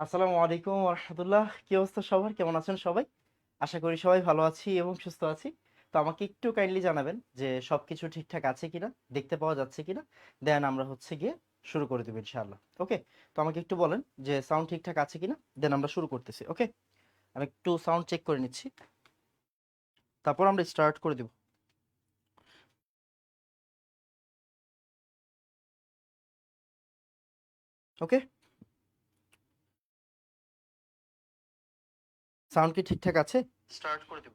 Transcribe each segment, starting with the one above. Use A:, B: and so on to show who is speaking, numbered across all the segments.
A: আসসালামু আলাইকুম রহমতুল্লাহ। কি অবস্থা সবার, কেমন আছেন সবাই? আশা করি সবাই ভালো আছি এবং সুস্থ আছি। তো আমাকে একটু কাইন্ডলি জানাবেন যে সবকিছু ঠিকঠাক আছে কিনা, দেখতে পাওয়া যাচ্ছে কিনা। দেন আমরা হচ্ছে গিয়ে শুরু করে দেবো ইনশাআল্লাহ। ওকে, তো আমাকে একটু বলেন যে সাউন্ড ঠিকঠাক আছে কিনা, দেন আমরা শুরু করতেছি। ওকে, আমি একটু সাউন্ড চেক করে নিচ্ছি, তারপর আমরা স্টার্ট করে দেব। ওকে, সাউন্ড কি ঠিকঠাক আছে? স্টার্ট করে দেব।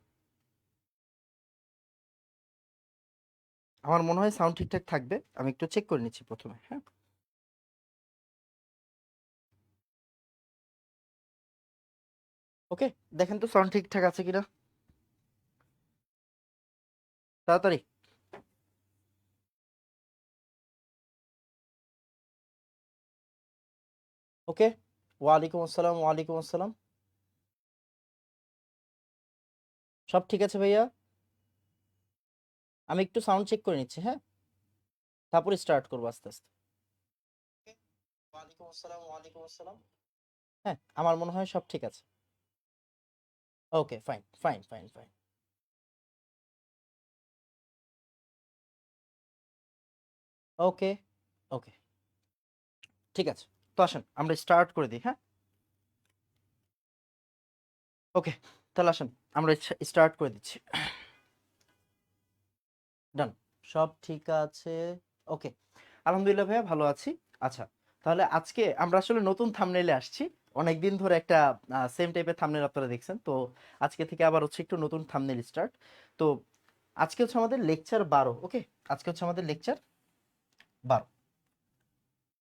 A: আমার মনে হয় সাউন্ড ঠিকঠাক থাকবে, আমি একটু চেক করে নিচ্ছি প্রথমে। হ্যাঁ, ওকে, দেখেন তো সাউন্ড ঠিকঠাক আছে কিনা, তাড়াতাড়ি। ওকে, ওয়ালাইকুম আসসালাম, ওয়ালাইকুম আসসালাম। সব ঠিক আছে ভাইয়া, আমি একটু সাউন্ড চেক করে নিচ্ছি। হ্যাঁ, তারপরে স্টার্ট করবো আস্তে আস্তে। Okay, ওয়ালাইকুম আসসালাম, ওয়ালাইকুম আসসালাম। হ্যাঁ, আমার মনে হয় সব ঠিক আছে। ওকে, ফাইন ফাইন ফাইন ফাইন। ওকে, ওকে, ঠিক আছে। তো আসেন আমরা স্টার্ট করে দিই। হ্যাঁ, ওকে, তাহলে আসেন আমরা স্টার্ট করে দিচ্ছি। ডান, সব ঠিক আছে। ওকে, আলহামদুলিল্লাহ ভাইয়া, ভালো আছি। আচ্ছা, তাহলে আজকে আমরা আসলে নতুন থাম্বনেইলে আসছি। অনেকদিন ধরে একটা সেম টাইপের থাম্বনেইল আপনারা দেখছেন, তো আজকে থেকে আবার হচ্ছে একটু নতুন থাম্বনেইল স্টার্ট। তো আজকে হচ্ছে আমাদের লেকচার 12। ওকে, আজকে হচ্ছে আমাদের লেকচার 12।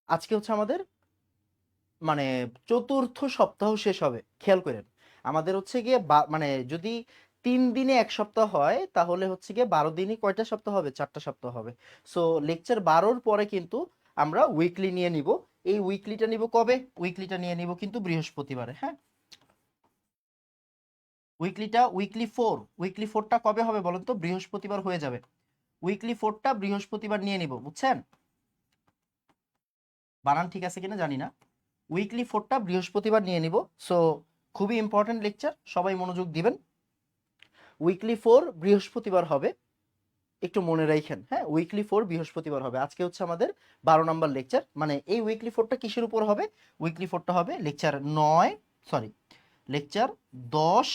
A: আজকে হচ্ছে আমাদের মানে চতুর্থ সপ্তাহ শেষ হবে, খেয়াল করেন। আমাদের হচ্ছে গিয়ে মানে যদি 3 দিনে 1 সপ্তাহ হয়, তাহলে হচ্ছে গিয়ে 12 দিনই কয়টা সপ্তাহ হবে? 4টা সপ্তাহ হবে। সো লেকচার 12-র পরে কিন্তু আমরা উইকলি নিয়ে নিব। এই উইকলিটা নিব কবে? উইকলিটা নিয়ে নিব কিন্তু বৃহস্পতিবারে। হ্যাঁ, উইকলি 4টা কবে হবে বলেন তো? বৃহস্পতিবার হয়ে যাবে। উইকলি 4টা বৃহস্পতিবার নিয়ে নিব, বুঝছেন? বানান ঠিক আছে কিনা জানি না। উইকলি 4টা বৃহস্পতিবার নিয়ে নিব। সো খুবই ইম্পর্টেন্ট লেকচার, সবাই মনোযোগ দিবেন। উইকলি 4 বৃহস্পতিবার হবে, একটু মনে রাখেন। হ্যাঁ, উইকলি 4 বৃহস্পতিবার হবে। আজকে হচ্ছে আমাদের 12 নম্বর লেকচার। মানে এই উইকলি 4টা কিসের উপর হবে? উইকলি 4টা হবে লেকচার 9, সরি, লেকচার 10,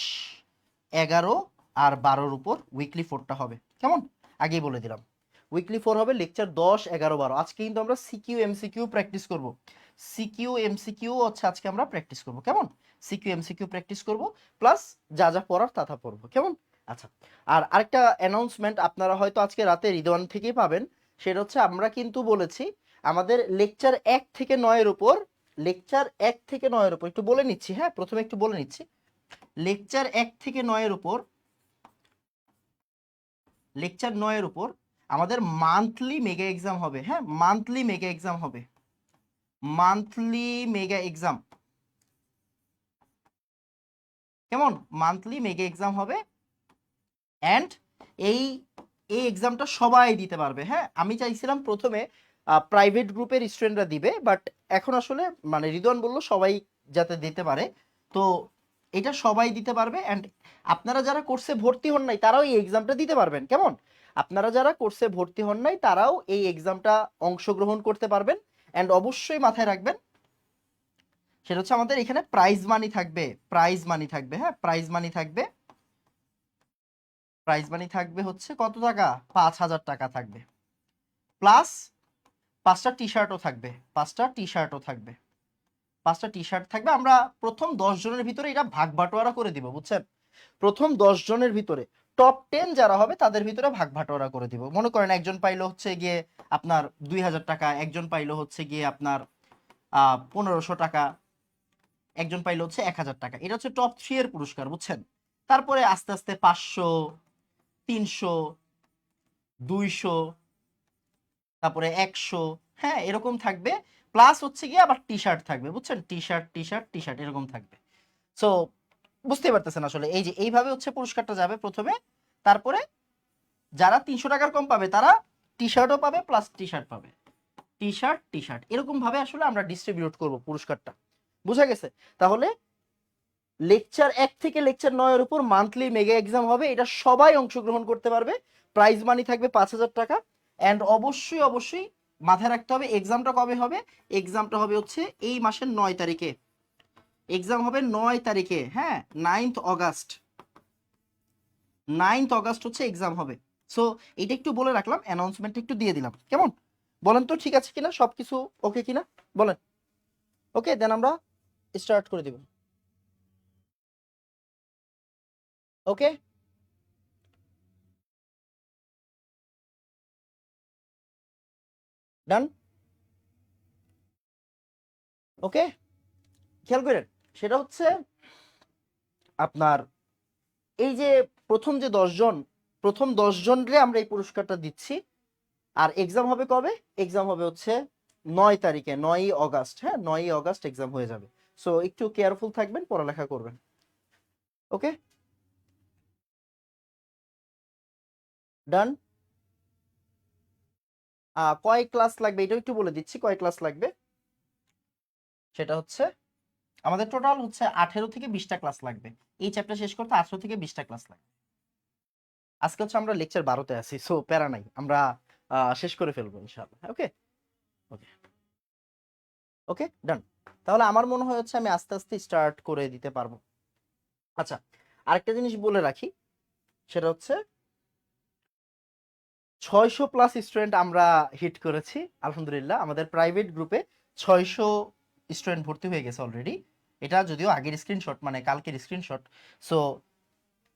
A: 11 আর 12-র উপর উইকলি 4টা হবে। কেমন? আগেই বলে দিলাম, উইকলি 4 হবে লেকচার 10, 11, 12। আজকে কিন্তু আমরা সিকিউ এমসিকিউ প্র্যাকটিস করব। সিকিউ এমসিকিউ হচ্ছে আজকে আমরা প্র্যাকটিস করব। কেমন? সিকিউ এমসিকিউ প্র্যাকটিস করব, প্লাস যা যা পড়ার তা তা পড়বো। কেমন? আচ্ছা, আর আরেকটা অ্যানাউন্সমেন্ট আপনারা হয়তো আজকে রাতে রিদওয়ান থেকেই পাবেন। সেটা হচ্ছে আমরা কিন্তু বলেছি আমাদের লেকচার 1 থেকে 9-এর উপর, লেকচার 1 থেকে 9-এর উপর একটু বলে নিচ্ছি। হ্যাঁ, প্রথমে একটু বলে নিচ্ছি। লেকচার 1 থেকে 9-এর উপর, লেকচার 9-এর উপর আমাদের মান্থলি মেগা এক্সাম হবে। হ্যাঁ, মান্থলি মেগা এক্সাম হবে, মান্থলি মেগা এক্সাম। কেমন? মান্থলি মেগা এক্সাম হবে। অ্যান্ড এই এই এক্সামটা সবাই দিতে পারবে। হ্যাঁ, আমি চাইছিলাম প্রথমে প্রাইভেট গ্রুপের স্টুডেন্টরা দিবে, বাট এখন আসলে মানে রিদওয়ান বলল সবাই যাতে দিতে পারে। তো এটা সবাই দিতে পারবে। অ্যান্ড আপনারা যারা কোর্সে ভর্তি হন নাই তারাও এই এক্সামটা দিতে পারবেন। কেমন? আপনারা যারা কোর্সে ভর্তি হন নাই তারাও এই এক্সামটা অংশগ্রহণ করতে পারবেন। অ্যান্ড অবশ্যই মাথায় রাখবেন, সেটা হচ্ছে আমাদের এখানে প্রাইজ মানি থাকবে। প্রাইজ মানি থাকবে, হ্যাঁ, প্রাইজ মানি থাকবে। প্রাইজ মানি থাকবে হচ্ছে কত টাকা? 5,000 টাকা থাকবে। প্লাস 5টা টি শার্টও থাকবে, 5টা টি শার্টও থাকবে, 5টা টি শার্ট থাকবে। আমরা প্রথম 10 জনের ভিতরে এটা ভাগ বাটোয়ারা করে দিব, বুঝছেন? প্রথম 10 জনের ভিতরে টপ 10 যারা হবে তাদের ভিতরে ভাগ বাটোয়ারা করে দিব। মনে করেন একজন পাইলো হচ্ছে গিয়ে আপনার 2,000 টাকা, একজন পাইলো হচ্ছে গিয়ে আপনার 1,500 টাকা, একজন পাইলো হচ্ছে 1,000 টাকা। এটা হচ্ছে টপ 3 এর পুরস্কার, বুঝছেন? তারপরে আস্তে আস্তে 500, 300, 200, তারপরে 100, হ্যাঁ, এরকম থাকবে। প্লাস হচ্ছে গিয়ে আবার টি শার্ট থাকবে, বুঝছেন? T shirt T shirt T shirt এরকম থাকবে। সো বুঝতে পারতেছেন আসলে এই যে এইভাবে হচ্ছে পুরস্কারটা যাবে প্রথমে। তারপরে যারা 300 টাকার কম পাবে তারা টি শার্টও পাবে, প্লাস টি শার্ট পাবে। টি শার্ট টি শার্ট এরকম ভাবে আসলে আমরা ডিস্ট্রিবিউট করব পুরস্কারটা। বুঝা গেছে? তাহলে লেকচার 1 থেকে লেকচার 9 এর উপর মান্থলি মেগা এক্সাম হবে, এটা সবাই অংশগ্রহণ করতে পারবে। প্রাইজ মানি থাকবে 5,000 টাকা। অ্যান্ড অবশ্যই অবশ্যই মাথায় রাখতে হবে এক্সামটা কবে হবে। এক্সামটা হবে হচ্ছে এই মাসের 9 তারিখে। এক্সাম হবে 9 তারিখে, হ্যাঁ, 9th অগাস্ট। 9th অগাস্ট হচ্ছে এক্সাম হবে। সো এটা একটু বলে রাখলাম, অ্যানাউন্সমেন্ট একটু দিয়ে দিলাম। কেমন, বলেন তো ঠিক আছে কিনা, সবকিছু ওকে কিনা বলেন। ওকে, দেন আমরা স্টার্ট করে দিব। ওকে, ডান। ওকে, খেয়াল করেন, সেটা হচ্ছে আপনার এই যে প্রথম যে 10 জন, প্রথম 10 জনরে আমরা এই পুরস্কারটা দিচ্ছি। আর এক্সাম হবে কবে? এক্সাম হবে হচ্ছে 9 তারিখে, 9ই অগাস্ট। হ্যাঁ, 9ই অগাস্ট এক্সাম হয়ে যাবে। সো একটু কেয়ারফুল থাকবেন, পড়ালেখা করবেন। ওকে, ডান। কয় ক্লাস লাগবে এটাও একটু বলে দিচ্ছি, কয় ক্লাস লাগবে। সেটা হচ্ছে আমাদের টোটাল হচ্ছে 18 থেকে 20টা ক্লাস লাগবে। এই চ্যাপ্টার শেষ করতে 18 থেকে 20টা ক্লাস লাগবে। আজকে হচ্ছে আমরা লেকচার 12তে আছি, সো প্যারা নাই, আমরা শেষ করে ফেলবো ইনশাআল্লাহ। ওকে, ওকে, ওকে, ডান। তাহলে আমার মনে হয় হচ্ছে আমি আস্তে আস্তে স্টার্ট করে দিতে পারবো। আচ্ছা, আরেকটা জিনিস বলে রাখি, সেটা হচ্ছে 600 প্লাস স্টুডেন্ট আমরা হিট করেছি আলহামদুলিল্লাহ। আমাদের প্রাইভেট গ্রুপে 600 স্টুডেন্ট ভর্তি হয়ে গেছে অলরেডি। এটা যদিও আগের স্ক্রিনশট, মানে কালকের স্ক্রিনশট। সো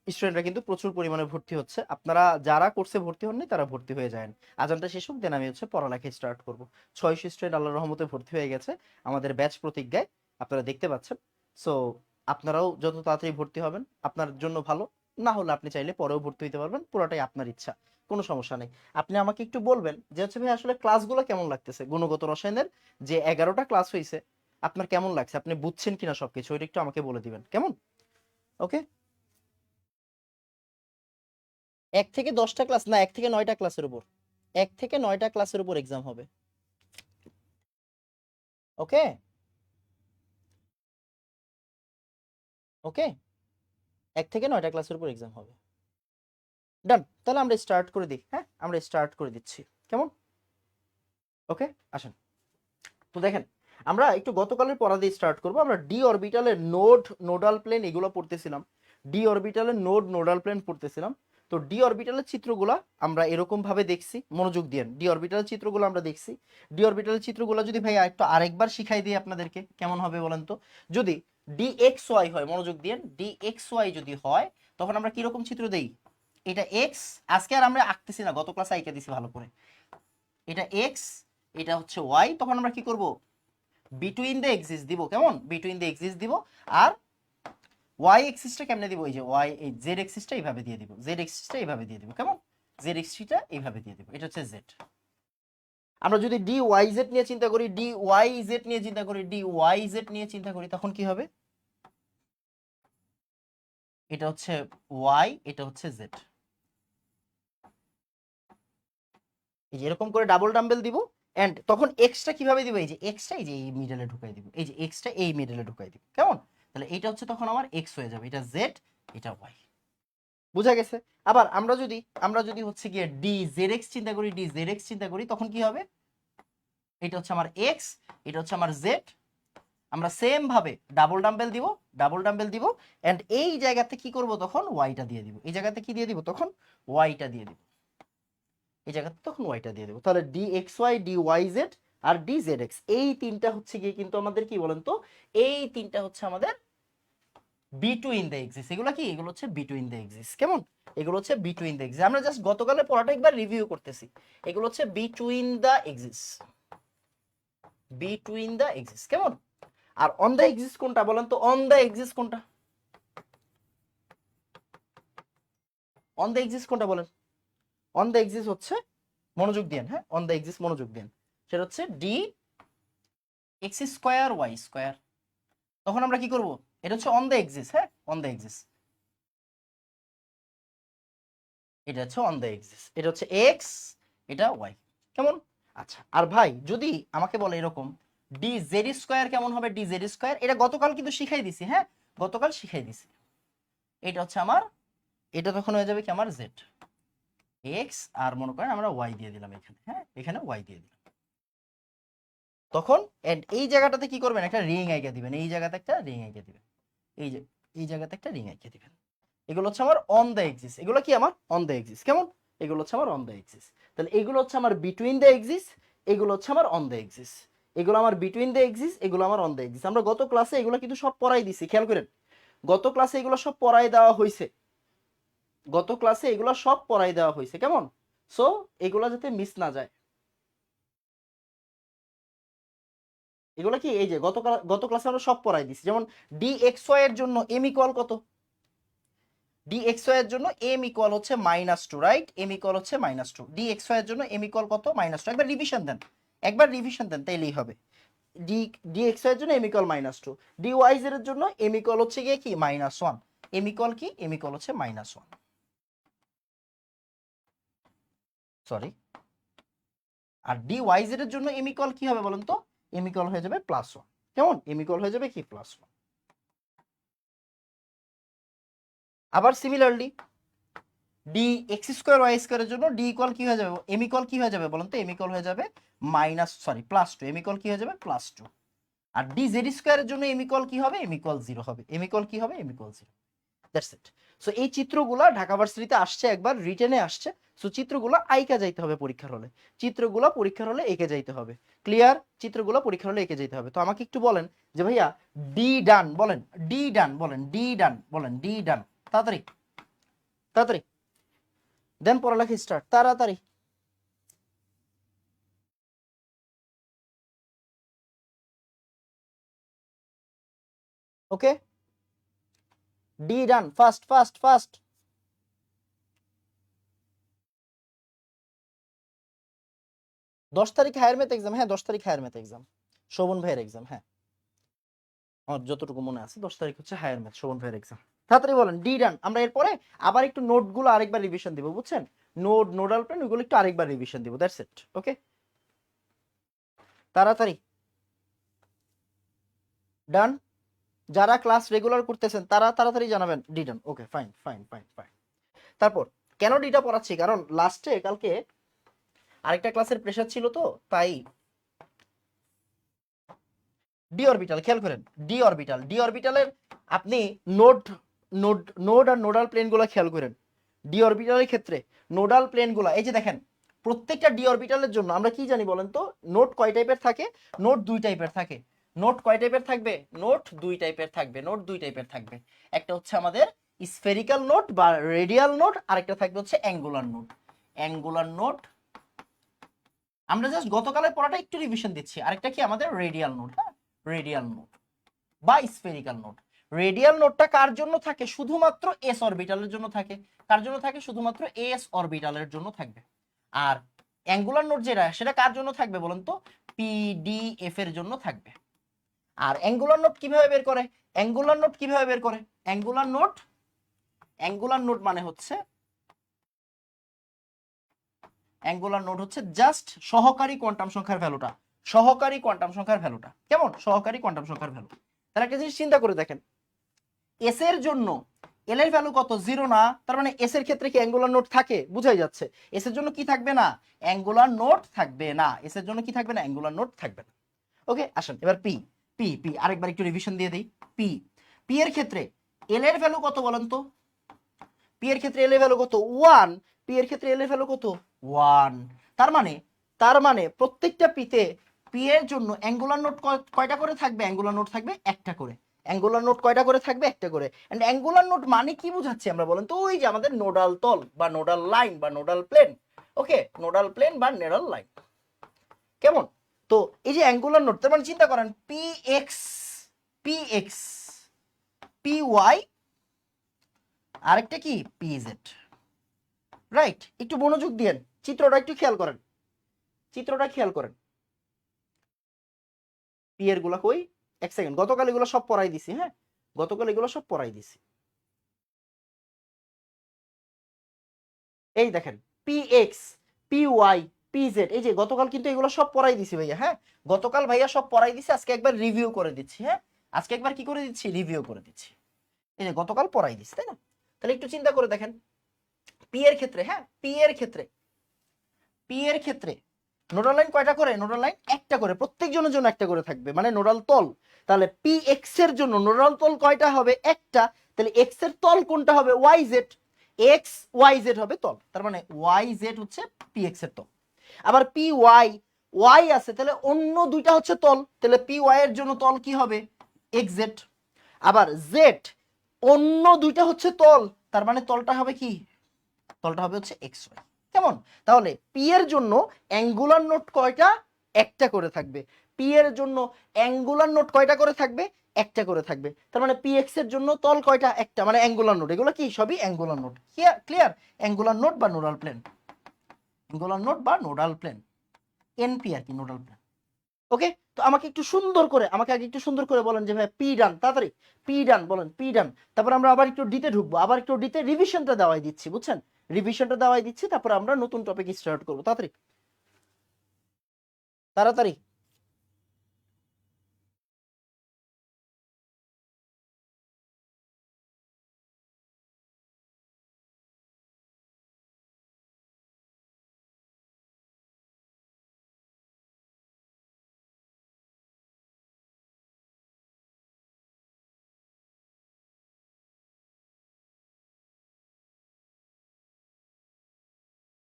A: স্টুডেন্টরা কিন্তু প্রচুর পরিমাণে ভর্তি হচ্ছে। আপনারা যারা কোর্সে ভর্তি হননি তারা ভর্তি হয়ে যান। আজানটা শেষ হোক, দেন আমি হচ্ছে পড়ালেখা স্টার্ট করব। 600 স্টুডেন্ট আল্লাহর রহমতে ভর্তি হয়ে গেছে আমাদের ব্যাচ প্রতিজ্ঞায়, আপনারা দেখতে পাচ্ছেন। সো আপনারাও যত তাড়াতাড়ি ভর্তি হবেন আপনার জন্য ভালো। না হলে আপনি চাইলে পরেও ভর্তি হতে পারবেন, পুরোটাই আপনার ইচ্ছা, কোনো সমস্যা নেই। আপনি আমাকে একটু বলবেন যে হচ্ছে ভাই আসলে ক্লাসগুলো কেমন লাগতেছে, গুণগত রসায়নের যে 11টা ক্লাস হয়েছে আপনার কেমন লাগছে, আপনি বুঝছেন কিনা সবকিছু, ওইটা একটু আমাকে বলে দিবেন। কেমন, ওকে। 1 থেকে 10টা ক্লাস না, 1 থেকে 9টা ক্লাসের উপর, 1 থেকে 9টা ক্লাসের উপর এক্সাম হবে। ওকে, ওকে, 1 থেকে 9টা ক্লাসের উপর এক্সাম হবে। ডান, তাহলে আমরা স্টার্ট করে দিই। হ্যাঁ, আমরা স্টার্ট করে দিচ্ছি। কেমন, ওকে, আসেন। তো দেখেন, আমরা একটু গতকালের পড়া দিয়ে স্টার্ট করব। আমরা ডি অরবিটালের নোড, নোডাল প্লেন এগুলো পড়তেছিলাম। ডি অরবিটালের নোড, নোডাল প্লেন পড়তেছিলাম। তো ডি অরবিটালের চিত্রগুলা আমরা এরকম ভাবে দেখছি, মনোযোগ দিয়েন। ডি অরবিটালের চিত্রগুলো আমরা দেখছি। ডি অরবিটালের চিত্রগুলো যদি ভাই একটু আরেকবার শিখাই দিই আপনাদেরকে, কেমন হবে বলেন তো? যদি ডি এক্স ওয়াই হয়, মনোযোগ দিয়েন, ডি এক্স ওয়াই যদি হয় তখন আমরা কিরকম চিত্র দেই? এটা এক্স, আজকে আর আমরা আঁকতেছি না, গত ক্লাসে আঁকে দিছি ভালো করে। এটা এক্স, এটা হচ্ছে ওয়াই, তখন আমরা কি করব? বিটুইন দ্য এক্সিস দিব। কেমন, বিটুইন দ্য এক্সিস দিব। আর ওয়াই এক্সিসটা কেমনে দিব? এই যে ওয়াই, এই জেড এক্সিসটা এইভাবে দিয়ে দিব, জেড এক্সিসটা এইভাবে দিয়ে দিব। কেমন, জেড এক্সিসটা এইভাবে দিয়ে দিব, এটা হচ্ছে জেড। আমরা যদি ডি ওয়াই জেড নিয়ে চিন্তা করি, ডি ওয়াই জেড নিয়ে চিন্তা করি, ডি ওয়াই জেড নিয়ে চিন্তা করি, তখন কি হবে? এটা হচ্ছে ওয়াই, এটা হচ্ছে জেড। এই যে এরকম করে ডাবল ডাম্বেল দিব। এন্ড তখন এক্সটা কিভাবে দিব? এই যে এক্সটা এই যে এই মিডলে ঢুকাই দিব, এই যে এক্সটা এই মিডলে ঢুকাই দিব। কেমন, তাহলে এটা হচ্ছে তখন আমার এক্স হয়ে যাবে, এটা জেড, এটা ওয়াই। বুঝা গেছে? আবার আমরা যদি হচ্ছে গিয়ে ডি জেড এক্স চিন্তা করি, ডি জেড এক্স চিন্তা করি, তখন কি হবে? এটা হচ্ছে আমার এক্স, এটা হচ্ছে আমার জেড। আমরা সেম ভাবে ডাবল ডাম্বেল দিব, ডাবল ডাম্বেল দিব। এন্ড এই জায়গাতে কি করব? তখন ওয়াইটা দিয়ে দিব। এই জায়গাতে কি দিয়ে দিব? তখন ওয়াইটা দিয়ে দিব। এই জায়গাতে তখন ওয়াইটা দিয়ে দেবো। তাহলে d x Y, D Y z আর ডি জেড এক্স, এই তিনটা হচ্ছে গিয়ে কিন্তু আমাদের কি বলেন তো, এই তিনটা হচ্ছে আমাদের বিটুইন দ্য এক্সিস। এগুলো কি? এগুলো হচ্ছে বিটুইন দ্য এক্সিস। কেমন, এগুলো হচ্ছে বিটুইন দ্য এক্সিস। আমরা জাস্ট গতকালের পড়াটা একবার রিভিউ করতেছি। এগুলো হচ্ছে between the axis, between the axis. কেমন, আর অন দ্য এক্সিস কোনটা বলেন তো? অন দ্য এক্সিস কোনটা? অন দ্য এক্সিস কোনটা বলেন? অন দ্য এক্সিস হচ্ছে, মনোযোগ দেন, হ্যাঁ, অন দ্য এক্সিস মনোযোগ দেন, সেটা হচ্ছে D x square Y square. তখন আমরা কি করব? এটা হচ্ছে অন দ্য এক্সিস, হ্যাঁ, অন দ্য এক্সিস। এটা হচ্ছে অন দ্য এক্সিস, এটা হচ্ছে এক্স, এটা ওয়াই। কেমন, আচ্ছা। আর ভাই যদি আমাকে বলে এরকম ডি জেড স্কোয়ার কেমন হবে, ডি জেড স্কোয়ার, এটা গতকাল কিন্তু শিখাই দিছি, হ্যাঁ গতকাল শিখাই দিছি। এটা হচ্ছে আমার, এটা তখন হয়ে যাবে কি আমার জেড এক্স, আর মনে করেন আমরা ওয়াই দিয়ে দিলাম এখানে, হ্যাঁ এখানে ওয়াই দিয়ে দিলাম। তখন এই জায়গাটাতে কি করবেন, একটা রিং আইকে দিবেন, এই জায়গাতে একটা রিং আইকে দিবেন, এই যে এই জায়গাতে একটা রিং আইকে দিবেন। এগুলো হচ্ছে আমার অন দ্য এক্সিস, এগুলো কি আমার অন দ্য এক্সিস, কেমন, এগুলো হচ্ছে আমার অন দ্য এক্সিস। তাহলে এগুলো হচ্ছে আমার বিটুইন দ্য এক্সিস, এগুলো হচ্ছে আমার অন দ্য এক্সিস, এগুলো আমার বিটুইন দ্য এক্সিস, এগুলো আমার অন দ্য এক্সিস। আমরা গত ক্লাসে এগুলো কিন্তু সব পড়াই দিছি, খেয়াল করেন গত ক্লাসে এগুলো সব পড়াই দেওয়া হয়েছে, গত ক্লাসে এগুলো সব পড়াই দেওয়া হয়েছে, কেমন। সো এগুলো যাতে মিস না যায়, এগুলো কি এই যে গত ক্লাসে আমরা সব পড়াই দিছি। যেমন ডি এক্স ওয়াই এর জন্য এম ইকুয়াল কত, ডি এক্স ওয়াই এর জন্য এম ইকুয়াল হচ্ছে -2, রাইট, এম ইকুয়াল হচ্ছে -2, ডি এক্স ওয়াই এর জন্য এম ইকুয়াল কত, -2। একবার রিভিশন দেন, একবার রিভিশন দেন, তাইলেই হবে। ডি ডি এক্স ওয়াই এর জন্য M equal -2, D Y Z এর জন্য এম ইকুয়াল হচ্ছে গিয়ে কি -1, এম ইকুয়াল কি, এম ইকুয়াল হচ্ছে -1, সরি। আর ডি ওয়াই জেড এর জন্য এম ইকুয়াল কি হবে বলেন তো, এম ইকুয়াল হয়ে যাবে +1, কেমন, এম ইকুয়াল হয়ে যাবে কি +1। আবার similarly D x square Y স্কোয়ারের জন্য ডি ইকুয়াল কি হয়ে যাবে, এম ইকুয়াল কি হয়ে যাবে বলুন তো, এম ইকুয়াল হয়ে যাবে +2, এম ইকুয়াল কি হয়ে যাবে +2। আর ডি জেড স্কোয়ারের জন্য এম ইকুয়াল কি হবে, এম ইকুয়াল 0 হবে, এম ইকুয়াল কি হবে, M equal 0। That's it. So এই চিত্রগুলা ঢাকা ভার্সিটিতে আসছে, একবার রিটেনে আসছে। সো চিত্রগুলো আইকা যাইতে হবে পরীক্ষার হলে, চিত্রগুলো পরীক্ষার হলে এঁকে যাইতে হবে, ক্লিয়ার, চিত্রগুলো পরীক্ষার হলে এঁকে যাইতে হবে। তো আমাকে একটু বলেন যে ভাইয়া ডি ডান বলেন, ডি ডান বলেন, ডি ডান বলেন, ডি ডান, তাড়াতাড়ি তাড়াতাড়ি দেন, পড়ালেখা স্টার্ট তাড়াতাড়ি। ওকে, ডি ডান, ফাস্ট ফাস্ট ফাস্ট। 10 তারিখ হায়ার ম্যাথ এক্সাম, হ্যাঁ 10 তারিখ হায়ার ম্যাথ এক্সাম, শোভন ভাইয়ের এক্সাম, হ্যাঁ আমার যতটুকু মনে আছে 10 তারিখ হচ্ছে হায়ার ম্যাথ শোভন ভাইয়ের এক্সাম। তাড়াতাড়ি বলেন ডি ডান। আমরা এরপরে আবার একটু নোটগুলো আরেকবার রিভিশন দিব, বুঝছেন, নোডাল প্ল্যান ওইগুলো একটু আরেকবার রিভিশন দিব, দ্যাটস ইট। ওকে, তাড়াতাড়ি ডান। যারা ক্লাস রেগুলার করতেছেন তারা তাড়াতাড়ি জানাবেন d done. Okay fine fine fine fine. তারপর কেন ডিটা পড়াচ্ছি, কারণ লাস্টে কালকে আরেকটা ক্লাসের প্রেশার ছিল, তো তাই ডি অরবিটাল খেয়াল করেন, ডি অরবিটাল, ডি অরবিটালের আপনি নোড নোড নোড আর নোডাল প্লেনগুলো খেয়াল করেন। ডি অরবিটালের ক্ষেত্রে নোডাল প্লেনগুলো এই যে দেখেন, প্রত্যেকটা ডি অরবিটালের জন্য আমরা কি জানি বলেন তো, নোড কয় টাইপের থাকে, নোড 2 টাইপের থাকে। নোড কয় টাইপের থাকবে, নোড 2 টাইপের থাকবে, নোড 2 টাইপের থাকবে। একটা হচ্ছে আমাদের স্ফেরিক্যাল নোড বা রেডিয়াল নোড, আরেকটা থাকবে হচ্ছে অ্যাঙ্গুলার নোড। অ্যাঙ্গুলার নোড আমরা জাস্ট গতকালের পড়াটা একটু রিভিশন দিচ্ছি। আরেকটা কি আমাদের রেডিয়াল নোড, হ্যাঁ রেডিয়াল নোড বা স্ফেরিক্যাল নোড। রেডিয়াল নোডটা কার জন্য থাকে, শুধুমাত্র এস অরবিটালের জন্য থাকে। কার জন্য থাকে, শুধুমাত্র এস অরবিটালের জন্য থাকবে। আর অ্যাঙ্গুলার নোড যেটা, সেটা কার জন্য থাকবে বলেন তো, পিডিএফ এর জন্য থাকবে। আর অ্যাঙ্গুলার নোড কিভাবে বের করে, অ্যাঙ্গুলার নোড কিভাবে বের করে, অ্যাঙ্গুলার নোড, অ্যাঙ্গুলার নোড মানে হচ্ছে, অ্যাঙ্গুলার নোড হচ্ছে জাস্ট সহকারী কোয়ান্টাম সংখ্যার ভ্যালুটা, সহকারী কোয়ান্টাম সংখ্যার ভ্যালুটা, কেমন, সহকারী কোয়ান্টাম সংখ্যার ভ্যালু। তাহলে একটা জিনিস চিন্তা করে দেখেন, এস এর জন্য এল এর ভ্যালু কত, 0 না, তার মানে এস এর ক্ষেত্রে কি অ্যাঙ্গুলার নোড থাকে, বুঝাই যাচ্ছে। এস এর জন্য কি থাকবে না, অ্যাঙ্গুলার নোড থাকবে না, এস এর জন্য কি থাকবে না, অ্যাঙ্গুলার নোড থাকবে না। ওকে আসেন এবার পি, পি পি আরেকবার একটু রিভিশন দিয়ে দেই। পি, পি এর ক্ষেত্রে এল এর ভ্যালু কত বলেন তো, পি এর ক্ষেত্রে এল এর ভ্যালু কত, 1, পি এর ক্ষেত্রে এল এর ভ্যালু কত, 1। তার মানে প্রত্যেকটা পিতে, পি এর জন্য অ্যাঙ্গুলার নোড কয়টা করে থাকবে, অ্যাঙ্গুলার নোড থাকবে একটা করে। অ্যাঙ্গুলার নোড কয়টা করে থাকবে, একটা করে। এন্ড অ্যাঙ্গুলার নোড মানে কি বুঝাচ্ছি আমরা বলেন তো, ওই যে আমাদের নোডাল তল বা নোডাল লাইন বা নোডাল প্লেন। ওকে, নোডাল প্লেন বা নোডাল লাইন, কেমন। তো এই যে অ্যাঙ্গুলার নোড, তার মানে চিন্তা করেন P x, P x, P Y, আরেকটা কি পি জেড, রাইট। একটু মনোযোগ দিয়েন, চিত্রটা একটু খেয়াল করেন, চিত্রটা খেয়াল করেন। পি এর গুলা কই, এক সেকেন্ড, গতকাল এগুলো সব পড়াই দিছি, হ্যাঁ গতকাল এগুলো সব পড়াই দিছি। এই দেখেন P x, P Y, P Z. এই যে গতকাল কিন্তু এগুলো সব পড়াই দিছি ভাইয়া, হ্যাঁ গতকাল ভাইয়া সব পড়াই দিছি, আজকে একবার রিভিউ করে দিচ্ছি। হ্যাঁ আজকে একবার কি করে দিচ্ছি, রিভিউ করে দিচ্ছি। এই যে গতকাল পড়াই দিছি, তাই না? তাহলে একটু চিন্তা করে দেখেন, পি এর ক্ষেত্রে, হ্যাঁ পি এর ক্ষেত্রে নোডাল লাইন কয়টা করে? নোডাল লাইন একটা করে, প্রত্যেক জনের জন্য একটা করে থাকবে, মানে নোডাল তল। তাহলে পি এক্স এর জন্য নোডাল তল কয়টা হবে? একটা। তাহলে এক্স এর তল কোনটা হবে? Y Z. X Y Z হবে তল, তার মানে ওয়াই জেড হচ্ছে পি এক্স এর তল। আবার পি ওয়াই, ওয়াই আছে, তাহলে অন্য দুইটা হচ্ছে তল, তাহলে পি ওয়াই এর জন্য তল কি হবে? X Z. আবার জেড অন্য দুইটা হচ্ছে তল, তার মানে তলটা হবে কি? তলটা হবে হচ্ছে এক্স ওয়াই। কেমন? তাহলে পি এর জন্য অ্যাঙ্গুলার নোট কয়টা? একটা করে থাকবে। পি এর জন্য অ্যাঙ্গুলার নোট কয়টা করে থাকবে? একটা করে থাকবে। তার মানে পি এক্স এর জন্য তল কয়টা? একটা, মানে অ্যাঙ্গুলার নোট। এগুলো কি? সবই angular note. Clear? Angular note বা নোডাল প্লেন, অ্যাঙ্গুলার নোট বা নোডাল প্লেন, এনপি আর কি, নোডাল প্লেন। ওকে, তো আমাকে একটু সুন্দর করে, আমাকে আগে একটু সুন্দর করে বলেন যে ভাই পি ডান, তাড়াতাড়ি পি ডান বলেন, পি ডান। তারপর আমরা আবার একটু ডিতে ঢুকবো, আবার একটু ডিতে রিভিশনটা দেওয়াই দিচ্ছি, বুঝছেন? রিভিশনটা দেওয়াই দিচ্ছি, তারপর আমরা নতুন টপিক স্টার্ট করবো। তাড়াতাড়ি তাড়াতাড়ি।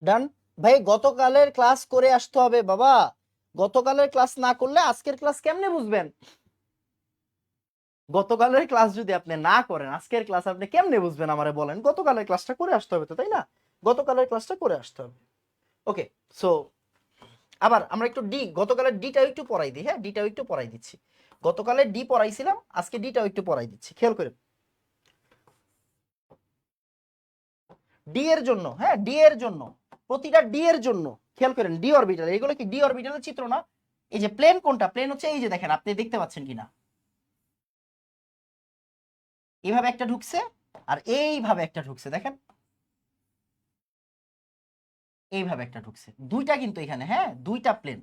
A: ডান। ভাই গতকালের ক্লাস করে আসতে হবে বাবা, গতকালের ক্লাস না করলে আজকের ক্লাস কেমনে বুঝবেন? গতকালের ক্লাস যদি আপনি না করেন, আজকের ক্লাস আপনি কেমনে বুঝবেন আমারে বলেন? গতকালের ক্লাসটা করে আসতে হবে তো, তাই না? গতকালের ক্লাসটা করে আসতে হবে। ওকে, সো আবার আমরা একটু ডি, গতকালের ডিটাও একটু পড়াই দিই, হ্যাঁ ডিটাও একটু পড়াই দিচ্ছি। গতকালের ডি পড়াইছিলাম, আজকে ডিটাও একটু পড়াই দিচ্ছি, খেয়াল করে। ডি এর জন্য, হ্যাঁ ডি এর জন্য, প্রতিটা ডি এর জন্য খেয়াল করেন, ডি অরবিটাল, এগুলো কি ডি অরবিটালের চিত্র না? এই যে প্লেন কোনটা? প্লেন হচ্ছে এই যে, দেখেন আপনি দেখতে পাচ্ছেন কিনা, এইভাবে একটা ঢুকছে আর এইভাবে একটা ঢুকছে, দেখেন এইভাবে একটা ঢুকছে, দুইটা কিন্তু এখানে, হ্যাঁ দুইটা প্লেন।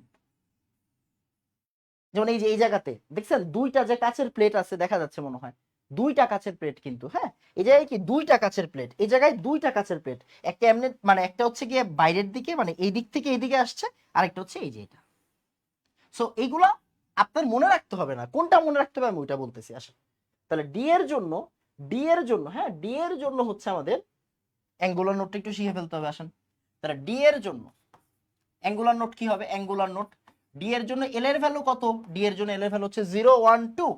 A: যেমন এই যে এই জায়গাতে দেখছেন দুইটা যে কাচের প্লেট আছে, দেখা যাচ্ছে মনে হয় দুইটা কাচের প্লেট কিন্তু, হ্যাঁ এই জায়গায় কি দুইটা কাচের প্লেট, এই জায়গায় দুইটা কাচের প্লেট, একটা এমনি মানে একটা হচ্ছে গিয়ে বাইরের দিকে, মানে এই দিক থেকে এইদিকে আসছে, আরেকটা হচ্ছে এই যে এটা। সো এইগুলা আপনার মনে রাখতে হবে না, কোনটা মনে রাখতে হবে আমি ওইটা বলতেছি। আসেন তাহলে ডি এর জন্য, ডি এর জন্য, হ্যাঁ ডি এর জন্য হচ্ছে আমাদের অ্যাঙ্গুলার নোটটা একটু শিখে ফেলতে হবে। আসেন তাহলে ডি এর জন্য অ্যাঙ্গুলার নোট কি হবে? অ্যাঙ্গুলার নোট ডি এর জন্য এল এর ভ্যালু কত? ডি এর জন্য এল এর ভ্যালু হচ্ছে 0 1 2,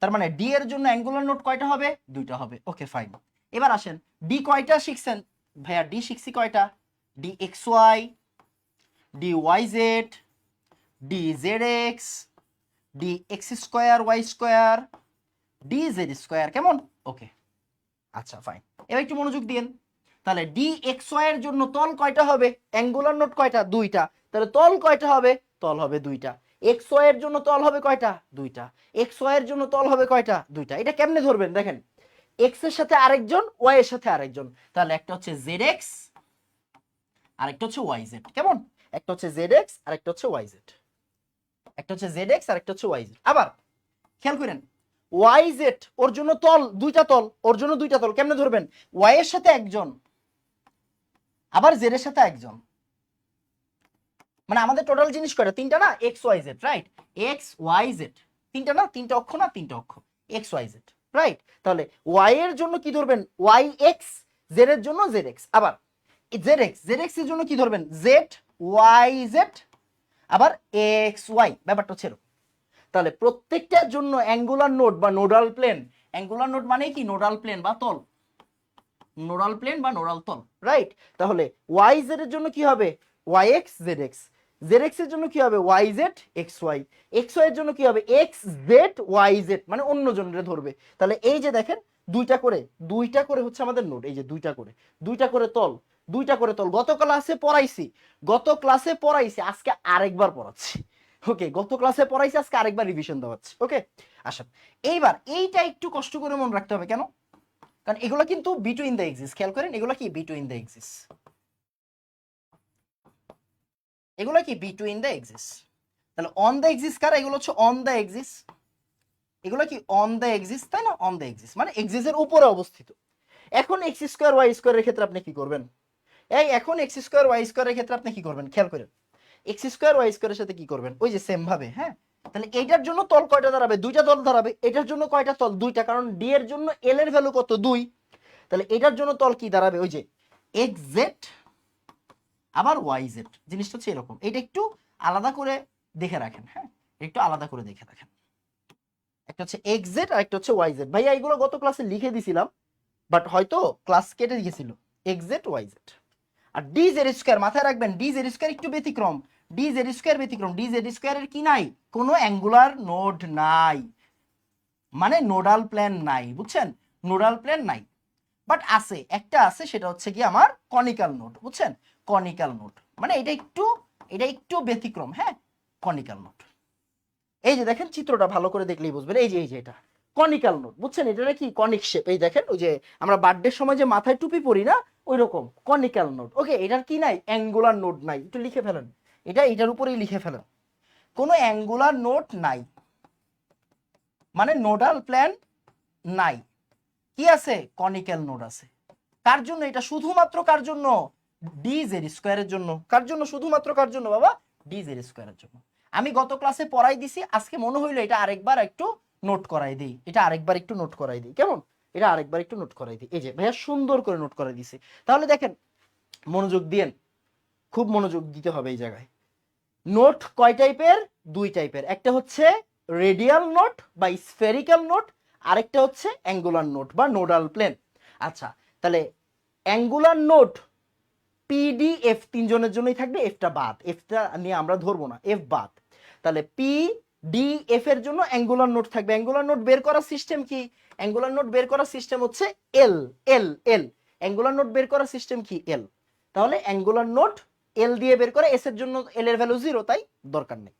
A: তার মানে ডি এর জন্য অ্যাঙ্গুলার নোট কয়টা হবে? দুইটা হবে। Okay fine. এবার আসেন ডি কয়টা শিখছেন ভাইয়া? ডি শিখছি কয়টা? D x Y, D Y Z, D Z X, D x square Y square, D Z square. কেমন? ওকে আচ্ছা ফাইন। এবার একটু মনোযোগ দিন। তাহলে ডি এক্স ওয়াই এর জন্য তল কয়টা হবে? অ্যাঙ্গুলার নোট কয়টা? দুইটা। তাহলে তল কয়টা হবে? তল হবে দুইটা। এক্স ওয়াই এর জন্য তল হবে কয়টা? দুইটা। এক্স ওয়াই এর জন্য তল হবে কয়টা? দুইটা। এটা কেমনে ধরবেন দেখেন, এক্স এর সাথে আরেকজন, ওয়াই এর সাথে আরেকজন, তাহলে একটা হচ্ছে জেড এক্স আরেকটা হচ্ছে ওয়াই জেড। কেমন? একটা হচ্ছে জেড এক্স আরেকটা হচ্ছে ওয়াই জেড, একটা হচ্ছে জেড এক্স আরেকটা হচ্ছে ওয়াই জেড। আবার খেয়াল করেন, ওয়াই জেড ওর জন্য তল দুইটা, তল ওর জন্য দুইটা তল, কেমনে ধরবেন? ওয়াই এর সাথে একজন, আবার জেড এর সাথে একজন, মানে আমাদের টোটাল জিনিস কয়টা? তিনটা না? X Y Z, right? X Y Z তিনটা না? তিনটা অক্ষ না? তিনটা অক্ষ, এক্স ওয়াই জেড, রাইট? তাহলে ওয়াই এর জন্য কি ধরবেন? ওয়াই এক্স, জেড এর জন্য জেড এক্স। আবার জেড এক্স, জেড এক্স এর জন্য কি ধরবেন? জেড ওয়াই জেড, আবার এক্স ওয়াই। ব্যাপারটা ছিল, তাহলে প্রত্যেকটার জন্য অ্যাঙ্গুলার নোড বা নোডাল প্লেন, অ্যাঙ্গুলার নোড মানে কি? নোডাল প্লেন বা তল, নোডাল প্লেন বা নোডাল তল, রাইট? তাহলে ওয়াই জেড এর জন্য কি হবে? Y X Z X, Z X এর জন্য কি হবে? Y Z x Y, X Y এর জন্য কি হবে? এক্স জেড ওয়াই জেড, মানে অন্য জনের ধরবে। তাহলে এই যে দেখেন দুইটা করে, দুইটা করে হচ্ছে আমাদের নোড, এই যে দুইটা করে, দুইটা করে তল, দুইটা করে তল। গত ক্লাসে পড়াইছি, গত ক্লাসে পড়াইছি, আজকে আরেকবার পড়াচ্ছি। ওকে, গত ক্লাসে পড়াইছি, আজকে আরেকবার রিভিশন দেওয়াচ্ছি। ওকে আসেন, এইবার এইটা একটু কষ্ট করে মনে রাখতে হবে। কেন? কারণ এগুলো কিন্তু বিটুইন দ্য এক্সিস, খেয়াল করেন এগুলো কি বিটুইন দ্য এক্সিস। এগুলো কি বিটুইন দ্য এক্সিস। তাহলে অন দ্য এক্সিস কার, এগুলো হচ্ছে অন দ্য এক্সিস, এগুলো কি অন দ্য এক্সিস, তাই না? অন দ্য এক্সিস মানে এক্সিসের উপরে অবস্থিত। এখন এক্স স্কোয়ার ওয়াই স্কোয়ারের ক্ষেত্রে আপনি কি করবেন? এখন এক্স স্কোয়ার ওয়াই স্কোয়ারের ক্ষেত্রে আপনি কি করবেন খেয়াল করেন। এক্স স্কোয়ার ওয়াই স্কোয়ারের সাথে কি করবেন, ওই যে সেম ভাবে, হ্যাঁ। তাহলে এইটার জন্য তল কয়টা দাঁড়াবে? দুইটা তল দাঁড়াবে। এটার জন্য কয়টা তল? দুইটা, কারণ ডি এর জন্য এল এর ভ্যালু কত? 2। তাহলে এটার জন্য তল কি দাঁড়াবে? ওই যে এক্স জেড আবার ওয়াই জেড। জিনিসটা হচ্ছে এরকম, এটা একটু আলাদা করে দেখে রাখেন, হ্যাঁ, একটু আলাদা করে দেখে রাখেন। একটা হচ্ছে এক্স জেড আর একটা হচ্ছে ওয়াই জেড। ভাইয়া এইগুলো গত ক্লাসে লিখে দিছিলাম, বাট হয়তো ক্লাস কেটে গিয়েছিল। X z Y z. আর ডি জেড স্কোয়ার মাথায় রাখবেন, ডি জেড স্কোয়ার একটু ব্যতিক্রম। ডি জেড স্কোয়ার ব্যতিক্রম। ডি জেড স্কোয়ারের কি নাই? কোনো অ্যাঙ্গুলার নোড নাই, মানে নোডাল প্লেন নাই, বুঝছেন? নোডাল প্লেন নাই, বাট আছে, একটা আছে, সেটা হচ্ছে কি আমার কনিক্যাল নোড, বুঝছেন? কনিক্যাল নোড মানে এটা একটু ব্যতিক্রম, হ্যাঁ, কনিক্যাল নোড। এই যে দেখেন চিত্রটা ভালো করে দেখলেই বুঝবেন, এই যে এটা কনিক্যাল নোড, বুঝছেন? এটা কি কনিক শেপ। এই দেখেন ওই যে আমরা বার্থডের সময় যে মাথায় টুপি পরি না, ওই রকম কনিক্যাল নোড। ওকে, এটার কি নাই? অ্যাঙ্গুলার নোড নাই। একটু লিখে ফেলেন, এটার উপরেই লিখে ফেলেন, কোনো অ্যাঙ্গুলার নোড নাই, মানে নোডাল প্ল্যান নাই। কি আছে? কনিক্যাল নোড আছে। কার জন্য এটা? শুধুমাত্র কার জন্য? ডি জেড স্কোয়ারের জন্য। কার জন্য? শুধুমাত্র কার জন্য বাবা? ডি জেড স্কোয়ারের জন্য। আমি গত ক্লাসে পড়াই দিছি, আজকে মনে হইলো এটা আরেকবার একটু নোট করাই দিই, এটা আরেকবার একটু নোট করাই দিই, কেমন? এটা আরেকবার একটু নোট করাই দিই। এই যে ভাইয়া সুন্দর করে নোট করাই দিছি। তাহলে দেখেন, মনোযোগ দিয়েন, খুব মনোযোগ দিতে হবে এই জায়গায়। নোট কয় টাইপের? 2 টাইপের। একটা হচ্ছে রেডিয়াল নোট বা স্ফেরিক্যাল নোট, আরেকটা হচ্ছে অ্যাঙ্গুলার নোট বা নোডাল প্লেন। আচ্ছা, তাহলে অ্যাঙ্গুলার নোট পিডিএফ তিনজনের জন্যই থাকবে, এফটা বাদ, এফটা নিয়ে আমরা ধরবো না, এফ বাদ। তাহলে পিডিএফ এর জন্য অ্যাঙ্গুলার নোট থাকবে। অ্যাঙ্গুলার নোট বের করার সিস্টেম কি? অ্যাঙ্গুলার নোট বের করার সিস্টেম হচ্ছে এল এল এল। অ্যাঙ্গুলার নোট বের করার সিস্টেম কি? এল। তাহলে অ্যাঙ্গুলার নোট এল দিয়ে বের করে, এস এর জন্য এল এর ভ্যালু 0, তাই দরকার নেই।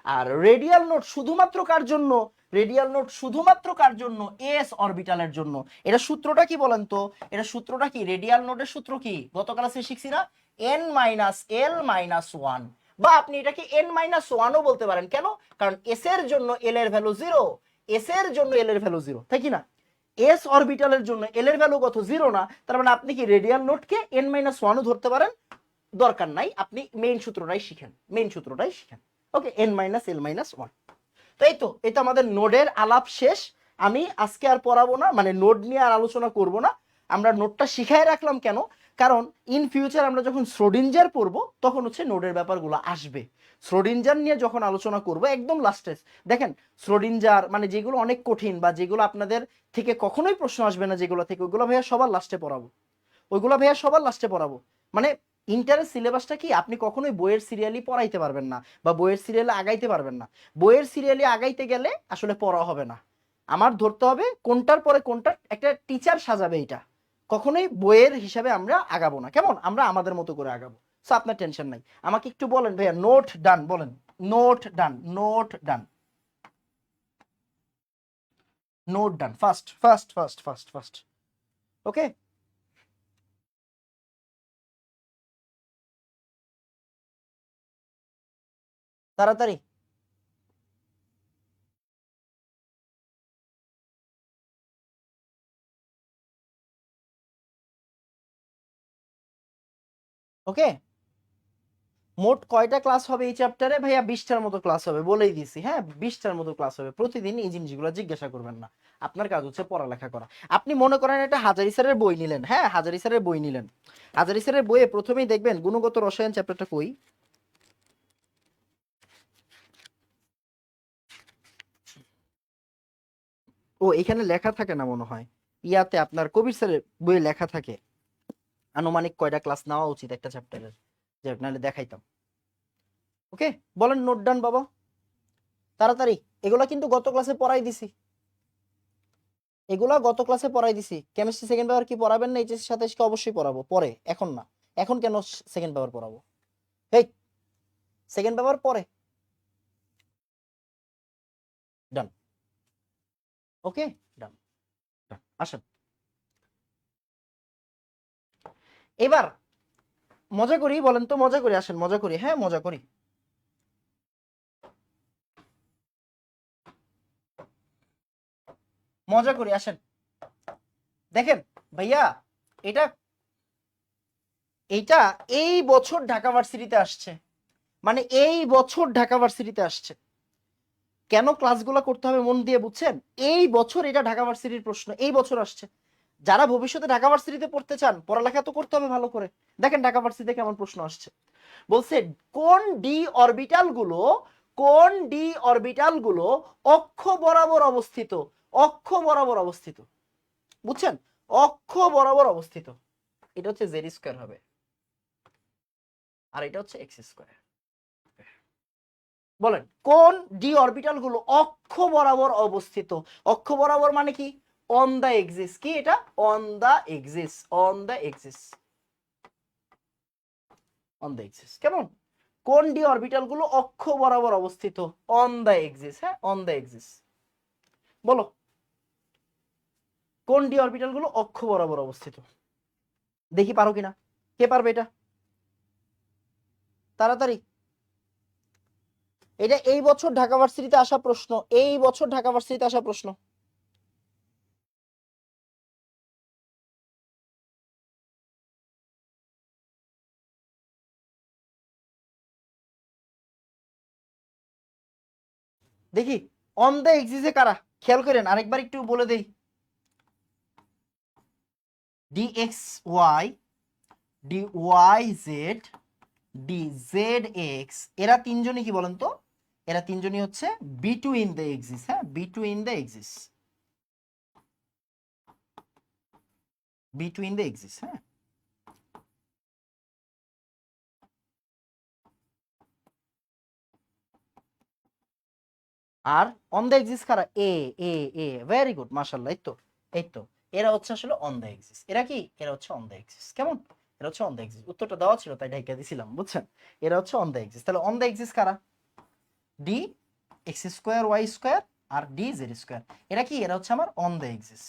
A: আর রেডিয়াল নোট শুধুমাত্র কার জন্য? রেডিয়াল নোট শুধুমাত্র কার জন্য? এস অরবিটালের জন্য। এটা সূত্রটা কি বলেন তো? এটা সূত্রটা কি? রেডিয়াল নোটের সূত্র কি? গত ক্লাসে শিখছি না, n মাইনাস এল মাইনাস 1, বা আপনি এটাকে n মাইনাস 1ও বলতে পারেন। কেন? কারণ এস এর জন্য এল এর ভ্যালু 0, এস এর জন্য এল এর ভ্যালু 0, তাই কি না? এস অরবিটালের জন্য এল এর ভ্যালু কত? 0 না? তার মানে আপনি কি রেডিয়াল নোটকে n মাইনাস 1ও ধরতে পারেন, দরকার নাই, আপনি মেইন সূত্রটাই শিখেন, মেইন সূত্রটাই শিখেন। ওকে, n মাইনাস এল মাইনাস 1। তো এই তো আমাদের নোডের আলাপ শেষ। আমি আজকে আর পড়াবো না, মানে নোড নিয়ে আর আলোচনা করব না। আমরা নোডটা শিখাই রাখলাম কেন? কারণ ইন ফিউচার আমরা যখন শ্রোডিঞ্জার পড়বো, তখন হচ্ছে নোডের ব্যাপারগুলো আসবে। শ্রোডিঞ্জার নিয়ে যখন আলোচনা করব একদম লাস্টে, দেখেন শ্রোডিঞ্জার মানে যেগুলো অনেক কঠিন বা যেগুলো আপনাদের থেকে কখনোই প্রশ্ন আসবে না যেগুলো থেকে, ওইগুলো ভাইয়া সবার লাস্টে পড়াবো, ওইগুলো ভাইয়া সবার লাস্টে পড়াবো। মানে ইন্টারের সিলেবাসটা কি, আপনি কখনোই বইয়ের সিরিয়ালি পড়াইতে পারবেন না বা বইয়ের সিরিয়ালে আগাইতে পারবেন না। বইয়ের সিরিয়ালি আগাইতে গেলে আসলে পড়া হবে না, আমার ধরতে হবে কোনটার পরে কোনটা, একটা টিচার সাজাবে। এটা কখনোই বইয়ের হিসাবে আমরা আগাবো না, কেমন? আমরা আমাদের মতো করে আগাবো। সো আপনার টেনশন নাই। আমাকে একটু বলেন ভাইয়া, নোট ডান বলেন, note done, note done, note done, fast fast fast fast fast. Okay, তাড়াতাড়ি। ওকে, মোট কয়টা ক্লাস হবে এই চ্যাপ্টারে? ভাইয়া 20টার মতো ক্লাস হবে, বলেই দিছি, হ্যাঁ 20টার মতো ক্লাস হবে। প্রতিদিন এই জিনিসগুলো জিজ্ঞাসা করবেন না, আপনার কাজ হচ্ছে পড়ালেখা করা। আপনি মনে করেন এটা হাজারি স্যারের বই নিলেন, হ্যাঁ হাজারি স্যারের বই নিলেন, হাজারি স্যারের বইয়ে প্রথমেই দেখবেন গুণগত রসায়ন চ্যাপ্টারটা কই। ও এখানে লেখা থাকে না মনে হয়, ইয়াতে আপনার কবির স্যারের বইয়ে লেখা থাকে আনুমানিক কয়টা ক্লাস নেওয়া উচিত একটা চ্যাপ্টারের, যে নাহলে দেখাইতাম। ওকে, বলেন নোট ডান বাবা, তাড়াতাড়ি। এগুলা কিন্তু গত ক্লাসে পড়াই দিছি, এগুলা গত ক্লাসে পড়াই দিছি। কেমিস্ট্রি সেকেন্ড পেপার কি পড়াবেন না? এইচএস 27 কে অবশ্যই পড়াবো, পরে, এখন না। এখন কেন সেকেন্ড পেপার পড়াবো? এই সেকেন্ড পেপার পরে। ডান। ওকে, ডান, ডান। আসেন এবার, মজা করি বলেন তো, মজা করি, আসেন মজা করি, হ্যাঁ মজা করি। মজা করি আসেন। দেখেন ভাইয়া, এটা এইটা এই বছর ঢাকা ভার্সিটিতে আসছে, মানে এই বছর ঢাকা ভার্সিটিতে আসছে। কেন ক্লাসগুলো করতে হবে মন দিয়ে বুঝছেন? এই বছর এটা ঢাকা ভার্সিটির প্রশ্ন, এই বছর আসছে। যারা ভবিষ্যতে ঢাকা ভার্সিটিতে পড়তে চান, পড়ালেখা তো করতে হবে ভালো করে। দেখেন ঢাকা ভার্সিটিতে কেমন প্রশ্ন আসছে। বলছে কোন ডি অরবিটাল গুলো অক্ষ বরাবর অবস্থিত, অক্ষ বরাবর অবস্থিত, বুঝছেন? অক্ষ বরাবর অবস্থিত। এটা হচ্ছে জেড স্কয়ার হবে, আর এটা হচ্ছে এক্স স্কয়ার। বলেন কোন ডি অরবিটাল গুলো অক্ষ বরাবর অবস্থিত? অক্ষ বরাবর মানে কি? On the axis. কি এটা? On the axis, on the axis, on the axis. কেমন? কোন ডি অরবিটাল গুলো অক্ষ বরাবর অবস্থিত? On the axis. হ্যাঁ, অন দা এক্সিস। বলো কোন ডি অরবিটাল গুলো অক্ষ বরাবর অবস্থিত? দেখি পারো কিনা। কে পারবে এটা? তাড়াতাড়ি। এটা এই বছর ঢাকা ভার্সিটিতে আসা প্রশ্ন, এই বছর ঢাকা ভার্সিটিতে আসা প্রশ্ন। দেখি অন দ্য এক্সিসে কারা, খেয়াল করেন আরেকবার একটু বলে দেই। D x Y, D Y Z, D Z X, এরা তিনজনই কি বলেন তো? এরা তিনজনই হচ্ছে বিটুইন দ্য এক্সিস। হ্যাঁ, between the axis, between the axis. হ্যাঁ, আর অন দ্য এক্সিস কারা? এ এ এ, ভেরি গুড, মাশাআল্লাহ। এই তো, এই তো, এরা হচ্ছে আসলে অন দ্য এক্সিস। এরা কি? এরা হচ্ছে অন দ্য এক্সিস। কেমন? এরা হচ্ছে অন দ্য এক্সিস। উত্তরটা দেওয়া ছিল তাই ঢাইকা দিছিলাম, বুঝছেন? এরা হচ্ছে অন দ্য এক্সিস। তাহলে অন দ্য এক্সিস কারা? D x square Y square আর ডি জেড স্কোয়ার। এরা কি? এরা হচ্ছে আমার অন দ্য এক্সিস।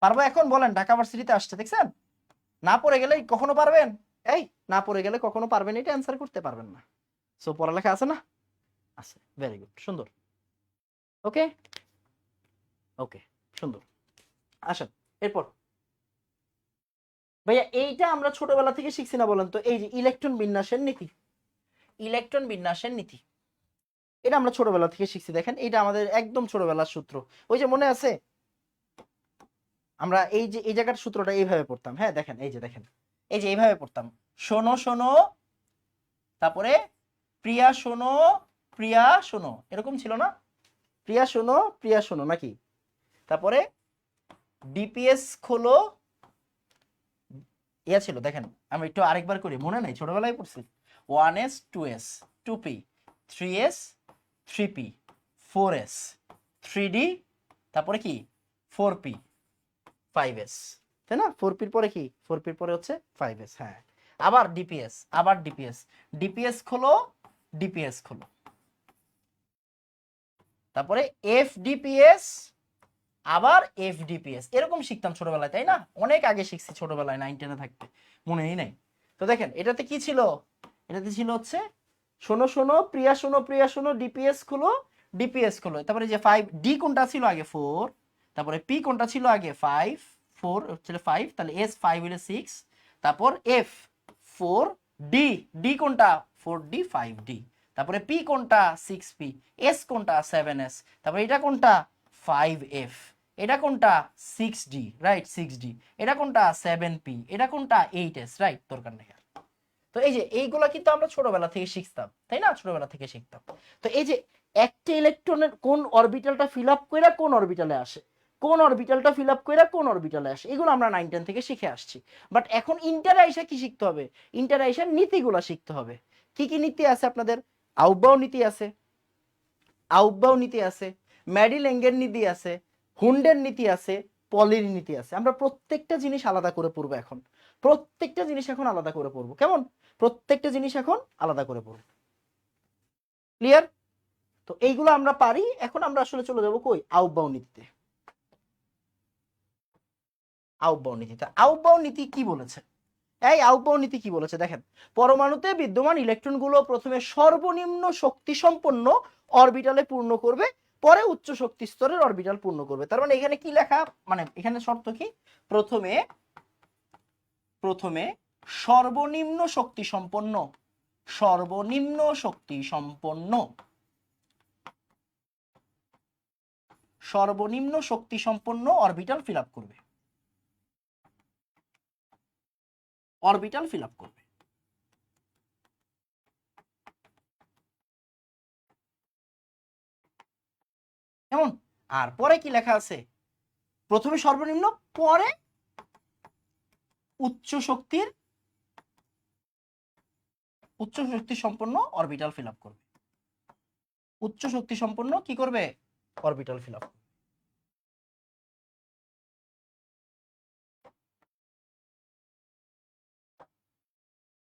A: পারবো এখন? বলেন ঢাকা ভার্সিটিতে আসছে, দেখছেন? না পড়ে গেলে কখনো পারবেন? এই, না পড়ে গেলে কখনো পারবেন এটা অ্যান্সার করতে পারবেন না। সো পড়ালেখা আছে না? আছে, ভেরি গুড, সুন্দর। ওকে, ওকে, সুন্দর। আসেন এরপর। ভাইয়া এইটা আমরা ছোটবেলা থেকে শিখছি না বলেন তো? এই যে ইলেকট্রন বিন্যাসের নীতি, ইলেকট্রন বিন্যাসের নীতি, এটা আমরা ছোটবেলা থেকে শিখছি। দেখেন এটা আমাদের একদম ছোটবেলার সূত্র। ওই যে মনে আছে, আমরা এই যে এই জায়গার সূত্রটা এইভাবে পড়তাম। হ্যাঁ দেখেন, এই যে দেখেন, এই যে এইভাবে পড়তাম। শোনো শোনো, তারপরে প্রিয়া শোনো, প্রিয়া শোনো, এরকম ছিল না? প্রিয়া শোনো, প্রিয়া শোনো, নাকি? তারপরে ডিপিএস খোলো, ইয়া ছিল। দেখেন আমি একটু আরেকবার করি, মনে নাই, ছোটবেলায় পড়ছি। 1s 2s 2p, 3s 3p, 4s 3d, তারপরে কি 4p 5s, তাই না? 4p এর পরে কি? 4p এর পরে হচ্ছে 5s। হ্যাঁ, আবার ডিপিএস, আবার ডিপিএস, ডিপিএস খোলো, ডিপিএস খোলো, তারপরে এফডিপিএস, আবার এফডিপিএস। এরকম শিখতাম ছোটবেলায়, তাই না? অনেক আগে শিখছি ছোটবেলায়, 9 10 থাকতে, মনেই নাই। তো দেখেন এটাতে কি ছিল? এটাতে ছিল হচ্ছে শোনো শোনো, প্রিয়া শোনো, প্রিয়া শোনো, ডিপিএস খুলো, ডিপিএস খুলো। তারপরে যে 5 ডি কোনটা ছিল আগে? 4, তারপরে পি কোনটা ছিল আগে? 5, 4 হচ্ছে 5, তাহলে এস 5 হলে 6, তারপর এফ 4 ডি, ডি কোনটা? 4d 5d, তারপরে পি কোনটা? 6p, এস কোনটা? 7s, তারপরে এটা কোনটা? 5f, এটা কোনটা? 6d, রাইট 6d, এটা কোনটা? 7p, এটা কোনটা? 8s, রাইট, দরকার নেই। তো এই যে এইগুলা কিন্তু আমরা ছোটবেলা থেকে শিখতাম, তাই না? ছোটবেলা থেকে শিখতাম। তো এই যে একটা ইলেকট্রনের কোন অরবিটালটা ফিল আপ কইরা কোন অরবিটালে আসে, কোন অরবিটালটা ফিল আপ কইরা কোন অরবিটালে আসে, এগুলো আমরা 9 10 থেকে শিখে আসছি। বাট এখন ইন্টারে আইসা কি শিখতে হবে? ইন্টারে আইসা নীতিগুলা শিখতে হবে। কি কি নীতি আছে আপনাদের? আউটবাউ নীতি আছে, আউটবাউ নীতি আছে, ম্যাডিলেঙ্গের নীতি আছে, হুন্ডের নীতি আছে, পলির নীতি আছে। আমরা প্রত্যেকটা জিনিস আলাদা করে পড়বো এখন, প্রত্যেকটা জিনিস এখন আলাদা করে পড়বো। কেমন? প্রত্যেকটা জিনিস এখন আলাদা করে পড়বো। ক্লিয়ার? তো এইগুলো আমরা পারি। এখন আমরা আসলে চলে যাবো কই? আউটবাউ নীতিতে। আউপবাউ নীতি। আউপবাউ নীতি কি বলেছে? এই আউপবাউ নীতি কি বলেছে দেখেন, পরমাণুতে বিদ্যমান ইলেকট্রনগুলো প্রথমে সর্বনিম্ন শক্তি সম্পন্ন অরবিটালে পূর্ণ করবে, পরে উচ্চ শক্তি স্তরের অরবিটাল পূর্ণ করবে। তার মানে এখানে কি লেখা, মানে এখানে শর্ত কি, প্রথমে প্রথমে সর্বনিম্ন শক্তি সম্পন্ন, সর্বনিম্ন শক্তি সম্পন্ন, সর্বনিম্ন শক্তি সম্পন্ন অরবিটাল ফিল আপ করবে, অরবিটাল ফিল আপ করবে। কেমন? আর পরে কি লেখা আছে, প্রথমে সর্বনিম্ন, পরে উচ্চ শক্তি সম্পন্ন অরবিটাল ফিল আপ করবে, উচ্চ শক্তি সম্পন্ন কি করবে, অরবিটাল ফিল আপ।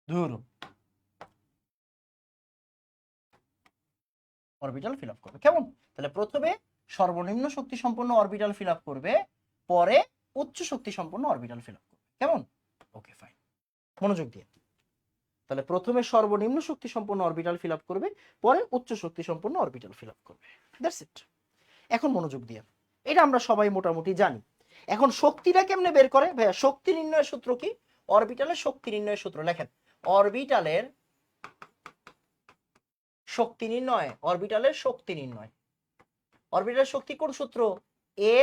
A: ধরো অরবিটাল ফিল আপ করবে। কেমন? তাহলে প্রথমে সর্বনিম্ন শক্তি সম্পন্ন অরবিটাল ফিল আপ করবে, পরে উচ্চ শক্তি সম্পন্ন অরবিটাল ফিল আপ করবে। কেমন? ওকে ফাইন, মনোযোগ দিয়ে। তাহলে প্রথমে সর্বনিম্ন শক্তি সম্পন্ন অরবিটাল ফিল আপ করবে, পরে উচ্চ শক্তি সম্পন্ন অরবিটাল ফিল আপ করবে। That's it. এখন মনোযোগ দিয়ে, এটা আমরা সবাই মোটামুটি জানি। এখন শক্তিটা কেমনে বের করে ভাইয়া? শক্তি নির্ণয়ের সূত্র কি? অরবিটালের শক্তি নির্ণয়ের সূত্র লেখেন। অরবিটালের শক্তি নির্ণয়, অরবিটালের শক্তি নির্ণয়, অরবিটালের শক্তি কোন সূত্র?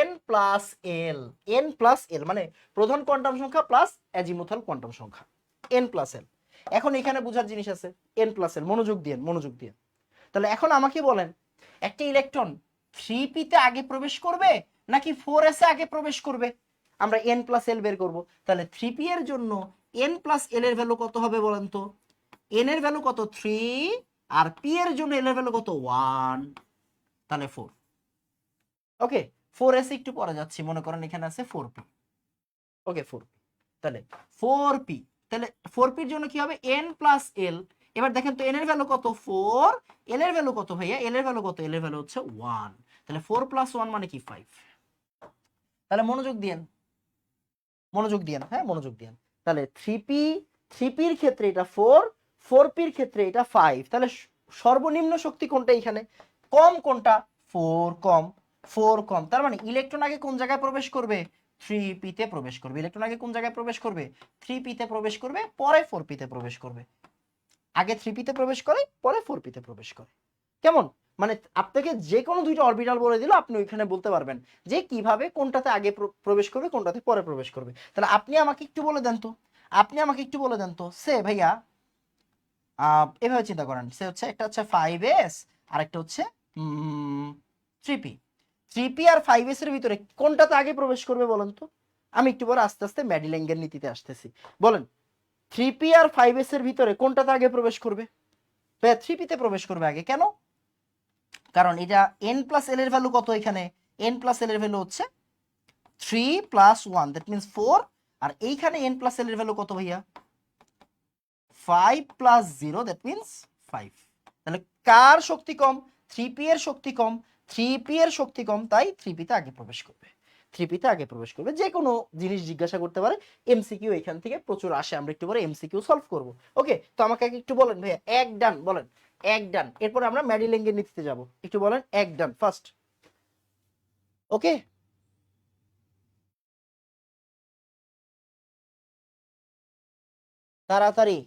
A: n plus L, n plus L মানে প্রধান কোয়ান্টাম সংখ্যা প্লাস অ্যাজিমুথাল কোয়ান্টাম সংখ্যা, n প্লাস এল। এখন এখানে বোঝার জিনিস আছে, n প্লাস এল, মনোযোগ দিয়ে, মনোযোগ দিয়ে। তাহলে এখন আমাকে বলেন, একটা ইলেকট্রন 3p তে আগে প্রবেশ করবে নাকি 4s এ আগে প্রবেশ করবে? আমরা n প্লাস এল বের করব। তাহলে 3p এর জন্য n প্লাস এল এর ভ্যালু কত হবে বলেন তো? n এর ভ্যালু কত? 3, আর p এর জন্য l এর ভ্যালু কত? 1, তাহলে 4। ওকে, 4s একটু পরে যাচ্ছি, মনে করেন এখানে আছে 4p। ওকে 4p, তাহলে 4p, তাহলে 4p এর জন্য কি হবে? n plus L. এবার দেখেন তো n এর ভ্যালু কত? 4, l এর ভ্যালু কত ভাইয়া? l এর ভ্যালু কত? l এর ভ্যালু হচ্ছে 1, তাহলে 4 প্লাস 1 মানে কি? 5। তাহলে মনোযোগ দিয়েন, মনোযোগ দিয়েন, হ্যাঁ মনোযোগ দিয়েন। তাহলে 3p এর ক্ষেত্রে এটা 4, 4p এর ক্ষেত্রে এটা 5। তাহলে সর্বনিম্ন শক্তি কোনটা এখানে? কম কোনটা? 4 কম, 4 কম। তার মানে ইলেকট্রন আগে কোন জায়গায় প্রবেশ করবে? 3p তে প্রবেশ করবে। ইলেকট্রন আগে কোন জায়গায় প্রবেশ করবে? 3p তে প্রবেশ করবে, পরে 4p তে প্রবেশ করবে। আগে 3p তে প্রবেশ করে, পরে 4p তে প্রবেশ করে। কেমন? মানে আপনাকে যে কোনো দুইটা অরবিটাল বলে দিল, আপনি ওইখানে বলতে পারবেন যে কিভাবে কোনটাতে আগে প্রবেশ করবে, কোনটাতে পরে প্রবেশ করবে। তাহলে আপনি আমাকে একটু বলে দেন তো, আপনি আমাকে একটু বলে দেন তো, সে ভাইয়া এভাবে চিন্তা করেন, সে হচ্ছে একটা হচ্ছে 5s আর একটা হচ্ছে 3p। 3p আর 5s এর ভিতরে কোনটাতে আগে প্রবেশ করবে বলেন তো? আমি একটু পরে আস্তে আস্তে ম্যাডিল্যাঙ্গের নীতিতে আসতেছি। বলেন 3p আর 5s এর ভিতরে কোনটাতে আগে প্রবেশ করবে? 3p তে প্রবেশ করবে আগে। কেন? কারণ এটা n প্লাস এল এর ভ্যালু কত? এখানে n প্লাস এল এর ভ্যালু হচ্ছে 3 প্লাস 1, দ্যাট মিনস 4। আর এইখানে n প্লাস এল এর ভ্যালু কত ভাইয়া? 5 প্লাস 0, দ্যাট মিনস 5। তাহলে কার শক্তি কম? 3p এর শক্তি কম, 3p এর শক্তি কম, তাই 3p তে আগে প্রবেশ করবে, 3p তে আগে প্রবেশ করবে। যে কোনো জিনিস জিজ্ঞাসা করতে পারে, এমসিকিউ এখান থেকে প্রচুর আসে, আমরা একটু পরে এমসিকিউ সলভ করব। ওকে, তো আমাকে একটু বলেন ভাইয়া, এক ডান বলেন, এক ডান। এরপর আমরা ম্যাডিল্যাঙ্গের নীতিতে যাব, একটু বলেন এক ডান ফার্স্ট। ওকে, তাড়াতাড়ি।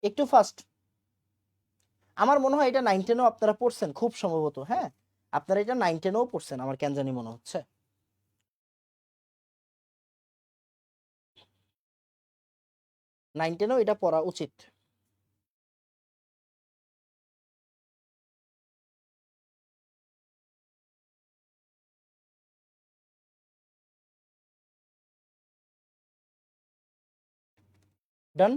A: একটু ফাস্ট। আমার মনে হয় এটা 9 10 আপনারা পড়ছেন খুব সম্ভবত, হ্যাঁ আপনারা এটা 9 10 পড়ছেন আমার কেন জানি মনে হচ্ছে। 9 10 এটা পড়া উচিত। ডান,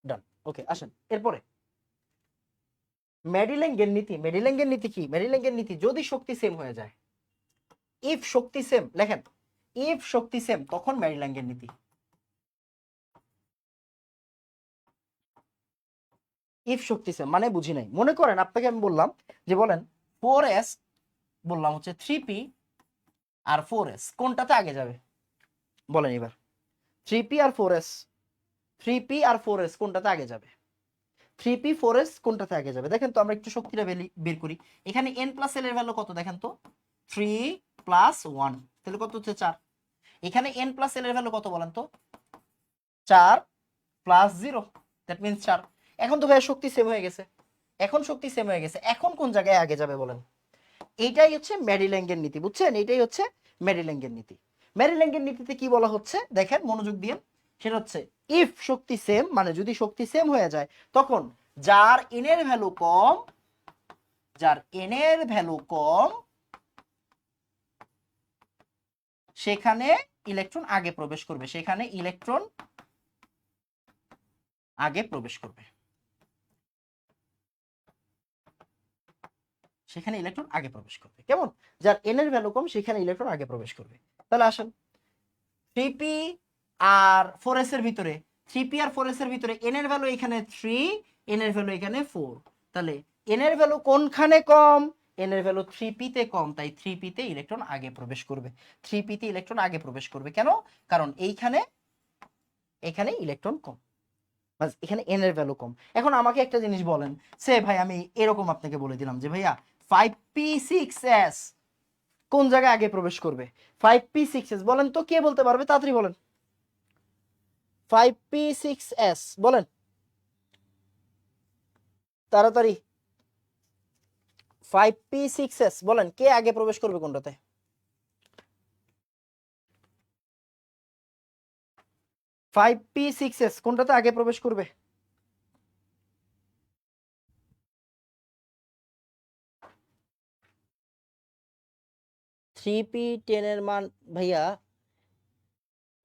A: ডান। ওকে, আসেন এরপরে ম্যাডিল্যাঙ্গের নীতি। ম্যাডিল্যাঙ্গের নীতি কি? ম্যাডিল্যাঙ্গের নীতি যদি শক্তি সেম হয়ে যায়, ইফ শক্তি সেম, লেখেন ইফ শক্তি সেম, তখন ম্যাডিল্যাঙ্গের নীতি। ইফ শক্তি সেম মানে বুঝি নাই। মনে করেন আপনাকে আমি বললাম যে বলেন 4s, বললাম হচ্ছে 3p আর 4s কোনটাতে আগে যাবে বলেন এবার। 3p আর 4s, 3p আর 4s কোনটাতে আগে যাবে? 3p 4s কোনটাতে আগে যাবে? দেখেন তো আমরা একটু শক্তিটা বের করি। এখানে n প্লাস l এর ভ্যালু কত দেখেন তো, 3 প্লাস 1, তাহলে কত হচ্ছে 4। এখানে n প্লাস l এর ভ্যালু কত বলেন তো, 4 প্লাস 0, দ্যাট মিন্স 4। এখন তো ভাই শক্তি সেম হয়ে গেছে, এখন শক্তি সেম হয়ে গেছে, এখন কোন জায়গায় আগে যাবে বলেন? এইটাই হচ্ছে মেরিল্যান্ডের নীতি, বুঝছেন? এইটাই হচ্ছে মেরিল্যান্ডের নীতি। মেরিল্যান্ডের নীতিতে কি বলা হচ্ছে দেখেন মনোযোগ দিয়ে, সেটা হচ্ছে ইফ শক্তি সেম মানে যদি শক্তি সেম হয়ে যায় তখন যার n এর ভ্যালু কম, যার n এর ভ্যালু কম সেখানে ইলেকট্রন আগে প্রবেশ করবে, সেখানে ইলেকট্রন আগে প্রবেশ করবে, সেখানে ইলেকট্রন আগে প্রবেশ করবে। কেমন? যার n এর ভ্যালু কম সেখানে ইলেকট্রন আগে প্রবেশ করবে। তাহলে আসেন 3p আর 4s এর ভিতরে, 3p আর 4s এর ভিতরে n এর ভ্যালু এখানে 3, n এর ভ্যালু এখানে 4, তাহলে n এর ভ্যালু কোনখানে কম? n এর ভ্যালু 3p তে কম, তাই 3p তে ইলেকট্রন আগে প্রবেশ করবে, 3p তে ইলেকট্রন আগে প্রবেশ করবে। কেন? কারণ এইখানে এখানে ইলেকট্রন কম, বাস এখানে n এর ভ্যালু কম। এখন আমাকে একটা জিনিস বলেন, সে ভাই আমি এরকম আপনাকে বলে দিলাম যে ভাইয়া 5p6s কোন জায়গায় আগে প্রবেশ করবে? 5p6s বলেন তো, কে বলতে পারবে? তাড়াতাড়ি বলেন। 5p6s বলেন তাড়াতাড়ি। 5p6s বলেন কে আগে প্রবেশ করবে কোনটাতে? 5p6s কোনটাতে আগে প্রবেশ করবে? থ্রি পি 10 এর মান ভাইয়া,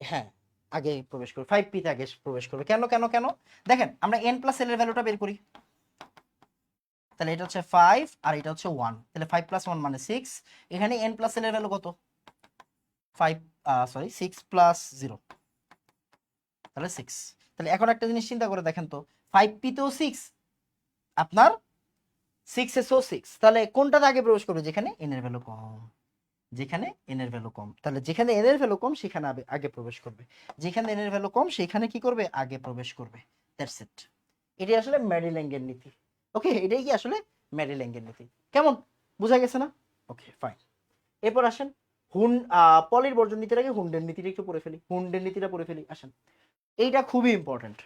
A: হ্যাঁ আগে প্রবেশ করবে, 5p তে আগে প্রবেশ করবে। কেন কেন কেন? দেখেন আমরা n প্লাস l এর ভ্যালুটা বের করি, তাহলে এটা হচ্ছে 5 আর এটা হচ্ছে 1, তাহলে 5 প্লাস 1 মানে 6। এখানে n প্লাস l এর ভ্যালু কত? 5, সরি 6 প্লাস 0, তাহলে 6। তাহলে এখন একটা জিনিস চিন্তা করে দেখেন তো, 5p তেও 6, আপনার 6s ও 6, তাহলে কোনটাতে আগে প্রবেশ করবে? যেখানে n এর ভ্যালু কম, যেখানে n এর ভ্যালু কম, তাহলে যেখানে n এর ভ্যালু কম সেখানে আগে প্রবেশ করবে, যেখানে n এর ভ্যালু কম সেখানে কি করবে? আগে প্রবেশ করবে। That's it. এটাই আসলে মেরিল্যান্ডের নীতি। ওকে, এটাই কি আসলে মেরিল্যান্ডের নীতি। কেমন? বোঝা গেছে না? Okay fine. এরপর আসেন পলির বর্জন নীতির আগে হুন্ডের নীতিটা একটু পড়ে ফেলি, হুন্ডের নীতিটা পড়ে ফেলি। আসেন, এইটা খুবই ইম্পর্টেন্ট।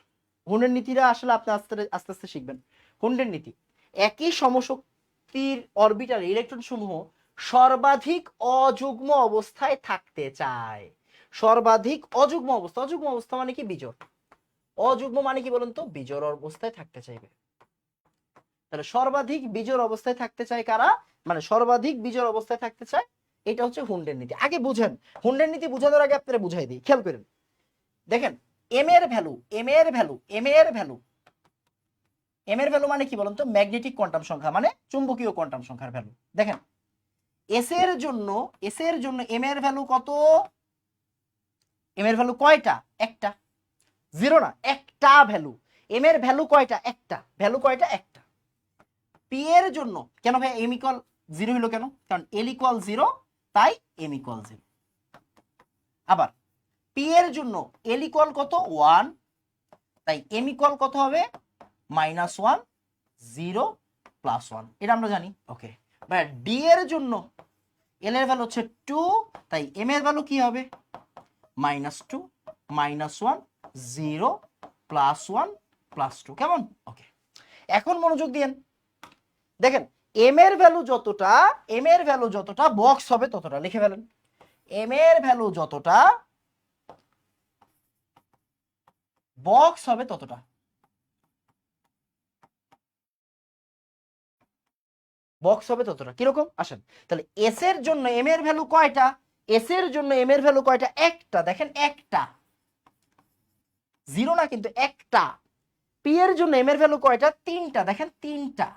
A: হুন্ডের নীতিটা আসলে আপনি আস্তে আস্তে আস্তে শিখবেন। হুন্ডের নীতি, একই সমশক্তির অরবিটালে ইলেকট্রন সমূহ সর্বাধিক অযুগ্ম অবস্থায় থাকতে চায়। সর্বাধিক অযুগ্ম অবস্থা, অযুগ্ম অবস্থা মানে কি? বিজোড়। অযুগ্ম মানে কি বলুন তো? বিজোড় অবস্থায় থাকতে চাইবে। তাহলে সর্বাধিক বিজোড় অবস্থায় থাকতে চায় কারা? মানে সর্বাধিক বিজোড় অবস্থায় থাকতে চায়, এটা হচ্ছে হুন্ডের নীতি। আগে বুঝেন, হুন্ডের নীতি বোঝানোর আগে আপনারা বুঝাই দিই, খেয়াল করেন। দেখেন এম এর ভ্যালু, এম এর ভ্যালু, এম এর ভ্যালু, এম এর ভ্যালু মানে কি বলুন তো? ম্যাগনেটিক কোয়ান্টাম সংখ্যা, মানে চুম্বকীয় কোয়ান্টাম সংখ্যার ভ্যালু। দেখেন এস এর জন্য, এস এর জন্য এম এর ভ্যালু কত? এম এর ভ্যালু কয়টা? একটা। জিরো না, একটা ভ্যালু। এম এর ভ্যালু কয়টা? একটা। ভ্যালু কয়টা? একটা। পি এর জন্য কেন ভাই এম ইকুয়াল 0 হলো কেন? কারণ এল ইকুয়াল 0, তাই এম ইকুয়াল 0। আবার পি এর জন্য এল ইকুয়াল কত? 1, তাই এম ইকুয়াল কত হবে? -1, 0, +1, এটা আমরা জানি। ওকে, ডি এর জন্য এল এর ভ্যালু হচ্ছে 2, তাই এম এর ভ্যালু কি হবে? -2, -1, 0, +1, +2। কেমন? ওকে, এখন মনোযোগ দিয়েন। দেখেন এম এর ভ্যালু যতটা, এম এর ভ্যালু যতটা বক্স হবে ততটা, লিখে ফেলেন। এম এর ভ্যালু যতটা বক্স হবে ততটা, বক্স হবে ততটা। কিরকম? আসেন তাহলে এস এর জন্য এম এর ভ্যালু কয়টা? এস এর জন্য এম এর ভ্যালু কয়টা? একটা। দেখেন একটা, জিরো না কিন্তু, একটা। পি এর জন্য এম এর ভ্যালু কয়টা? তিনটা। দেখেন তিনটা।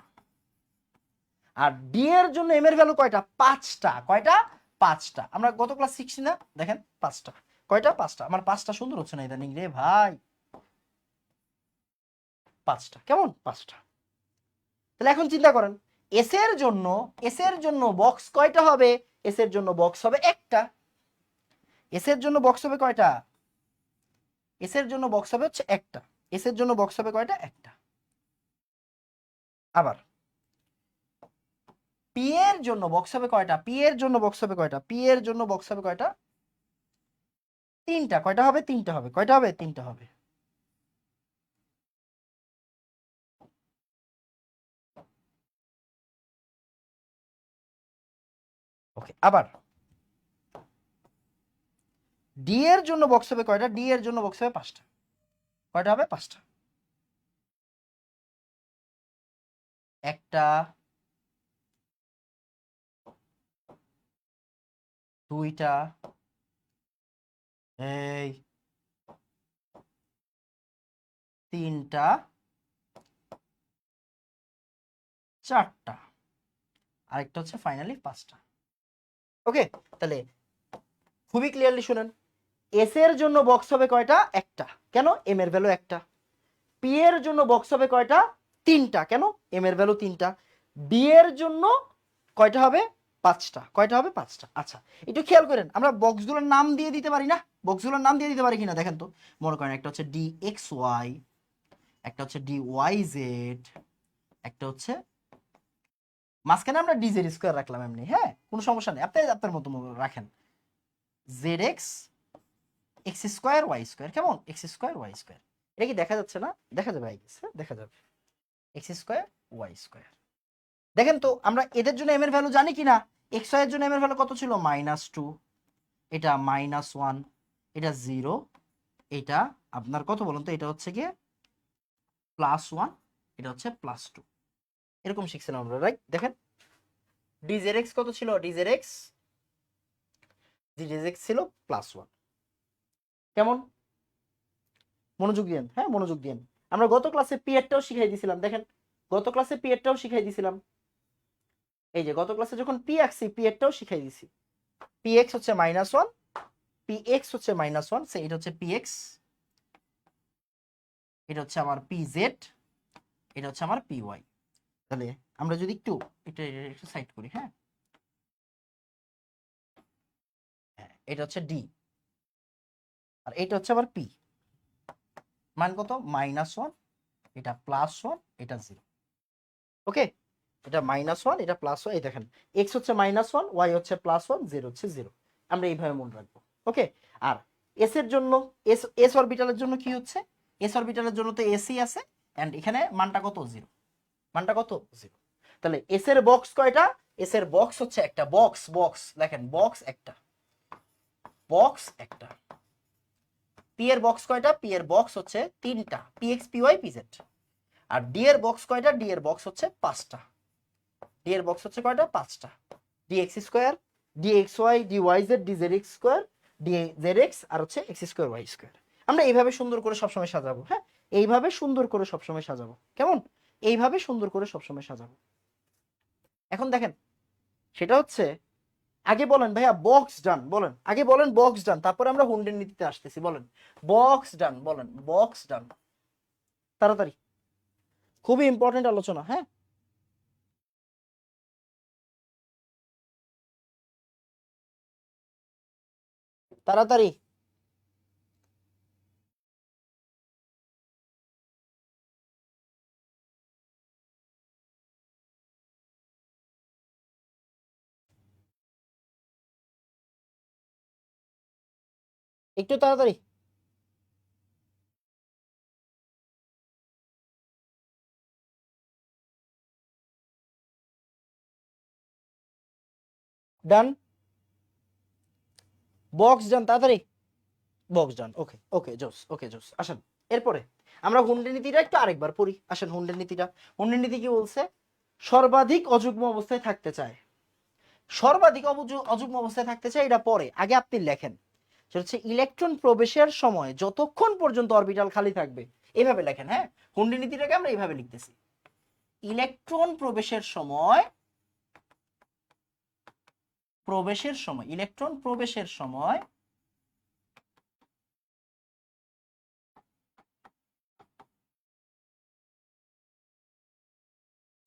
A: আর ডি এর জন্য এম এর ভ্যালু কয়টা? পাঁচটা। কয়টা? পাঁচটা। আমরা গত ক্লাস শিখছি না? দেখেন পাঁচটা। কয়টা? পাঁচটা। আমার পাঁচটা সুন্দর হচ্ছে না ইদানিং রে ভাই। পাঁচটা। কেমন? পাঁচটা। তাহলে এখন চিন্তা করেন এস এর জন্য বক্স কয়টা হবে? এস এর জন্য বক্স হবে একটা। এস এর জন্য বক্স হবে কয়টা? এস এর জন্য বক্স হবে হচ্ছে একটা। এস এর জন্য বক্স হবে কয়টা? একটা। আবার পি এর জন্য বক্স হবে কয়টা? পি এর জন্য বক্স হবে কয়টা? পি এর জন্য বক্স হবে কয়টা? তিনটা। কয়টা হবে? তিনটা হবে। কয়টা হবে? তিনটা হবে। ওকে, আবার ডি এর জন্য বক্স হবে কয়টা? ডি এর জন্য বক্স হবে পাঁচটা। কয়টা হবে? পাঁচটা। একটা, দুইটা, এই তিনটা, চারটা, আরেকটা হচ্ছে ফাইনালি পাঁচটা। ওকে, তাহলে খুবই ক্লিয়ারলি শুনেন, এস এর জন্য বক্স হবে কয়টা? একটা। কেন? এম এর ভ্যালু একটা। পি এর জন্য বক্স হবে কয়টা? তিনটা। কেন? এম এর ভ্যালু তিনটা। ডি এর জন্য কয়টা হবে? পাঁচটা। কয়টা হবে? পাঁচটা। আচ্ছা, একটু খেয়াল করেন, আমরা বক্সগুলোর নাম দিয়ে দিতে পারি না? বক্সগুলোর নাম দিয়ে দিতে পারি কিনা দেখেন তো। মনে করেন একটা হচ্ছে ডি এক্স ওয়াই, একটা হচ্ছে ডি ওয়াই জেড, একটা হচ্ছে মাঝখানে আমরা ডি জেড স্কোয়ার রাখলাম এমনি, হ্যাঁ কোনো সমস্যা নেই, আপনি আপনার মতো রাখেন। Z x x square Y square, কেমন? X square Y square. এটা কি দেখা যাচ্ছে না? দেখা যাবে, দেখা যাবে। X square Y square. দেখেন তো আমরা এদের জন্য এম এর ভ্যালু জানি কিনা? এক্স ওয়াই এর জন্য এম এর ভ্যালু কত ছিল? -2, এটা -1, এটা 0, এটা আপনার কত বলুন তো? এটা হচ্ছে গিয়ে +1, এটা হচ্ছে +2। এরকম শিখছিলাম আমরা, রাইট? দেখেন ডিজেড এক্স কত ছিল? ডিজেড এক্স ছিল +1। কেমন? মনোযোগ দিয়েন, হ্যাঁ মনোযোগ দিয়েন। আমরা গত ক্লাসে পি এরটাও শিখাই দিয়েছিলাম, দেখেন গত ক্লাসে পি এরটাও শিখাই দিয়েছিলাম। এই যে গত ক্লাসে যখন পি আঁকছি পি এরটাও শিখাই দিছি। পি এক্স হচ্ছে -1, পি এক্স হচ্ছে -1, সে এটা হচ্ছে পি এক্স, এটা হচ্ছে আমার পি জেড, এটা হচ্ছে আমার পি ওয়াই। তাহলে আমরা যদি একটু একটু সাইড করি, হ্যাঁ এটা হচ্ছে ডি, আর এটা হচ্ছে আবার পি। মান কত? -1, এটা +1, এটা 0। ওকে, এটা -1, এটা +1। এই দেখেন এক্স হচ্ছে -1, ওয়াই হচ্ছে +1, জেড হচ্ছে 0। আমরা এইভাবে মনে রাখবো। ওকে, আর এস এর জন্য এস অরবিটালের জন্য কি হচ্ছে? এস অরবিটালের জন্য তো এসি আছে, এন্ড এখানে মানটা কত? 0। মানটা কত? 0। তাহলে এস এর বক্স কয়টা? এস এর বক্স হচ্ছে একটা। বক্স দেখেন, বক্স একটা, বক্স একটা। পি এর বক্স কয়টা? পি এর বক্স হচ্ছে তিনটা, p x P Y P z. আর ডি এর বক্স কয়টা? ডি এর বক্স হচ্ছে পাঁচটা। ডি এর বক্স হচ্ছে কয়টা? পাঁচটা। D x square, d x Y, D Y Z, D Z x square, D Z x, আর হচ্ছে এক্স স্কোয়ার ওয়াই স্কোয়ার। আমরা এইভাবে সুন্দর করে সবসময় সাজাবো, হ্যাঁ এইভাবে সুন্দর করে সবসময় সাজাবো। কেমন? এইভাবে সুন্দর করে সবসময় সাজাবো। এখন দেখেন, সেটা হচ্ছে আগে বলেন ভাইয়া বক্স ডান, বলেন আগে বলেন বক্স ডান, তারপরে আমরা হুন্ডের নীতিতে আসতেছি। বলেন বক্স ডান, বলেন বক্স ডান তাড়াতাড়ি। খুবই ইম্পর্টেন্ট আলোচনা, হ্যাঁ তাড়াতাড়ি। একটু তাড়াতাড়ি। ডান, বক্স ডান তাড়াতাড়ি। বক্স ডান, ওকে ওকে জোস, ওকে জোস। আসেন এরপরে আমরা হুন্ডের নীতিটা একটু আরেকবার পড়ি। আসেন হুন্ডের নীতিটা। হুন্ডের নীতি কি বলছে? সর্বাধিক অযুগ্ম অবস্থায় থাকতে চায়। সর্বাধিক অযুগ্ম অবস্থায় থাকতে চায়, এটা পরে, আগে আপনি লেখেন। সেটা হচ্ছে ইলেকট্রন প্রবেশের সময় যতক্ষণ পর্যন্ত অরবিটাল খালি থাকবে। এইভাবে লেখেন, হ্যাঁ হুন্ডি নীতিটাকে আমরা এইভাবে লিখতেছি। ইলেকট্রন প্রবেশের সময়, ইলেকট্রন প্রবেশের সময়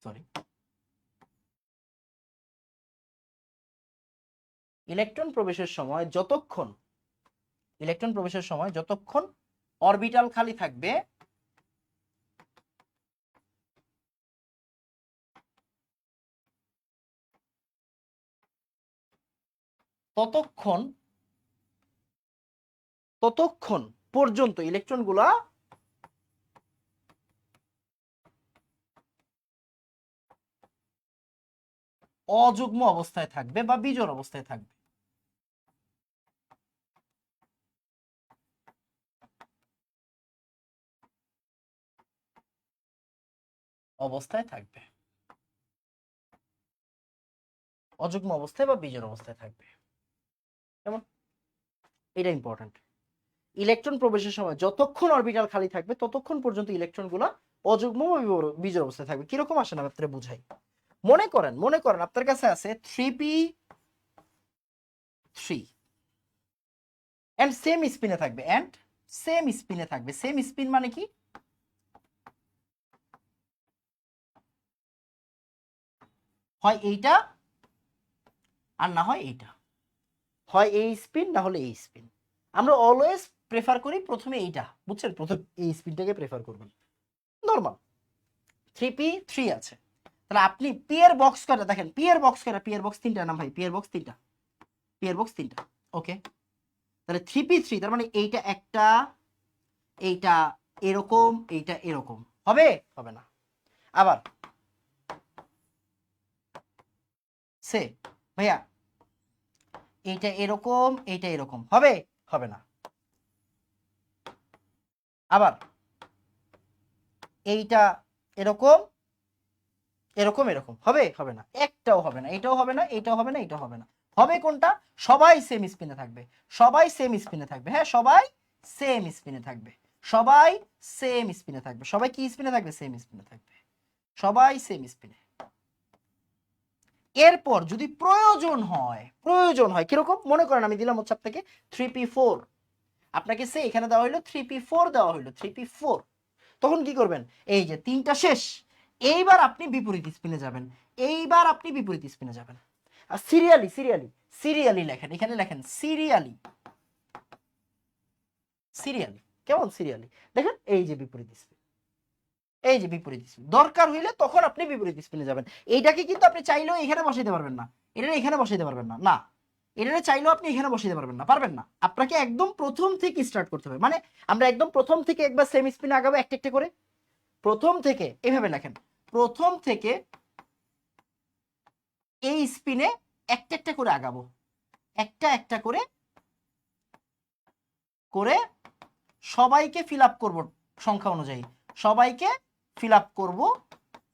A: সরি ইলেকট্রন প্রবেশের সময় যতক্ষণ অরবিটাল খালি থাকবে ততক্ষণ পর্যন্ত ইলেকট্রনগুলা অযুগ্ম অবস্থায় থাকবে বা বিজোড় অবস্থায় থাকবে। অযুগ্ম অবস্থায় বা বিজোড় অবস্থায় থাকবে। কেমন? এটা ইম্পর্টেন্ট। ইলেকট্রন প্রবেশের সময় যতক্ষণ অরবিটাল খালি থাকবে ততক্ষণ পর্যন্ত ইলেকট্রনগুলো অযুগ্ম বা বিজোড় অবস্থায় থাকবে। কিরকম আসে না আপনাদের বুঝাই। মনে করেন আপনার কাছে আছে 3p3 এন্ড সেম স্পিনে থাকবে, সেম স্পিন মানে কি? হয় এইটা আর না হয় এইটা, হয় এই স্পিন না হলে এই স্পিন। আমরা অলওয়েজ প্রেফার করি প্রথমে এইটা, বুঝছেন? প্রথম এই স্পিনটাকে প্রেফার করবেন। নরমাল 3p3 আছে, তাহলে আপনি পি এর বক্স কয়টা দেখেন, পি এর বক্স 3টা না ভাই, পি এর বক্স 3টা, ওকে। তাহলে 3p3 তার মানে এইটা একটা, এইটা এরকম, এইটা এরকম হবে না। আবার সে ভাইয়া এইটা এরকম, এইটা এরকম হবে না। আবার এইটা এরকম এরকম হবে না, একটাও হবে না, এটাও হবে না, এটাও হবে না, এটাও হবে না। হবে কোনটা? সবাই সেম স্পিনে থাকবে, হ্যাঁ সবাই সেম স্পিনে থাকবে, সবাই কি স্পিনে থাকবে? সেম স্পিনে থাকবে, সবাই সেম স্পিনে। এরপর যদি প্রয়োজন হয় কিরকম? মনে করেন আমি দিলাম হচ্ছে আপনাকে 3p4, আপনাকে সে এখানে দেওয়া হলো 3p4 দেওয়া হলো 3p4, তখন কি করবেন? এই যে 3টা শেষ, এইবার আপনি বিপরীত স্পিনে যাবেন, আর সিরিয়ালি লেখেন, এখানে লেখেন সিরিয়ালি, কেমন? সিরিয়ালি দেখেন, এই যে বিপরীত স্পিন, দরকার হইলে তখন আপনি বিপরীত স্পিনে যাবেন। এইটাকে কিন্তু আপনি চাইলেও এখানে বসাইতে পারবেন না, এটা এখানে বসাইতে পারবেন না, এটা চাইলেও আপনি এখানে বসাইতে পারবেন না, আপনাকে একদম প্রথম থেকে স্টার্ট করতে হবে। মানে আমরা একদম প্রথম থেকে একবার সেম স্পিনে আগাবো একটা একটা করে, প্রথম থেকে এভাবে লেখেন, প্রথম থেকে এই স্পিনে একটা একটা করে আগাবো, একটা একটা করে করে সবাইকে ফিল আপ করবো সংখ্যা অনুযায়ী, সবাইকে ফিল আপ করবো,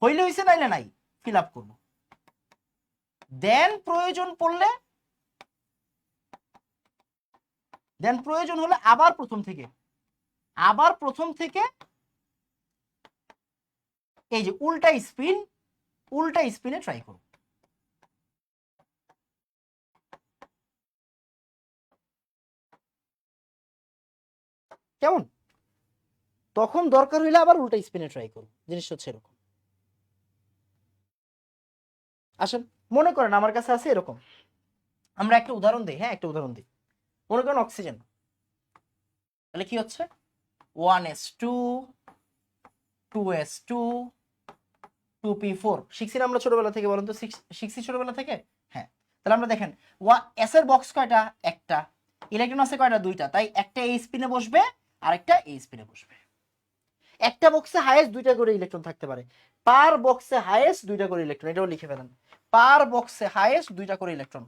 A: হইলে হইছে নাইলে নাই, ফিল আপ করবো। দেন প্রয়োজন হলে আবার প্রথম থেকে এই যে উল্টা স্পিনে ট্রাই করব। কেমন? তখন দরকার হইলে আবার উল্টা স্পিনে ট্রাই করব, জিনিসটা হচ্ছে এরকম। আসেন মনে করেন আমার কাছে আছে এরকম, আমরা একটা উদাহরণ দিই, একটা উদাহরণ দিই। মনে করেন অক্সিজেন, তাহলে কি হচ্ছে? 1s2 2s2 2p4 শিখছি না আমরা ছোটবেলা থেকে? বলেন তো, শিখছি ছোটবেলা থেকে? হ্যাঁ। তাহলে আমরা দেখেন এস এর বক্স কয়টা? একটা। ইলেকট্রন আছে কয়টা? দুইটা, তাই একটা এই স্পিনে বসবে আর একটা এই স্পিনে বসবে। একটা বক্সে হাইয়েস্ট দুইটা করে ইলেকট্রন থাকতে পারে, পার বক্সে হাইয়েস্ট দুইটা করে ইলেকট্রন, এটাও লিখে ফেলেন, পার বক্সে হাইয়েস্ট দুইটা করে ইলেকট্রন।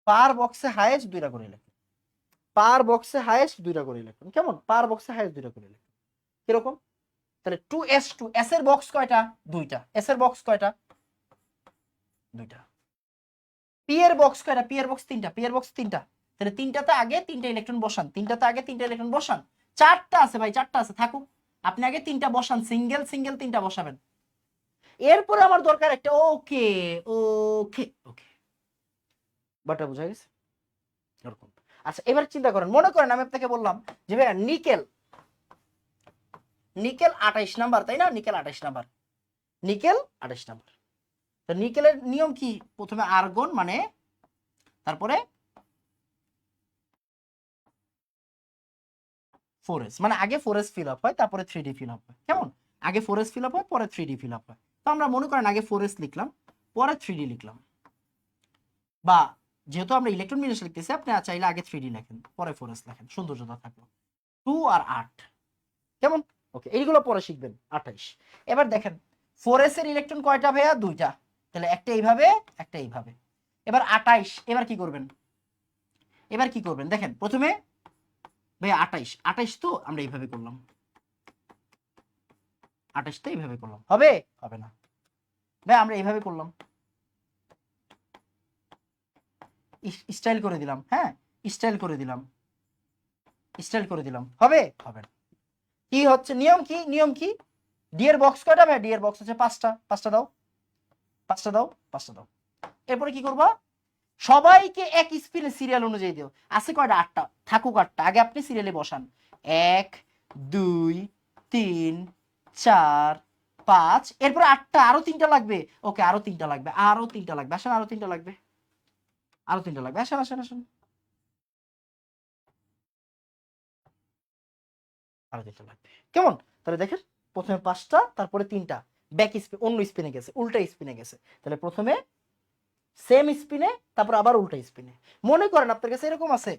A: পার বক্সে হাইয়েস্ট দুইটা করে ইলেকট্রন, কেমন? পার বক্সে হাইয়েস্ট দুইটা করে ইলেকট্রন। কিরকম? তাহলে 2s2, এস এর বক্স কয়টা? দুইটা, এস এর বক্স কয়টা? দুইটা। পি এর বক্স কয়টা? পি এর বক্স তিনটা, তাহলে তিনটাতে আগে তিনটা ইলেকট্রন বসান, চারটা আছে ভাই, চারটা আছে, থাকুক, আপনি আগে তিনটা বসান, সিঙ্গেল তিনটা বসাবেন। এরপরে আমার দরকার একটা, ওকে ওকে ওকে, বাটা বুঝা গেছে এরকম। আচ্ছা এবার চিন্তা করেন, মনে করেন আমি আপনাকে বললাম যে ভাইয়া নিকেল 28 নাম্বার, তাই না? Nickel 28 number, nickel 28 number. তো নিকেলের নিয়ম কি? প্রথমে আর্গন মানে, তারপরে 4s, মানে আগে 4s ফিল আপ হয়, তারপরে 3d ফিল আপ হয়। কেমন? আগে 4s ফিল আপ হয়, পরে 3d ফিল আপ হয়। তো আমরা মনে করেন আগে 4s লিখলাম, পরে 3d লিখলাম, বা যেহেতু আমরা ইলেকট্রন বিন্যাস লিখতেছি, আপনি চাইলে আগে 3d লেখেন, পরে 4s লেখেন, সৌন্দর্যতা থাকলো। 2 আর 8, কেমন? ওকে, এইগুলো পরে শিখবেন। 28। এবার দেখেন 4s এর ইলেকট্রন কয়টা ভাইয়া? 2টা। তাহলে একটা এইভাবে, একটা এইভাবে। এবার 28, এবার কি করবেন? এবার কি করবেন দেখেন, প্রথমে ভাইয়া 28, 28 তো আমরা এইভাবে করলাম, 28 তো এইভাবে করলাম, হবে? হবে না ভাই, আমরা এইভাবে করলাম, স্টাইল করে দিলাম, হ্যাঁ স্টাইল করে দিলাম, স্টাইল করে দিলাম, হবে? হবে না। কি হচ্ছে নিয়ম? কি নিয়ম? কি ডি এর বক্স কয়টা ভাই? ডি এর বক্স হচ্ছে 5টা, 5টা দাও, 5টা দাও, 5টা দাও। এরপরে কি করবা? সবাইকে এক স্পিনে সিরিয়াল অনুযায়ী দিও। আছে কয়টা? 8টা, থাকুক 8টা। আগে আপনি সিরিয়ালে বসান, 1 2 3 4 5, এরপর 8টা, আরো 3টা লাগবে। ওকে, আরো 3টা লাগবে, আরো 3টা লাগবে, আসেন আরো 3টা লাগবে, আরো 3টা লাগবে, আসেন আসেন আসেন, আরো 3টা লাগবে। কেমন? তাহলে দেখেন প্রথমে 5টা, তারপরে 3টা, ব্যাক স্পিন, অন্য স্পিনে গেছে, উল্টা স্পিনে গেছে। তাহলে প্রথমে সেম স্পিনে, তারপর আবার উল্টা স্পিনে। মনে করেন আপনার কাছে এরকম আছে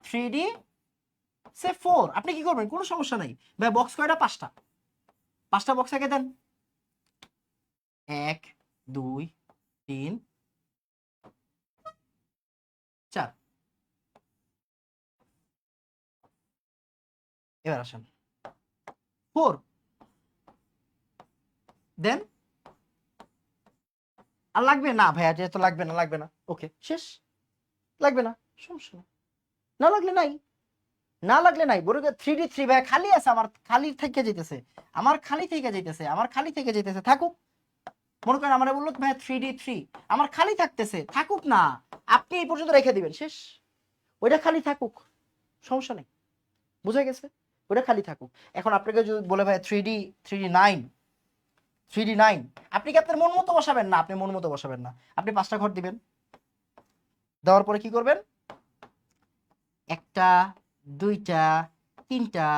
A: 3D সে 4, আপনি কি করবেন? কোনো সমস্যা নাই ভাই। বক্স কয়টা? 5টা, 5টা বক্স আগে দেন, 1 2 3 4। এবার আসেন 4 দেন। আর লাগবে না ভাইয়া, যেহেতু লাগবে না, লাগবে না, ওকে শেষ। লাগবে না, সমস্যা না, না লাগলে নাই, না লাগলে নাই। বড় 3D 3 ভাই খালি আছে, আমার খালি থেকে যেতেছে, আমার খালি থেকে যেতেছে, আমার খালি থেকে যেতেছে, থাকুক। মনে করেন আমরা বললো ভাই 3D 3, আমার খালি থাকতেছে, থাকুক না, আপনি এই পর্যন্ত রেখে দিবেন, শেষ। ওইটা খালি থাকুক, সমস্যা নেই, বুঝা গেছে? ওইটা খালি থাকুক। এখন আপনাকে যদি বলে ভাই 3D 9, 3D 9, আপনি কি আপনার মন মতো বসাবেন? না, আপনি মন মতো বসাবেন না, আপনি 5টা ঘর দিবেন। দেওয়ার পরে কি করবেন? 1টা 2টা 3টা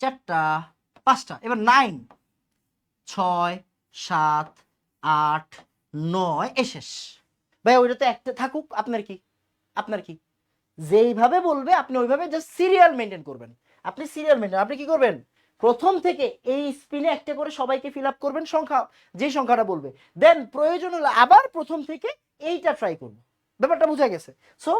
A: 4টা 5টা, এবার 9 6 7 8 9 শেষ। ভাই ওইটা তো একটা থাকুক, আপনার কি? আপনার কি? যেইভাবে বলবে আপনি ওইভাবে জাস্ট সিরিয়াল মেনটেন করবেন। আপনি সিরিয়াল মেনটেন, আপনি কি করবেন? প্রথম থেকে এই স্পিনে একটা করে সবাইকে ফিল আপ করবেন, সংখ্যা যে সংখ্যাটা বলবে, দেন প্রয়োজন হলে আবার প্রথম থেকে এইটা ট্রাই করবো। ব্যাপারটা বোঝা গেছে? সো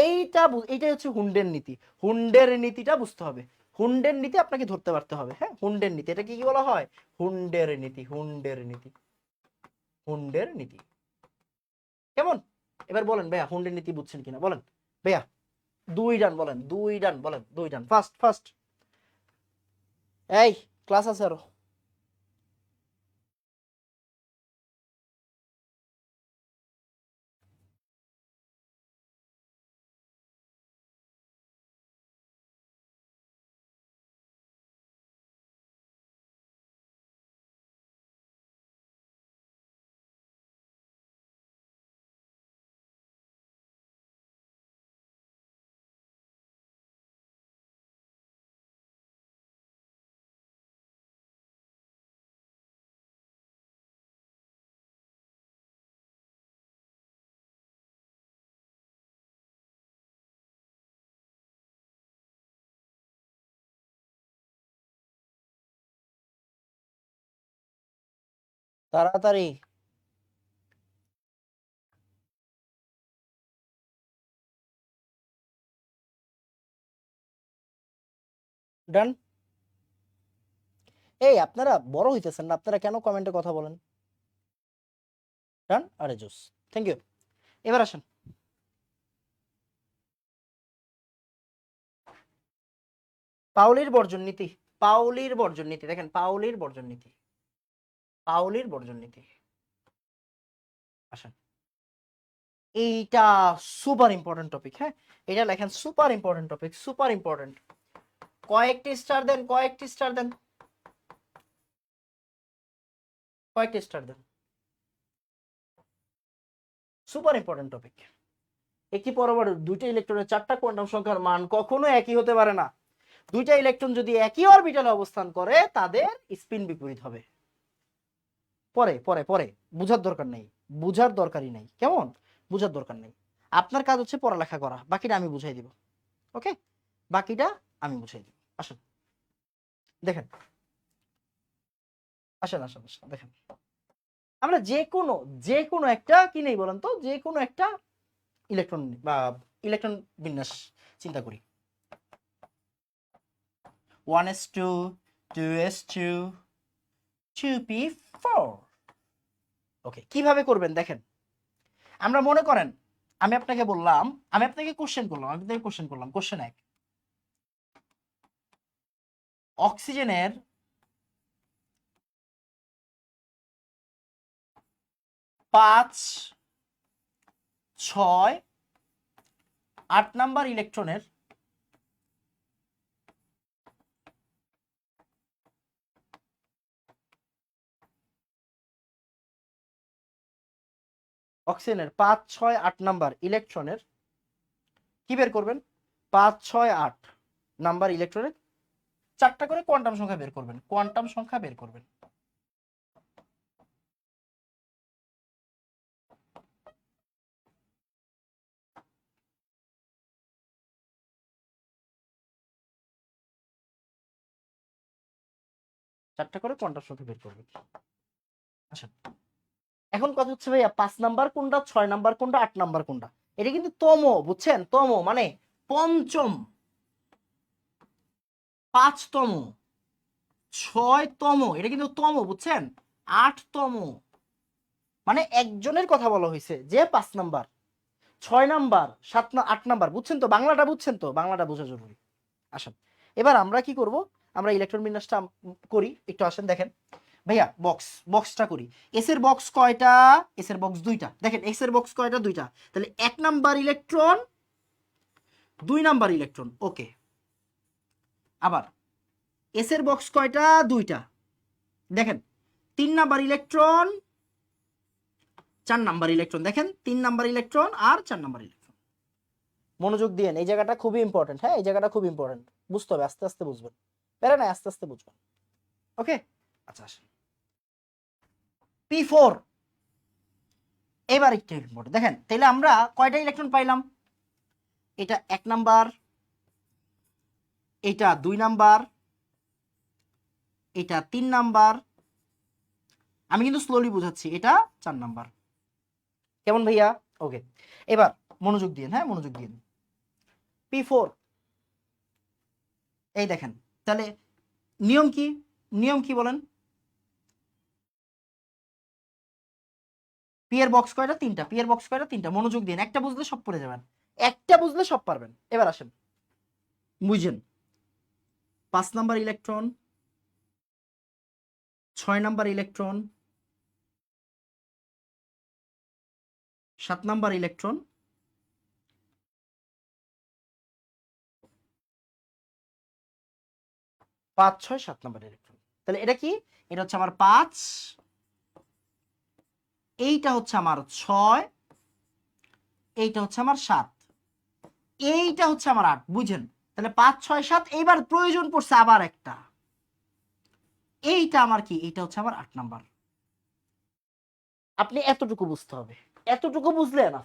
A: এইটাই হচ্ছে হুন্ডের নীতি। হুন্ডের নীতিটা বুঝতে হবে, হুন্ডের নীতি আপনাকে ধরতে পারতে হবে। হ্যাঁ, হুন্ডের নীতি, এটা কি কি বলা হয়? হুন্ডের নীতি, হুন্ডের নীতি, হুন্ডের নীতি। কেমন? এবার বলেন ভাইয়া হুন্ডের নীতি বুঝছেন কিনা বলেন ভাইয়া। 2 ডান বলেন, 2 ডান বলেন, 2 ডান, ফার্স্ট ফার্স্ট। এই ক্লাস আছে আরো। তাড়াতাড়ি। ডান। এই আপনারা বড় হইতেছেন না, আপনারা কেন কমেন্টে কথা বলেন? ডান, আরে জোস, থ্যাংক ইউ। এবার আসেন পাউলির বর্জন নীতি। পাউলির বর্জন নীতি দেখেন, পাউলির বর্জন নীতি, পাউলির বর্জন নীতি। আসেন এইটা সুপার ইম্পর্টেন্ট টপিক, হ্যাঁ এটা লেখেন, super important topic, super important. কয়েকটি স্টার দেন, কয়েকটি স্টার দেন, কয়েকটি স্টার দেন, সুপার ইম্পর্টেন্ট টপিক। একটি পরমাণু দুইটা ইলেকট্রনের চারটা কোয়ান্টাম সংখ্যার মান কখনো একই হতে পারে না। দুইটা ইলেকট্রন যদি একই অরবিটালে অবস্থান করে তাদের স্পিন বিপরীত হবে। পরে পরে পরে বুঝার দরকার নেই, বুঝার দরকারই নেই, কেমন, বুঝার দরকার নেই। আপনার কাজ হচ্ছে পড়ালেখা করা, বাকিটা আমি বুঝাই দিব। ওকে, বাকিটা আমি বুঝাই দিব। আসেন দেখেন, আসেন আসেন আসেন দেখেন, আমরা যে কোনো একটা কি নেই বলেন তো, যে কোনো একটা ইলেকট্রন বা ইলেকট্রন বিন্যাস চিন্তা করি। 1s2 2s2 2p4। ওকে, কিভাবে করবেন দেখেন, আমরা মনে করেন আমি আপনাকে বললাম, আমি আপনাকে কোশ্চেন করলাম, আমি আপনাকে কোশ্চেন করলাম, কোশ্চেন 1, অক্সিজেনের 5 6 8 নাম্বার ইলেকট্রনের অক্সিজেনের 5 6 8 নাম্বার ইলেকট্রনের কি বের করবেন, 5 6 8 নাম্বার ইলেকট্রনের চারটা করে কোয়ান্টাম সংখ্যা বের করবেন, কোয়ান্টাম সংখ্যা বের করবেন। চারটা করে কোয়ান্টাম সংখ্যা বের করবেন। আচ্ছা, এখন কথা হচ্ছে ভাইয়া 5 নাম্বার কোনটা, 6 নাম্বার কোনটা, 8 নাম্বার কোনটা? এটা কিন্তু তম, বুঝছেন, তম মানে পঞ্চম, 5তম, 6তম, এটা কিন্তু তম, বুঝছেন, 8তম, মানে একজনের কথা বলা হয়েছে যে 5 নাম্বার, 6 নাম্বার, 8 নাম্বার, বুঝছেন তো, বাংলাটা বুঝছেন তো, বাংলাটা বোঝা জরুরি। আসেন এবার আমরা কি করব, আমরা ইলেকট্রন বিন্যাসটা করি, একটু আসেন দেখেন ভাইয়া, বক্সটা করি। এস এর বক্স কয়টা, এস এর বক্স দুইটা, দেখেন এস এর বক্স কয়টা, দুইটা, তাহলে 1 নাম্বার ইলেকট্রন 2 নাম্বার ইলেকট্রন, ওকে। আবার এস এর বক্স কয়টা, দুইটা, দেখেন 3 নাম্বার ইলেকট্রন 4 নাম্বার ইলেকট্রন, দেখেন 3 নাম্বার ইলেকট্রন আর 4 নাম্বার ইলেকট্রন। মনোযোগ দিয়েন, এই জায়গাটা খুবই ইম্পর্টেন্ট, হ্যাঁ এই জায়গাটা খুব ইম্পর্টেন্ট, বুঝতে হবে, আস্তে আস্তে বুঝবেন, প্যারা নাই, আস্তে আস্তে বুঝবেন। ওকে, আচ্ছা আসেন P4, এবার একটু ইম্পর্টেন্ট দেখেন, তাহলে আমরা কয়টা ইলেকট্রন পাইলাম, এটা 1 নাম্বার, এটা 2 নাম্বার, এটা 3 নাম্বার, আমি কিন্তু স্লোলি বুঝাচ্ছি, এটা 4 নাম্বার, কেমন ভাইয়া? ওকে, এবার মনোযোগ দিন, হ্যাঁ মনোযোগ দিন, P4, এই দেখেন, তাহলে নিয়ম কি, নিয়ম কি বলেন, পি এর বক্স কয়টা, তিনটা, পি এর বক্স কয়টা, তিনটা, মনোযোগ দিন, একটা বুঝলে সব পড়ে যাবেন, একটা বুঝলে সব পারবেন। এবার আসেন বুঝেন, 5 number electron, 6 number electron, 7 number electron, 5 6 7 number electron. তাহলে এটা কি, এটা হচ্ছে আমার 5, এইটা হচ্ছে আমার 6, এইটা হচ্ছে আমার 7, এইটা হচ্ছে আমার 8, বুঝেন, তাহলে 5 6 7, এইবার প্রয়োজন পড়ছে আবার একটা, এইটা আমার কি, এইটা হচ্ছে আমার 8 নাম্বার। আপনি এতটুকু বুঝতে হবে, এতটুকু বুঝলে না,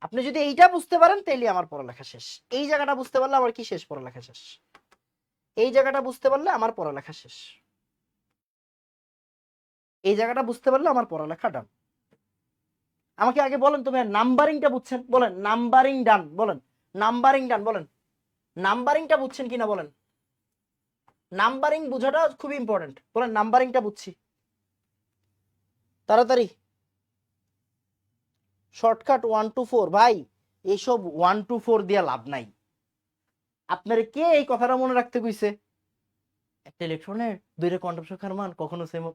A: আপনি যদি এইটা বুঝতে পারেন তাহলে আমার পড়ালেখা শেষ, এই জায়গাটা বুঝতে পারলে আমার কি শেষ, পড়ালেখা শেষ, এই জায়গাটা বুঝতে পারলে আমার পড়ালেখা শেষ, এই জায়গাটা বুঝতে পারলে আমার পড়ালেখা ডান। আমাকে আগে বলেন তুমি নাম্বারিংটা বুঝছেন, বলেন নাম্বারিং ডান, বলেন নাম্বারিং ডান, বলেন নাম্বারিংটা বুঝছেন কিনা বলেন, নাম্বারিং বোঝাটা খুব ইম্পর্টেন্ট, বলেন নাম্বারিংটা বুঝছি, তাড়াতাড়ি, শর্টকাট 1 to 4, ভাই এইসব 1 to 4 দিয়ে লাভ নাই। আপনার কে এই কথাটা মনে রাখতে কইছে, একটা ইলেকট্রনের দুইটা কোয়ান্টাম সংখ্যার মান কখনো সেম,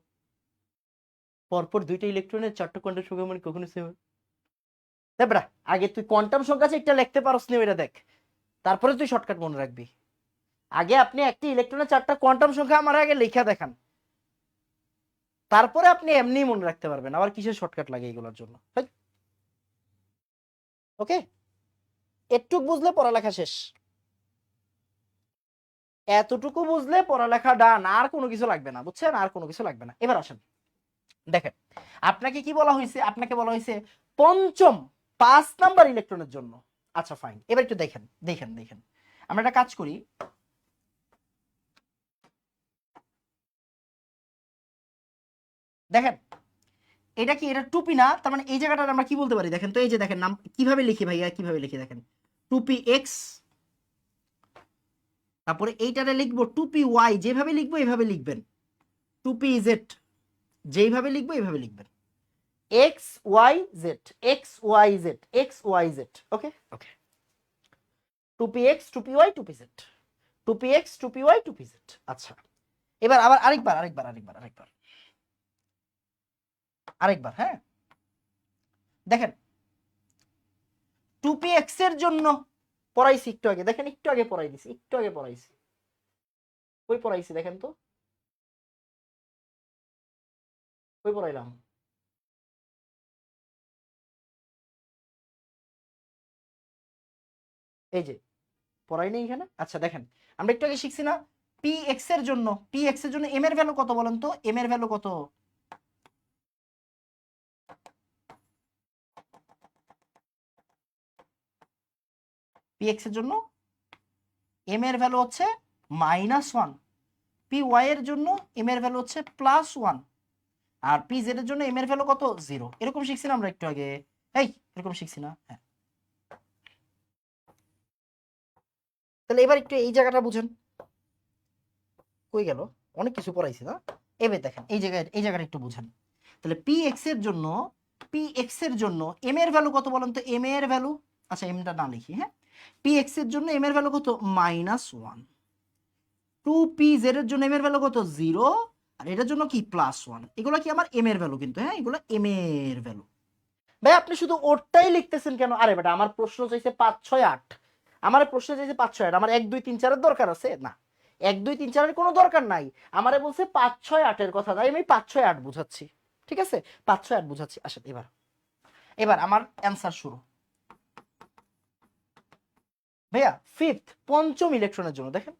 A: পরপর দুইটা ইলেকট্রনের চারটা কোয়ান্টাম সংখ্যার মান কখনো সেম, দেখ বেটা, আগে তুই কোয়ান্টাম সংখ্যা একটা লিখতে পারস নি ওইটা দেখ, তারপরে তুই শর্টকাট মনে রাখবি। আগে আপনি একটি ইলেকট্রনের 4টা কোয়ান্টাম সংখ্যা আমার আগে লেখা দেখান, তারপরে আপনি এমনি মনে রাখতে পারবেন। আবার কিসের শর্টকাট লাগে এগুলোর জন্য? ওকে, একটু বুঝলে পড়ালেখা শেষ, এতটুকু বুঝলে পড়ালেখা ডান, আর কোনো কিছু লাগবে না, বুঝছেন? আর কোনো কিছু লাগবে না। এবার আসেন দেখেন, আপনাকে কি বলা হয়েছে? আপনাকে বলা হয়েছে পঞ্চম 5 নাম্বার ইলেকট্রনের জন্য। আচ্ছা ফাইন, এবার একটু দেখেন দেখেন দেখেন, আমরা একটা কাজ করি। দেখেন এটা কি, এটা টুপি না, তার মানে এই জায়গাটা আমরা কি বলতে পারি দেখেন তো। এই যে দেখেন নাম কিভাবে লিখি ভাইয়া, কিভাবে লিখি দেখেন, টুপি এক্স, তারপরে এইটারে লিখবো টুপি ওয়াই, যেভাবে লিখবো এইভাবে লিখবেন। টুপি জেড, যেইভাবে লিখবো এইভাবে লিখবেন। X Y Z, x Y Z, x Y z. Okay okay, টুপি এক্স, টুপি ওয়াই, টুপি জেড, টুপি এক্স, টুপি ওয়াই, টুপি জেড। আচ্ছা, এবার আবার আরেকবার আরেকবার আরেকবার আরেকবার আরেকবার, হ্যাঁ দেখেন, টুপি এক্স এর জন্য পড়াইছি একটু আগে, দেখেন একটু আগে পড়াই দিছি, একটু আগে পড়াইছি, কই পড়াইছি দেখেন তো, কই পড়াইলাম? এই যে পড়াই নেই এখানে। আচ্ছা দেখেন, আমরা একটু আগে শিখছি না পি এক্স এর জন্য, পি এক্স এর জন্য এম এর ভ্যালু কত বলেন তো? এম এর ভ্যালু কত? পি এক্স এর জন্য এম এর ভ্যালু হচ্ছে -1, পি ওয়াই এর জন্য এম এর ভ্যালু হচ্ছে +1, আর পি জেড এর জন্য এম এর ভ্যালু কত? 0। এরকম শিখছি না আমরা একটু আগে? এই এরকম শিখছি না? হ্যাঁ, তাহলে এবার একটু এই জায়গাটা বুঝেন, কই গেল? অনেক কিছু পড়াইছি না? এবার দেখেন এই জায়গায়, এই জায়গাটা একটু বুঝেন। তাহলে পি এক্স এর জন্য, পি এক্স এর জন্য এম এর ভ্যালু কত বলেন তো? এম এর ভ্যালু, আচ্ছা এমটা না লিখি, হ্যাঁ, পি এক্স এর জন্য এম এর ভ্যালু কত? -1। টু পি জেড এর জন্য এম এর ভ্যালু কত? 0। আর এটার জন্য কি? +1। এগুলো কি আমার এম এর ভ্যালু কিন্তু, হ্যাঁ এগুলো এম এর ভ্যালু। ভাই আপনি শুধু ওরটাই লিখতেছেন কেন? আরে বেটা, আমার প্রশ্ন চাইছে 5 6 8, আমার প্রশ্ন চাইছে 5 6 8, আমার 1 2 3 4 এর দরকার আছে না? 1 2 3 4 এর কোনো দরকার নাই, আমারে বলছে 5 6 8 এর কথা, তাই আমি 5 6 8 বুঝাচ্ছি। ঠিক আছে, 5 6 8 বুঝাচ্ছি। আসেন এবার, এবার আমার অ্যান্সার শুরু। ভাইয়া ফিফথ, পঞ্চম ইলেকট্রনের জন্য দেখেন,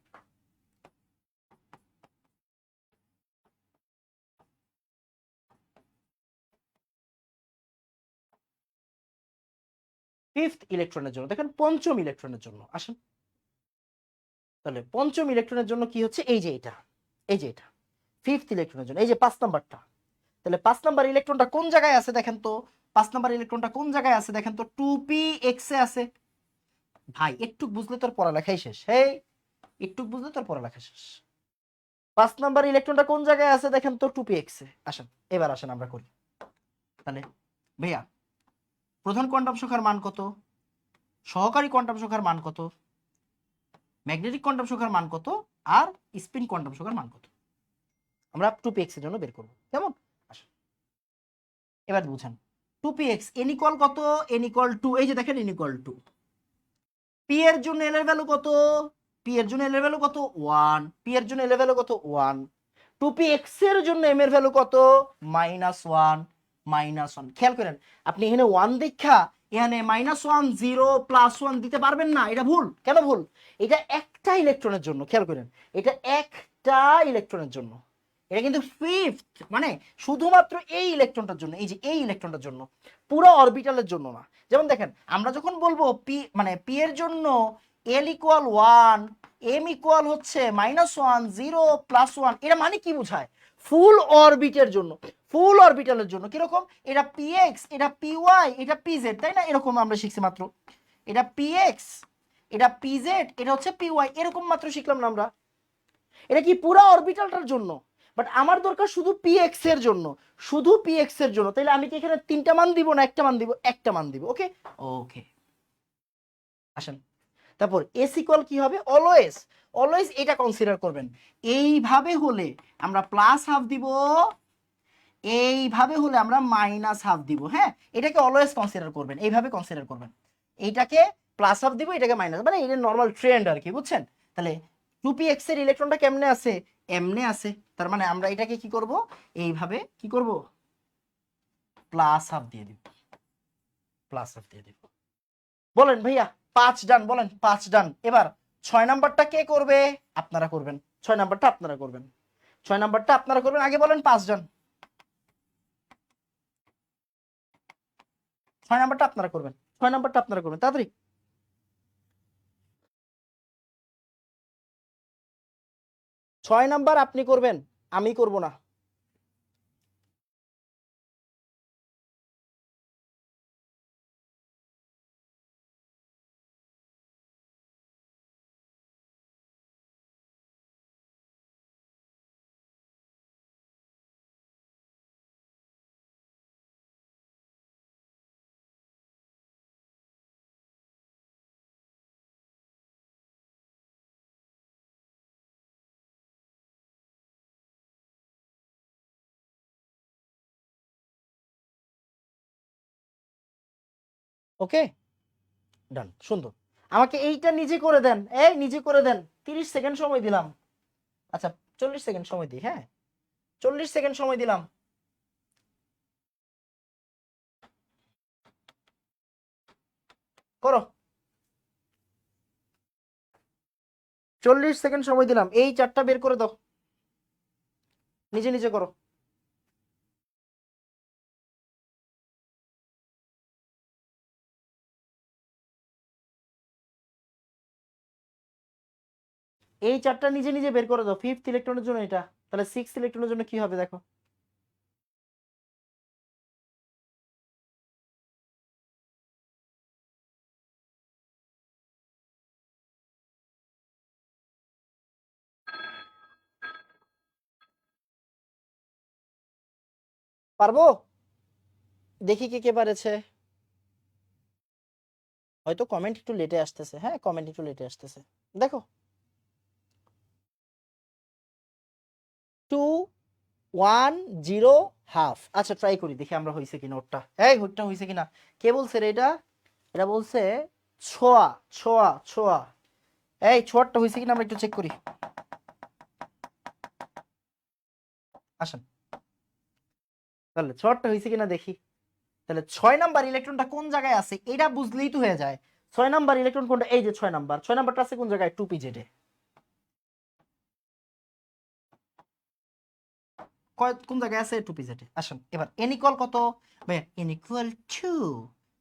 A: ফিফথ ইলেকট্রনের জন্য দেখেন, পঞ্চম ইলেকট্রনের জন্য আসেন। তাহলে পঞ্চম ইলেকট্রনের জন্য কি হচ্ছে? এই যে এটা, এই যে এটা ফিফথ ইলেকট্রনের জন্য, এই যে 5 নাম্বারটা। তাহলে 5 নাম্বার ইলেকট্রনটা কোন জায়গায় আছে দেখেন তো? 5 নাম্বার ইলেকট্রনটা কোন জায়গায় আছে দেখেন তো? 2p x এ আছে। ভাই একটু বুঝলে তোর পড়ালেখাই শেষ, হেই একটু বুঝলে তোর পড়ালেখা শেষ। 5 নাম্বার ইলেকট্রনটা কোন জায়গায় আছে দেখেন তো? 2p x এ। আসেন এবার আসেন আমরা করি। তাহলে ভাইয়া প্রধান কোয়ান্টাম সংখ্যার মান কত? সহকারী কোয়ান্টাম সংখ্যার মান কত? ম্যাগনেটিক কোয়ান্টাম সংখ্যার মান কত? আর স্পিন কোয়ান্টাম সংখ্যার মান কত? আমরা 2p x এর জন্য বের করব, কেমন? আসেন এবার বুঝেন, 2p x n ইকুয়াল কত? n ইকুয়াল 2, এই যে দেখেন n ইকুয়াল 2। পি এর জন্য এল এর ভ্যালু কত? পি এর জন্য এল এর ভ্যালু কত? 1। পি এর জন্য এল এর ভ্যালু কত? 1। 2p x এর জন্য এম এর ভ্যালু কত? -1, -1। খেয়াল করেন, আপনি এখানে 1 দেখা এখানে -1 0 +1 দিতে পারবেন না, এটা ভুল। কেন ভুল? এটা একটা ইলেকট্রনের জন্য, খেয়াল করেন, এটা একটা ইলেকট্রনের জন্য, এটা কিন্তু ফিফথ, মানে শুধুমাত্র এই ইলেকট্রনটার জন্য, এই যে এই ইলেকট্রনটার জন্য, পুরো অরবিটালের জন্য না। যেমন দেখেন, আমরা যখন বলবো পি, মানে পি এর জন্য এল ইকুয়াল 1, এম ইকুয়াল হচ্ছে -1 0 +1, এটা মানে কি বোঝায়? ফুল অরবিটের জন্য, ফুল অরবিটালের জন্য। কিরকম? এটা পি এক্স, এটা পি ওয়াই, এটা পি জেড, তাই না? এরকম আমরা শিখছি মাত্র, এটা পি এক্স, এটা পি জেড, এটা হচ্ছে পি ওয়াই, এরকম মাত্র শিখলাম না আমরা? এটা কি পুরো অরবিটালটার জন্য? বাট আমার দরকার শুধু পি এক্স এর জন্য, শুধু পি এক্স এর জন্য। তাহলে আমি কি এখানে 3টা মান দিব না একটা মান দিব? একটা মান দিব। ওকে ওকে, আসেন তারপর এস ইকুয়াল কি হবে? অলওয়েজ, অলওয়েজ এটা কনসিডার করবেন। এইভাবে হলে আমরা +1/2 দিব, এইভাবে হলে আমরা মাইনাস হাফ দিব। হ্যাঁ, এটাকে অলওয়েজ কনসিডার করবেন, এইভাবে কনসিডার করবেন। এইটাকে প্লাস হাফ দিব, এটাকে মাইনাস, মানে এটা নর্মাল ট্রেন্ড আর কি, বুঝছেন? তাহলে 2px এর ইলেকট্রনটা কেমনে আছে? এমনে আছে। তার মানে আমরা এটাকে কি করব, এইভাবে কি করব, প্লাস হাফ দিয়ে দিব, প্লাস হাফ দিয়ে দিব। বলেন ভাইয়া 5 ডান, বলেন 5 ডান। এবার 6 নাম্বারটা কে করবে? আপনারা করবেন। 6 নাম্বারটা আপনারা করবেন, 6 নাম্বারটা আপনারা করবেন। আগে বলেন 5 ডান। 6 নাম্বারটা আপনারা করবেন, 6 নাম্বারটা আপনারা করবেন তাড়াতাড়ি। 6 নাম্বার আপনি করবেন, আমি করব না। ওকে ডান, সুন্দর। আমাকে এইটা নিজে করে দেন, এই নিজে করে দেন। 30 সেকেন্ড সময় দিলাম। আচ্ছা 40 সেকেন্ড সময় দিই, হ্যাঁ 40 সেকেন্ড সময় দিলাম। করো, 40 সেকেন্ড সময় দিলাম। এই চারটা বের করে দাও, নিজে নিজে করো। এই চারটা নিজে নিজে বের করে দাও। 5th ইলেকট্রনের জন্য এটা, তাহলে 6th ইলেকট্রনের জন্য কি হবে দেখো। পারবো? দেখি কে কে পারেছে। হয়তো কমেন্ট একটু লেটে আসতেছে, হ্যাঁ কমেন্ট একটু লেটে আসতেছে। দেখো 2 1 0 হাফ। আচ্ছা ট্রাই করি, দেখি আমরা হয়েছে কিনা ওরটা। এই ওরটা হয়েছে কিনা। কে বলছে রে এটা? এটা বলছে ছোয়া, ছোয়া, ছোয়া। এই ছোয়ারটা হয়েছে কিনা আমরা একটু চেক করি। আসেন তাহলে ছোয়ারটা হয়েছে কিনা দেখি। তাহলে 6 নাম্বার ইলেকট্রনটা কোন জায়গায় আছে এটা বুঝলেই তো হয়ে যায়। 6 নাম্বার ইলেকট্রন কোনটা? এই যে 6 নাম্বার, 6 নাম্বারটা আছে কোন জায়গায়? 2pz এ। কোন জায়গায় আছে? 2pz এ। আসেন এবার n ইকুয়াল কত? ভাইয়া n ইকুয়াল 2।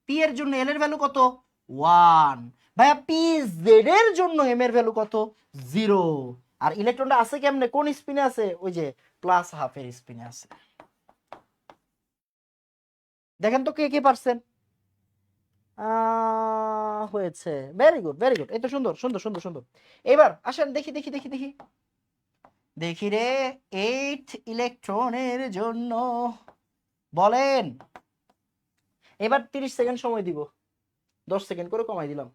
A: p এর জন্য l এর ভ্যালু কত? 1। ভাইয়া pz এর জন্য m এর ভ্যালু কত? 0। আর ইলেকট্রনটা আছে কেমনে, কোন স্পিনে আছে? ওই যে প্লাস হাফের স্পিনে আছে। দেখেন তো কে কে পারছেন। হয়েছে, ভেরি গুড ভেরি গুড, এই তো সুন্দর সুন্দর সুন্দর সুন্দর। এবার আসেন দেখি দেখি দেখি দেখি দেখি রে 8 ইলেকট্রনের জন্য বলেন। এবার 30 সেকেন্ড সময় দিব, 10 সেকেন্ড করে কমাই দিলাম।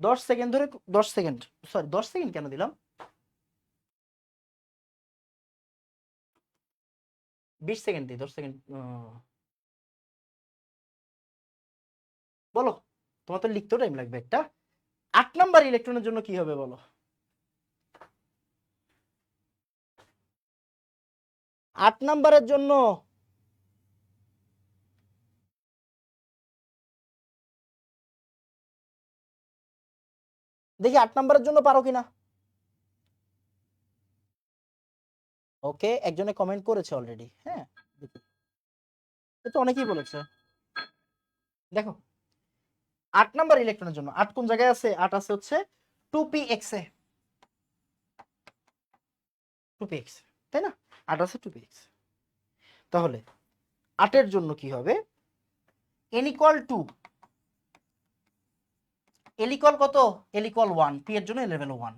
A: দশ সেকেন্ড ধরে, 10 সেকেন্ড, সরি 10 সেকেন্ড কেন দিলাম, 20 সেকেন্ড দিই, 10 সেকেন্ড। বলো, তোমার তো লিখতেও টাইম লাগবে একটা। 8 নাম্বার ইলেকট্রনের জন্য কি হবে বলো। 8 নাম্বারের জন্য দেখি 8 নাম্বারের জন্য পারো কিনা। ওকে একজনে কমেন্ট করেছে অলরেডি, হ্যাঁ দেখি। এ তো অনেকেই বলেছে। দেখো 8 নাম্বার ইলেকট্রনের জন্য 8 কোন জায়গায় আছে? 8 আছে হচ্ছে 2px এ, 2px, তাই না? 8 আছে 2px। তাহলে 8 এর জন্য কি হবে? n ইকুয়াল 2, l ইকুয়াল কত? l ইকুয়াল 1, p এর জন্য l এর ভ্যালু 1,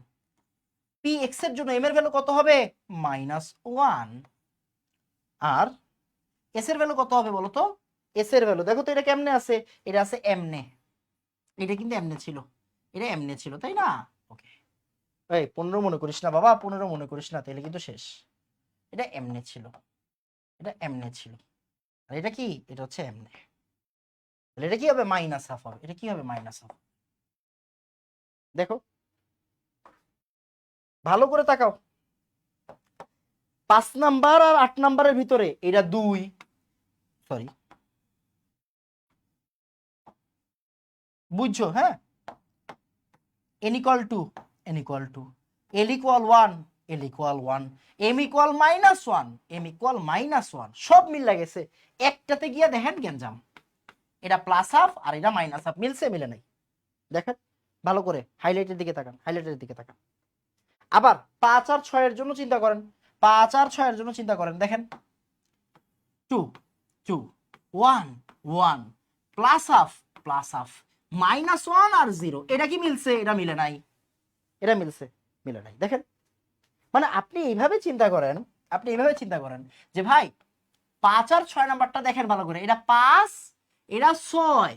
A: px এর জন্য m এর ভ্যালু কত হবে? -1। আর s এর ভ্যালু কত হবে বলো তো? s এর ভ্যালু দেখো তো এটা কেমনে আছে, এটা আছে এমনে, এটা কিন্তু এমনে ছিল, এটা এমনে ছিল তাই না? ওকে এই 15 মনে করিস না বাবা, 15 মনে করিস না, তাহলে কিন্তু শেষ। এটা এমনে ছিল, এটা এমনে ছিল, আর এটা কি, এটা হচ্ছে এমনে। তাহলে এটা কি হবে, মাইনাস হাফ হবে। এটা কি হবে, মাইনাস হাফ। দেখো ভালো করে তাকাও, 5 নাম্বার আর 8 নাম্বারের ভিতরে এটা 2, সরি বুঝছো? হ্যাঁ, n equal to, n equal to, l equal 1, l equal 1, m equal -1, m equal -1, সব মিল গেছে। একটাতে গিয়া দেখেন গ্যাঞ্জাম, এটা প্লাস হাফ আর এটা মাইনাস হাফ, মিলছে মিলে নাই? দেখেন ভালো করে, হাইলাইটের দিকে তাকান, হাইলাইটের দিকে তাকান। আবার 5 আর 6 এর জন্য চিন্তা করেন, 5 আর 6 এর জন্য চিন্তা করেন, দেখেন 2 2 1 1 প্লাস হাফ প্লাস হাফ, -1 আর 0, এটা কি মিলছে? এটা মিলে নাই। এটা মিলছে, মিলে নাই। দেখেন, মানে আপনি এইভাবে চিন্তা করেন, আপনি এইভাবে চিন্তা করেন যে ভাই 5 আর 6 নাম্বারটা দেখেন ভালো করে, এটা 5, এটা 6,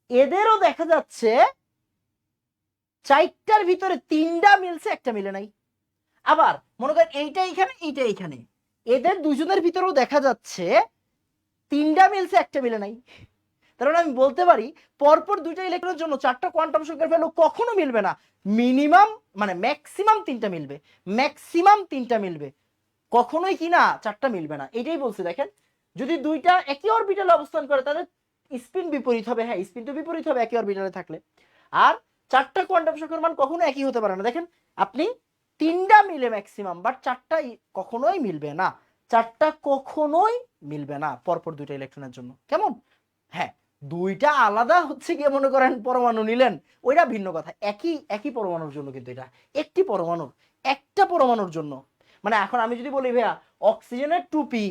A: এদেরও দেখা যাচ্ছে 4টার ভিতরে 3টা মিলছে, একটা মিলে নাই। আবার মনে করেন এইটা এইখানে, এইটা এইখানে, এদের দুজনের ভিতরেও দেখা যাচ্ছে 3টা মিলছে, একটা মিলে নাই। তার মানে আমি বলতে পারি পরপর 2টা ইলেকট্রনের জন্য 4টা কোয়ান্টাম সংখ্যার ভ্যালু কখনো মিলবে না, মিনিমাম মানে ম্যাক্সিমাম 3টা মিলবে, ম্যাক্সিমাম 3টা মিলবে, কখনোই কি না 4টা মিলবে না। এটাই বলছি। দেখেন যদি 2টা একই অরবিটালে অবস্থান করে তাদের স্পিন বিপরীত হবে, হ্যাঁ স্পিন তো বিপরীত হবে একই অরবিটালে থাকলে। আর 4টা কোয়ান্টাম সংখ্যার মান কখনো একই হতে পারে না। দেখেন আপনি 3টা মিলে ম্যাক্সিমাম, বাট 4টা কখনোই মিলবে না, 4টা কখনোই মিলবে না পরপর 2টা ইলেকট্রনের জন্য। কেমন? হ্যাঁ, 2টা আলাদা হচ্ছে গিয়ে মনে করেন পরমাণু নিলেন, ওইটা ভিন্ন কথা। একই একই পরমাণুর জন্য কিন্তু এটা একটি পরমাণুর, একটা পরমাণুর জন্য। মানে এখন আমি যদি বলি ভাইয়া অক্সিজেনের টুপি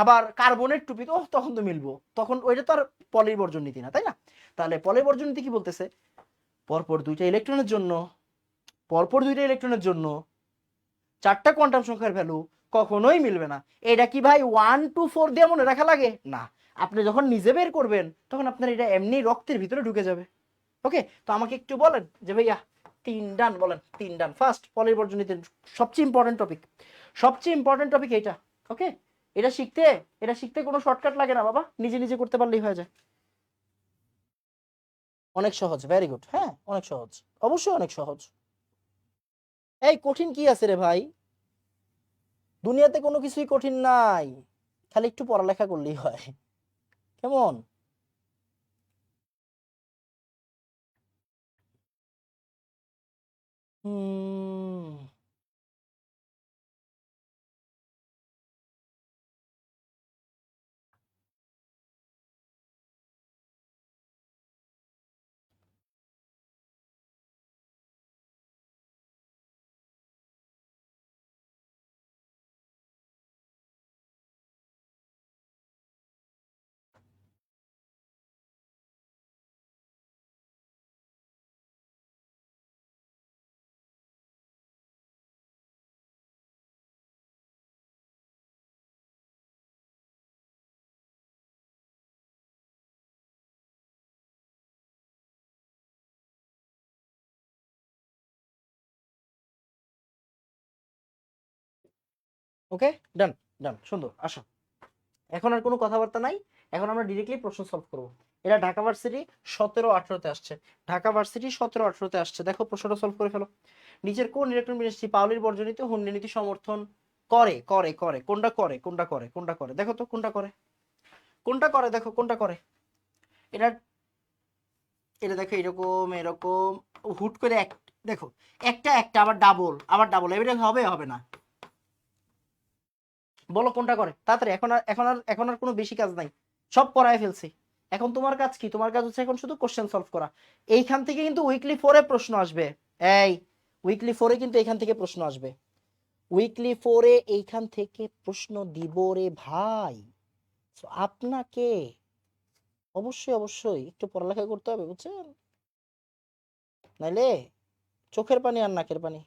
A: আবার কার্বনের টুপি, তো তখন তো মিলবো, তখন ওইটা তো আর পলিবর্জন নীতি না, তাই না? তাহলে পলিবর্জন নীতি কি বলতেছে, পরপর 2টা ইলেকট্রনের জন্য, পরপর 2টা ইলেকট্রনের জন্য 4টা কোয়ান্টাম সংখ্যার ভ্যালু কখনোই মিলবে না। এটা কি ভাই 1 2 4 দিয়ে মনে রাখা লাগে না, আপনি যখন নিজে বের করবেন তখন আপনার এটা এমনি রক্তের ভিতরে ঢুকে যাবে। ওকে, তো আমাকে একটু বলেন যে ভাইয়া 3 ডান বলেন, 3 ডান। ফার্স্ট পলিবর্জন নীতির সবচেয়ে ইম্পর্টেন্ট টপিক, সবচেয়ে ইম্পর্টেন্ট টপিক এইটা। ওকে, এটা শিখতে, এটা শিখতে কোনো শর্টকাট লাগে না বাবা, নিজে নিজে করতে পারলেই হয়ে যায়। অনেক সহজ, ভেরি গুড, হ্যাঁ অনেক সহজ, অবশ্যই অনেক সহজ। এই কঠিন কি আছে রে ভাই, দুনিয়াতে কোনো কিছুই কঠিন নাই, খালি একটু পড়ালেখা করলেই হয়। কেমন? হুম, ওকে, ডান, ডান, সুন্দর। আসো, এখন আর কোনো কথাবার্তা নাই, এখন আমরা ডিরেক্টলি প্রশ্ন সলভ করব। এটা ঢাকা ভার্সিটি 17-18-তে আসছে, ঢাকা ভার্সিটি 17-18-তে আসছে। দেখো প্রশ্নটা সলভ করে ফেলো। নিচের কোন ইলেকট্রন বিন্যাসটি পাউলির বর্জনীতে হুন্ডি নীতি সমর্থন করে? করে করে কোনটা করে, কোনটা করে, কোনটা করে, দেখো তো কোনটা করে, কোনটা করে, দেখো কোনটা করে। এটা, এটা দেখো এরকম এরকম, হুট করে এক, দেখো একটা একটা আবার ডাবল, আবার ডাবল, এবারে হবে হবে না? বলো কোনটা করে তাড়াতাড়ি, এখন আর এখন আর এখন আর কোনো বেশি কাজ নাই, সব পড়ায় ফেলছি। এখন তোমার কাজ কি? তোমার কাজ হচ্ছে এখন শুধু কোশ্চেন সলভ করা। এইখান থেকে কিন্তু উইকলি 4-এ প্রশ্ন আসবে। এই উইকলি 4-এ কিন্তু এইখান থেকে প্রশ্ন আসবে, উইকলি 4-এ এইখান থেকে প্রশ্ন দিব রে ভাই। So, আপনাকে অবশ্যই অবশ্যই একটু পড়ালেখা করতে হবে, বুঝছেন? নাইলে চোখের পানি আর নাকের পানি।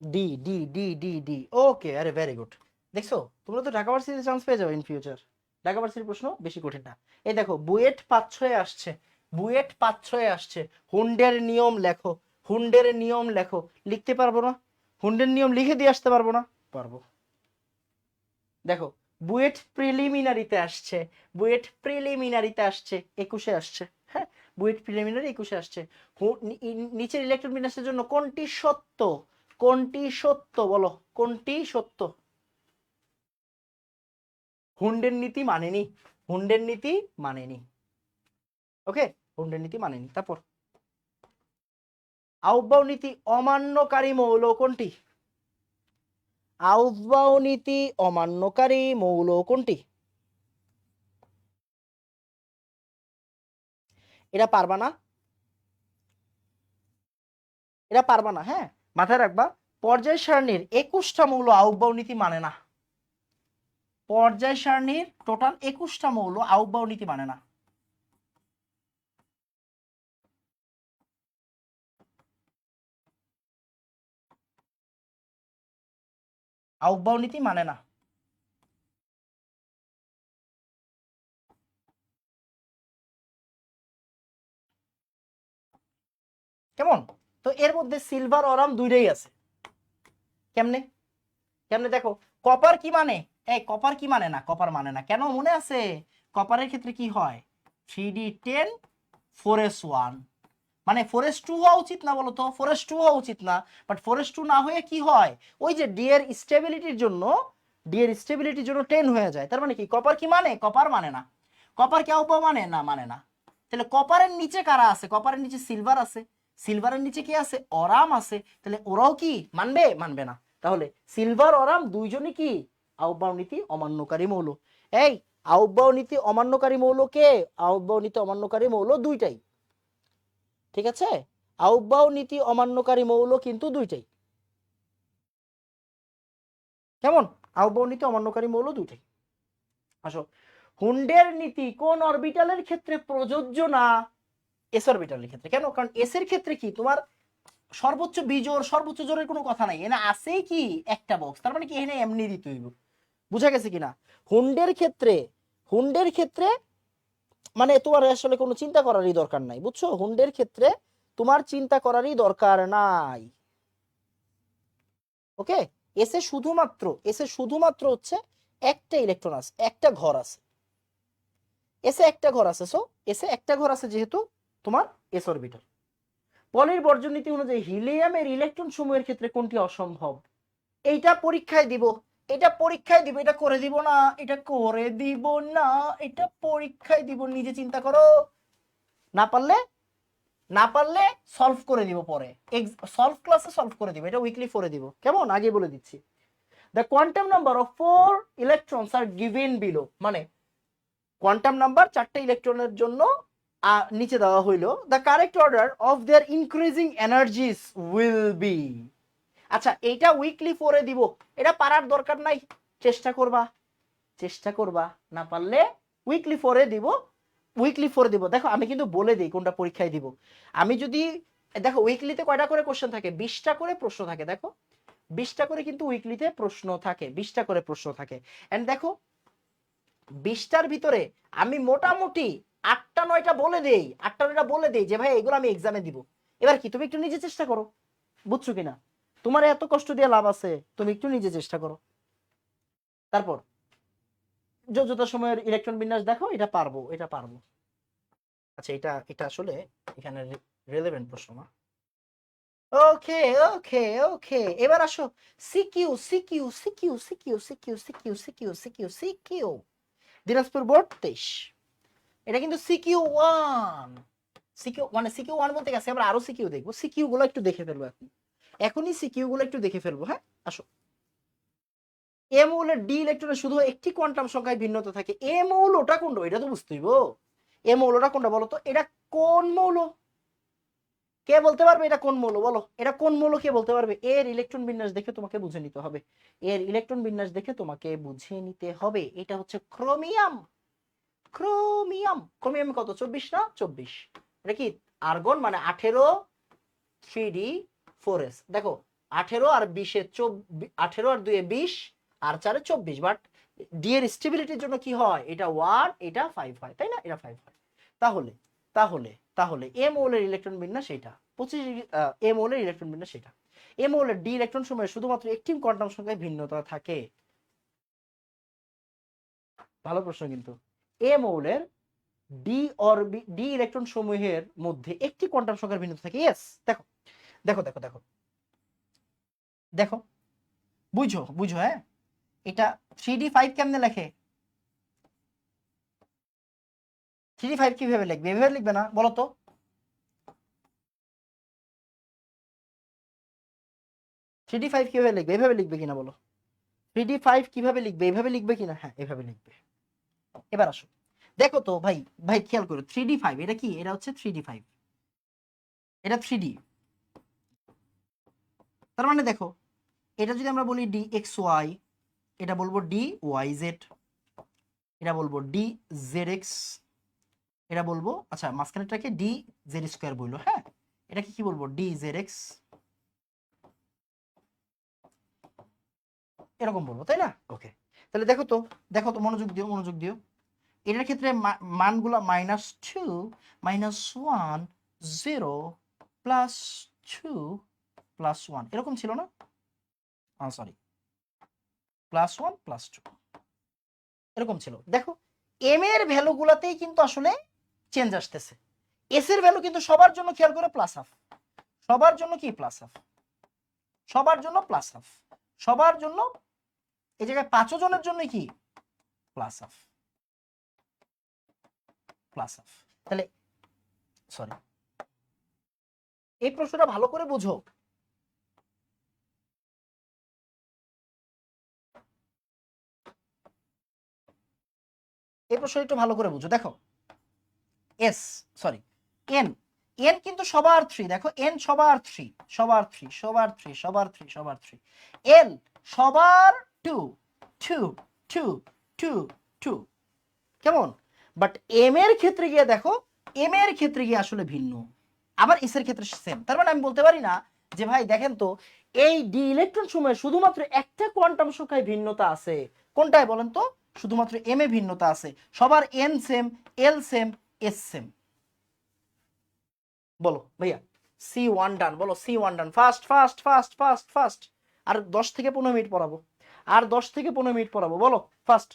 A: D D D D D okay, আরে ভেরি গুড। দেখছো তোমরা তো ঢাকা ভার্সিটিতে চান্স পেয়ে যাবে ইন ফিউচার। ঢাকা ভার্সিটির প্রশ্ন বেশি কঠিন না। এই দেখো বুয়েট 5-6 আসছে, বুয়েট 5-6 আসছে। হুন্ডের নিয়ম লেখো, হুন্ডের নিয়ম লেখো। লিখতে পারবো না? হুন্ডের নিয়ম লিখে দিয়ে আসতে পারবো না? পারবো। দেখো বুয়েট প্রিলিমিনারিতে আসছে, বুয়েট প্রিলিমিনারিতে আসছে 21-এ আসছে। হ্যাঁ, বুয়েট প্রিলিমিনারি 21-এ আসছে। নিচের ইলেকট্রন বিন্যাসের জন্য কোনটি সত্য? কোনটি সত্য বলো, কোনটি সত্য? হুন্ডের নীতি মানেনি, হুন্ডের নীতি মানেনি। ওকে, হুন্ডের নীতি মানেনি। তারপর আউটবাউ নীতি অমান্যকারী মৌল কোনটি? আউটবাউ নীতি অমান্যকারী মৌল কোনটি? এটা পারবা না, এটা পারবা না। হ্যাঁ, মাথায় রাখবা পর্যায় সারণীর 21টা মৌল আউটবাউ নীতি মানে না। পর্যায় সারণীর টোটাল 21টা মৌল আউটবাউ নীতি মানে না। আউটবাউ নীতি মানে না। কেমন? তো এর মধ্যে সিলভার অরাম দুইটাই আছে। কেমনে? কেমনে দেখো, কপার কি মানে? এই কপার কি মানে না? কপার মানে না কেন মনে আছে? কপারের ক্ষেত্রে কি হয়? 3d10 4s1, মানে 4s2 হওয়া উচিত না বলো তো? 4s2 হওয়া উচিত না, বাট 4s2 না হয়ে কি হয়? ওই যে ডি এর স্টেবিলিটির জন্য, ডি এর স্টেবিলিটির জন্য 10 হয়ে যায়। তার মানে কি কপার কি মানে? কপার মানে না। কপার কি আউটবাউ মানে না? মানে না। তাহলে কপারের নিচে কারা আছে? কপারের নিচে সিলভার আছে, সিলভারের নিচে কি আছে? অরাম আছে। তাহলে ওরাও কি মানবে? মানবে না। তাহলে সিলভার অরাম দুইজনই কি আউটবাউ নীতি অমান্যকারী মৌল। এই আউটবাউ নীতি অমান্যকারী মৌল কে? আউটবাউ নীতি অমান্যকারী মৌল দুইটাই। ঠিক আছে, আউটবাউ নীতি অমান্যকারী মৌল কিন্তু দুইটাই। কেমন? আউটবাউ নীতি অমান্যকারী মৌল দুইটাই। আসো, হুন্ডের নীতি কোন অরবিটালের ক্ষেত্রে প্রযোজ্য না? এস অরবিটালের ক্ষেত্রে। কেন? কারণ এস এর ক্ষেত্রে কি তোমার সর্বোচ্চ বিজোড় সর্বোচ্চ জোরের কোনো কথা নাই, এখানে আছেই কি একটা বক্স। তার মানে কি এখানে এমনি দিতে হইব। বুঝা গেছে কিনা? হুন্ডের ক্ষেত্রে, হুন্ডের ক্ষেত্রে মানে তোমার আসলে কোনো চিন্তা করারই দরকার নাই। বুঝছো? হুন্ডের ক্ষেত্রে তোমার চিন্তা করারই দরকার নাই। ওকে, এসে শুধুমাত্র, এসে শুধুমাত্র হচ্ছে একটা ইলেকট্রন আছে, একটা ঘর আছে। এসে একটা ঘর আছে, সো এসে একটা ঘর আছে যেহেতু তোমার এস অরবিটাল। পলির বর্জন নীতি অনুযায়ী হিলিয়ামের ইলেকট্রন সমূহের ক্ষেত্রে কোনটি অসম্ভব? এইটা পরীক্ষায় দিব, এটা পরীক্ষায় দিব, এটা করে দিব না, এটা করে দিব না, এটা পরীক্ষায় দিব। নিজে চিন্তা করো। না পারলে, না পারলে সলভ করে দিব পরে, সলভ ক্লাসে সলভ করে দিব, এটা উইকলি 4-এ দিব। কেমন? আগে বলে দিচ্ছি। The quantum number of 4 electrons are given below, মানে কোয়ান্টাম নাম্বার 4টা ইলেকট্রনের জন্য নিচে দেওয়া হইলো। The correct order of their increasing energies will be। আচ্ছা, এইটা উইকলি 4-এ দিব, এটা পারার দরকার নাই, চেষ্টা করবা, চেষ্টা করবা। না পারলে উইকলি 4-এ দিব, উইকলি 4-এ দিব। দেখো আমি কিন্তু বলে দিই কোনটা পরীক্ষায় দিব। আমি যদি দেখো উইকলিতে কয়টা করে কোশ্চেন থাকে? 20টা করে প্রশ্ন থাকে। দেখো 20টা করে কিন্তু উইকলিতে প্রশ্ন থাকে, 20টা করে প্রশ্ন থাকে। এন্ড দেখো 20টার ভিতরে আমি মোটামুটি 8টা 9টা বলে দেই, 8টা 9টা বলে দেই যে ভাই এগুলো আমি এক্সামে দিব। এবার কি তুমি একটু নিজে চেষ্টা করো, বুঝছো কিনা? তোমার এত কষ্ট দিয়ে লাভ আছে, তুমি একটু নিজে চেষ্টা করো। তারপর যোজ্যতা সময়ের ইলেকট্রন বিন্যাস দেখো, এটা পারবো, এটা পারবো। আচ্ছা, এটা এটা আসলে এখানে রিলেভেন্ট প্রশ্ন না। ওকে ওকে ওকে, এবার আসো CQ CQ CQ CQ CQ CQ CQ CQ CQ. Dinajpur board 23। এটা কিন্তু সিকিউ 1। সিকিউ মানে সিকিউ 1 বলতে গেছে, আমরা আরো সিকিউ দেখবো। সিকিউ গুলো একটু দেখে ফেলবো এখন, এখনই সিকিউ গুলো একটু দেখে ফেলবো। হ্যাঁ, আসো। এ মৌলের ডি ইলেকট্রনে শুধু একটি কোয়ান্টাম সংখ্যায় ভিন্নতা থাকে। এ মৌলটা কোনটা? এটা তো বুঝতে হইব। এ মৌলটা কোনটা বলো তো? এটা কোন মৌল? কে বলতে পারবে এটা কোন মৌল? বলো এটা কোন মৌল, কে বলতে পারবে? এর ইলেকট্রন বিন্যাস দেখে তোমাকে বুঝে নিতে হবে, এর ইলেকট্রন বিন্যাস দেখে তোমাকে বুঝে নিতে হবে। এটা হচ্ছে ক্রোমিয়াম। ক্রোমিয়াম, ক্রোমিয়াম কত? 24 না? 24। এটা কি আর্গন, মানে 18 3d4s। দেখো 18 আর 20 18 আর 2 20 আর 4 24, বাট ডি এর স্টেবিলিটির জন্য কি হয়, এটা 1 এটা 5 হয়, তাই না, এটা 5 হয়। তাহলে তাহলে তাহলে এ মৌলের ইলেকট্রন বিন্যাস এটা 25 এ মৌলের ইলেকট্রন বিন্যাস এটা। এ মৌলের ডি ইলেকট্রন সময়ে শুধুমাত্র একটি কোয়ান্টাম সংখ্যায় ভিন্নতা থাকে। ভালো প্রশ্ন কিন্তু। এ মৌলের ডি ইলেকট্রন সমূহের মধ্যে একটি কোয়ান্টাম সংখ্যার ভিন্নতা থাকে। ইয়েস, দেখো দেখো দেখো দেখো দেখো, বুঝো বুঝো, হ্যাঁ, এটা 3d5 কেমনে লেখে? 3d5 কিভাবে লিখবে? এভাবে লিখবে না, বলো তো। 3d5 কিভাবে লিখবে? এভাবে লিখবে কিনা বলো। 3d5 কিভাবে লিখবে? এভাবে লিখবে কিনা? হ্যাঁ, এভাবে লিখবে। এবার আসো, দেখো তো ভাই, ভাই খেয়াল করো, 3d5 এটা কি? এটা হচ্ছে 3d5, এটা 3d। তার মানে দেখো, এটা যদি আমরা বলি dxy, এটা বলবো dyz, এটা বলবো dzx, এটা বলবো, আচ্ছা মাঝখানেরটাকে dz² বললো, হ্যাঁ, এটাকে কি বলবো? dzx, এরকম বলবো, তাই না? ওকে, তাহলে দেখো তো, দেখো তো, মনোযোগ দিও, মনোযোগ দিও। এটার ক্ষেত্রে মানগুলো -2, -1, 0, +2, +1 এরকম ছিল না? সরি, +1, +2 এরকম ছিল। দেখো, এম এর ভ্যালুগুলাতেই কিন্তু আসলে চেঞ্জ আসতেছে। এস এর ভ্যালু কিন্তু সবার জন্য, খেয়াল করে, +1/2, সবার জন্য কি +1/2, সবার জন্য +1/2, সবার জন্য, এই জায়গায় 5 জনের জন্য কি +1/2, +1/2। তাহলে সরি, এই প্রশ্নটা ভালো করে বুঝো। এই প্রশ্নটা একটু ভালো করে বুঝো। দেখো, এস, সরি, এন, এন কিন্তু সবার 3, দেখো এন সবার 3, সবার 3, সবার 3, সবার 3, সবার 3। এল সবার 2, 2, 2, 2, 2, কেমন? বাট এম এর ক্ষেত্রে গিয়ে দেখো, এম এর ক্ষেত্রে গিয়ে আসলে ভিন্ন, আবার এস এর ক্ষেত্রে সেম। তার মানে আমি বলতে পারি না যে ভাই দেখেন তো, এই ডি ইলেকট্রন সময়ে শুধুমাত্র একটা কোয়ান্টাম সংখ্যায় ভিন্নতা আছে। কোনটায় বলেন তো? শুধুমাত্র এম এ ভিন্নতা আছে, সবার n same, l same, s same. বলো ভাইয়া, C1 ডান, বলো C1 done, fast fast fast fast fast. আর 10 থেকে 15 মিনিট পড়াবো, আর 10 থেকে 15 মিনিট পড়াবো, বলো ফাস্ট,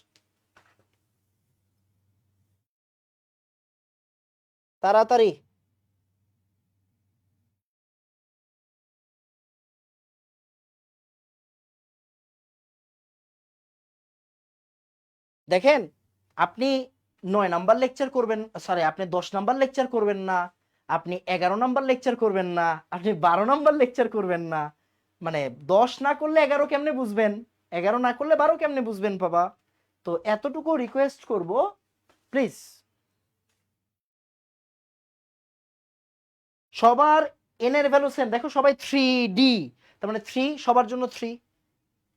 A: তাড়াতাড়ি। দেখেন, আপনি 9 নাম্বার লেকচার করবেন, সরি আপনি 10 নাম্বার লেকচার করবেন না, আপনি 11 নাম্বার লেকচার করবেন না, আপনি 12 নাম্বার লেকচার করবেন না, মানে 10 না করলে 11 কেমনে বুঝবেন, 11 না করলে 12 কেমনে বুঝবেন বাবা? তো এতটুকু রিকোয়েস্ট করব, প্লিজ। সবার এন এর ভ্যালু সেম, দেখো সবাই 3d, তার মানে 3 সবার জন্য 3,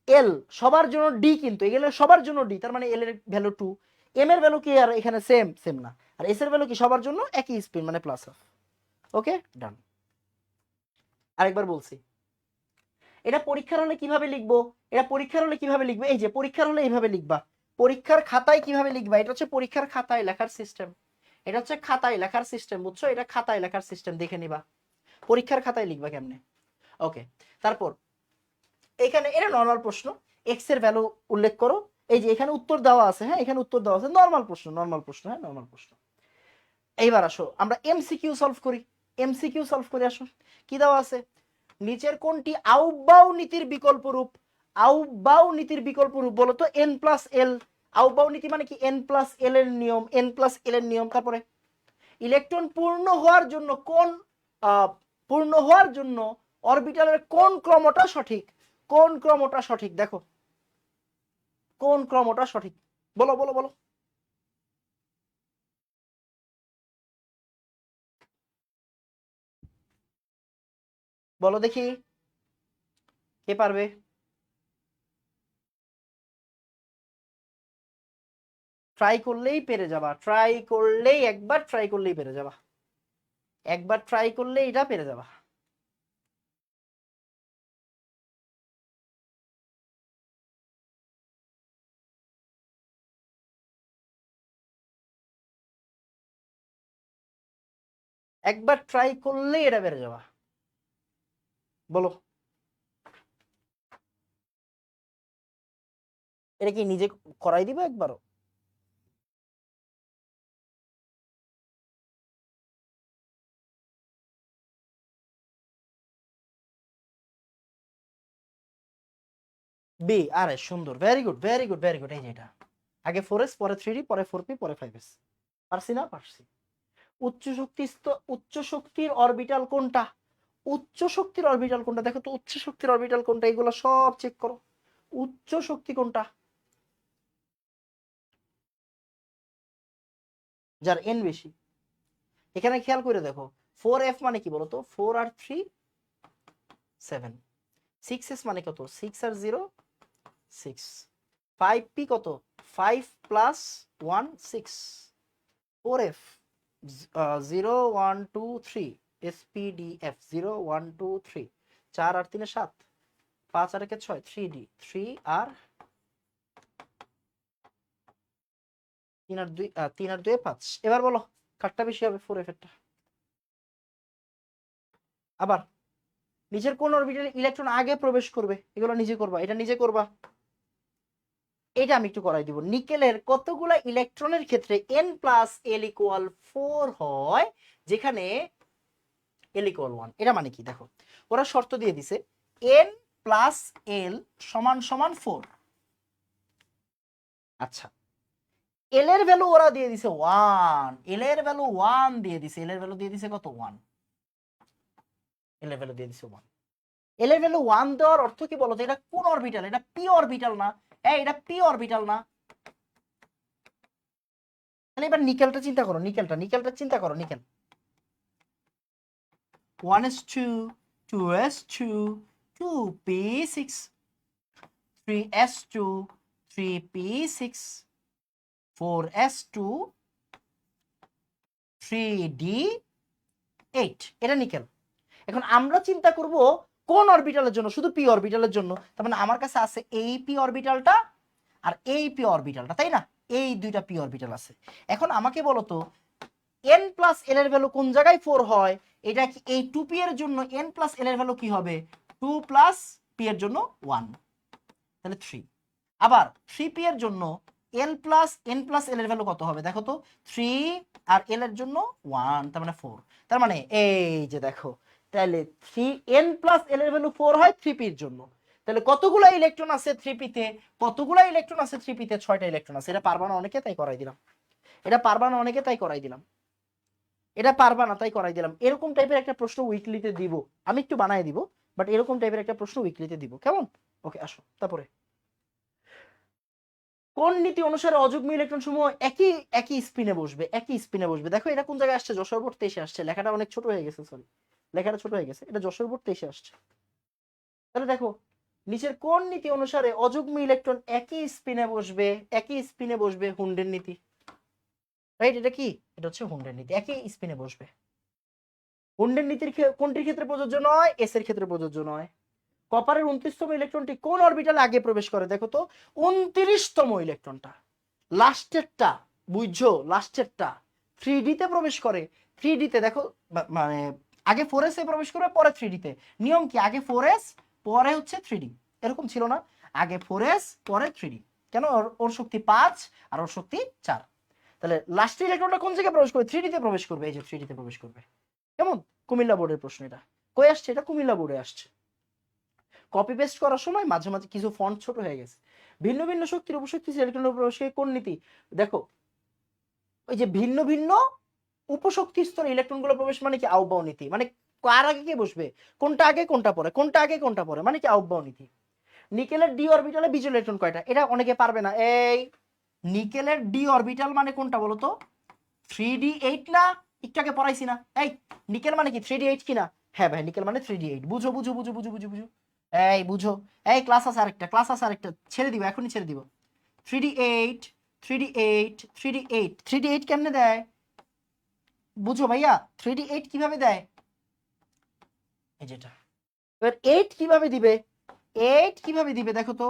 A: এল সবার জন্য ডি, কিন্তু এগুলো সবার জন্য ডি, তার মানে এল এর ভ্যালু 2, এম এর ভ্যালু কি আর এখানে সেম সেম না, আর এস এর ভ্যালু কি সবার জন্য একই স্পিন, মানে +1/2। ওকে ডান। আরেকবার বলছি, এটা পরীক্ষার হলে কিভাবে লিখবো? এটা পরীক্ষার হলে কিভাবে লিখবে? এই যে পরীক্ষার হলে এইভাবে লিখবা। পরীক্ষার খাতায় কিভাবে লিখবা? এটা হচ্ছে পরীক্ষার খাতায় লেখার সিস্টেম, এটা হচ্ছে খাতায় লেখার সিস্টেম, বুঝছো? এটা খাতায় লেখার সিস্টেম, দেখে নিবা পরীক্ষার খাতায় লিখবা কেমনে। ওকে, তারপর এখানে এটা নরমাল প্রশ্ন, এক্স এর ভ্যালু উল্লেখ করো। এই যে এখানে উত্তর দেওয়া আছে, হ্যাঁ এখানে উত্তর দেওয়া আছে, নরমাল প্রশ্ন, নরমাল প্রশ্ন, হ্যাঁ নরমাল প্রশ্ন। এইবার আসো আমরা এমসিকিউ সলভ করি, এমসিকিউ সলভ করে আসো। কি দেওয়া আছে? নিচের কোনটি আউবাউ নীতির বিকল্প রূপ? আউবাউ নীতির বিকল্প রূপ বলো তো, এন প্লাস এল। আউবাউ নীতি মানে কি? এন প্লাস এল এর নিয়ম, এন প্লাস এল এর নিয়ম। তারপরে ইলেকট্রন পূর্ণ হওয়ার জন্য কোন পূর্ণ হওয়ার জন্য অরবিটালের কোন ক্রমটা সঠিক? কোন ক্রমটা সঠিক? দেখো কোন ক্রমটা সঠিক, বলো বলো বলো। বলো দেখি, কে পারবে? ট্রাই করলেই পেরে যাবা, ট্রাই করলেই, একবার ট্রাই করলেই পেরে যাবা, একবার ট্রাই করলেই এটা পেরে যাবা। একবার ট্রাই করলে এটা বেড়ে যাবা। বলো এটা কি নিজে করাই দিবা একবারও? বি, আরে সুন্দর, very good very good very good. এই যে এটা আগে 4s পরে 3d পরে 4p পরে 5s। পারছি না? পারছি। উচ্চ শক্তির অরবিটাল কোনটা? উচ্চ শক্তির অরবিটাল কোনটা দেখো তো, উচ্চ শক্তির অরবিটাল কোনটা, এগুলো সব চেক করো। উচ্চ শক্তি কোনটা? যার এন বেশি। এখানে খেয়াল করে দেখো 4f মানে কি বলতো, 4 আর 3 7। 6s মানে কত, 6 আর 0 6। 5p কত, 5 প্লাস 1 6। 4f 0 1 2 3 spdf 0 1 2 3। 4 আর 3 7, 5 আর 1 6 3d 3 আর 3 আর 2 3 আর 2 5। এবার বলো কাটটা বেশি হবে, 4f এরটা। আবার নিচের কোন অরবিটালে ইলেকট্রন আগে প্রবেশ করবে, এগুলো নিজে করবা, এটা নিজে করবা। এটা আমি একটু করাই দিব। নিকেলের কতগুলা ইলেকট্রনের ক্ষেত্রে n প্লাস l ইকুয়াল 4 হয়, যেখানে l ইকুয়াল 1। এটা মানে কি দেখো, ওরা শর্ত দিয়ে দিছে n প্লাস l সমান সমান 4। আচ্ছা, l এর ভ্যালু ওরা দিয়ে দিছে 1, l এর ভ্যালু 1 দিয়ে দিছে, l এর ভ্যালু দিয়ে দিছে কত 1, l এর ভ্যালু দিয়ে দিছে 1। l এর ভ্যালু 1 দেওয়ার অর্থ কি বলতো, এটা কোন অরবিটাল, এটা p অরবিটাল না, এটা p অরবিটাল না। তাহলে এবার নিকেলটা চিন্তা করো, নিকেলটা চিন্তা করো, nickel 1s2 2s2 2p6 3s2 3p6 4s2 3d8। এটা নিকেল। এখন আমরা চিন্তা করব কোন অরবিটালের জন্য, শুধু p অরবিটালের জন্য। তার মানে আমার কাছে আছে এই p অরবিটালটা আর এই p অরবিটালটা, তাই না? এই দুইটা p অরবিটাল আছে। এখন আমাকে বলো তো n প্লাস l এর ভ্যালু কোন জায়গায় 4 হয়? এটা কি এই 2p এর জন্য n প্লাস l এর ভ্যালু কি হবে, 2 প্লাস p এর জন্য 1, তাহলে 3। আবার 3p এর জন্য l plus n plus l এর ভ্যালু কত হবে দেখো তো, 3 আর l এর জন্য 1, তার মানে 4। তার মানে এই যে দেখো, তাহলে 3n প্লাস l এর ভ্যালু 4 হয় 3p এর জন্য। তাহলে কতগুলা ইলেকট্রন আছে 3p তে, কতগুলা ইলেকট্রন আছে 3p তে? 6টা ইলেকট্রন আছে। এটা পারবা না অনেকে, তাই করাই দিলাম। এটা পারবা না অনেকে, তাই করাই দিলাম। এটা পারবা না তাই করাই দিলাম। এরকম টাইপের একটা প্রশ্ন উইকলিতে দিব, আমি একটু বানাই দিব, বাট এরকম টাইপের একটা প্রশ্ন উইকলিতে দিব, কেমন? ওকে আসো তারপরে। কোন নীতি অনুসারে অযুগ্ম ইলেকট্রন সমূহ একই একই স্পিনে বসবে, একই স্পিনে বসবে? দেখো এটা কোন জায়গায় আসছে, যশোর বোর্ড 23 আসছে। লেখাটা অনেক ছোট হয়ে গেছে, সরি লেখাটা ছোট হয়ে গেছে, এটা যশোর বোর্ড 23 আসছে। তাহলে দেখো নিচের কোন নীতি অনুসারে অযুগ্ম ইলেকট্রন একই স্পিনে বসবে, একই স্পিনে বসবে? হুন্ডের নীতি, রাইট? এটা কি, এটা হচ্ছে হুন্ডের নীতি, একই স্পিনে বসবে। হুন্ডের নীতির কোনটির ক্ষেত্রে প্রযোজ্য নয়? এস এর ক্ষেত্রে প্রযোজ্য নয়। কপারের 29তম ইলেকট্রনটি কোন অরবিটালে আগে প্রবেশ করে? দেখো তো 29তম ইলেকট্রনটা, লাস্টেরটা, বুঝছো? লাস্টেরটা 3d তে প্রবেশ করে। 3d তে দেখো, মানে আগে 4s এ প্রবেশ করে পরে 3d তে। নিয়ম কি, আগে 4s পরে হচ্ছে 3d, এরকম ছিল না? আগে 4s পরে 3d। কেন? ওর শক্তি 5 আর ওর শক্তি 4। তাহলে লাস্টের ইলেকট্রনটা কোন জায়গায় প্রবেশ করবে? 3d তে প্রবেশ করবে। এই যে 3d তে প্রবেশ করবে। কেমন? কুমিল্লা বোর্ডের প্রশ্ন এটা। কই আসছে? এটা কুমিল্লা বোর্ডে আসছে। কপি পেস্ট করার সময় মাঝে মাঝে কিছু ফন্ট ছোট হয়ে গেছে। ভিন্ন ভিন্ন শক্তির উপশক্তি ইলেকট্রনের প্রবেশে কোন নীতি? দেখো ওই যে ভিন্ন ভিন্ন উপশক্তি স্তরে ইলেকট্রনগুলো প্রবেশ মানে কি, আউটবাউন্ড নীতি। মানে কার আগে কে বসবে, কোনটা আগে কোনটা পরে, কোনটা আগে কোনটা পরে, মানে কি আউটবাউন্ড নীতি। নিকেলের ডি অরবিটালে বিজোড় ইলেকট্রন কয়টা? এটা অনেকে পারবে না। এই নিকেলের ডি অরবিটাল মানে কোনটা বলো তো? 3d8 না? একটু আগে পড়াইছি না। এই নিকেল মানে কি 3d8 কিনা? হ্যাঁ ভাই, নিকেল মানে 3d8। বুঝো বুঝো বুঝো বুঝো বুঝো বুঝো, এই বুঝো। এই ক্লাস আছে আরেকটা, ক্লাস আছে আরেকটা, ছেড়ে দিব, এখনই ছেড়ে দিব। 3d8 3d8 3d8 3d8 কেমনে দেয় বুঝো ভাইয়া? 3d8 কিভাবে দেয়? এই যেটা। এবার 8 কিভাবে দিবে? 8 কিভাবে দিবে দেখো তো,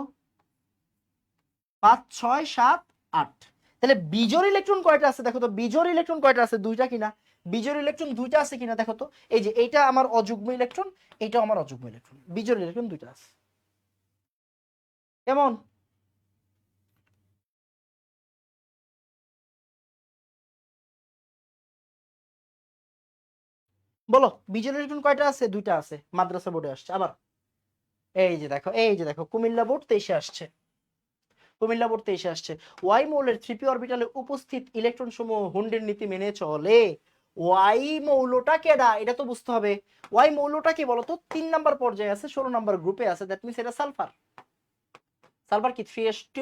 A: 5 6 7 8। তাহলে বিজোড় ইলেকট্রন কয়টা আছে দেখো তো, বিজোড় ইলেকট্রন কয়টা আছে? দুইটা কিনা? বিজোড় ইলেকট্রন দুইটা আছে কিনা দেখো তো। এই যে এইটা আমার অযুগ্ম ইলেকট্রন, এইটাও আমার অযুগ্ম ইলেকট্রন, বিজোড় ইলেকট্রন দুইটা আছে। কেমন? বলো বিজোড় ইলেকট্রন কয়টা আছে? দুইটা আছে, মাদ্রাসা বোর্ডে আসছে। আবার এই যে দেখো, এই যে দেখো কুমিল্লা বোর্ড 23-এ আসছে, কুমিল্লা বোর্ড 23-এ আসছে। ওয়াই মৌলের 3p অরবিটালে উপস্থিত ইলেকট্রন সমূহ হুন্ডের নীতি মেনে চলে। ওয়াই মৌলটা কেডা এটা তো বুঝতে হবে। ওয়াই মৌলটা কি বলতো? 3 নাম্বার পর্যায়ে আছে, 16 নাম্বার গ্রুপে আছে, দ্যাট মিন্স এটা সালফার। সালফার কি 3s2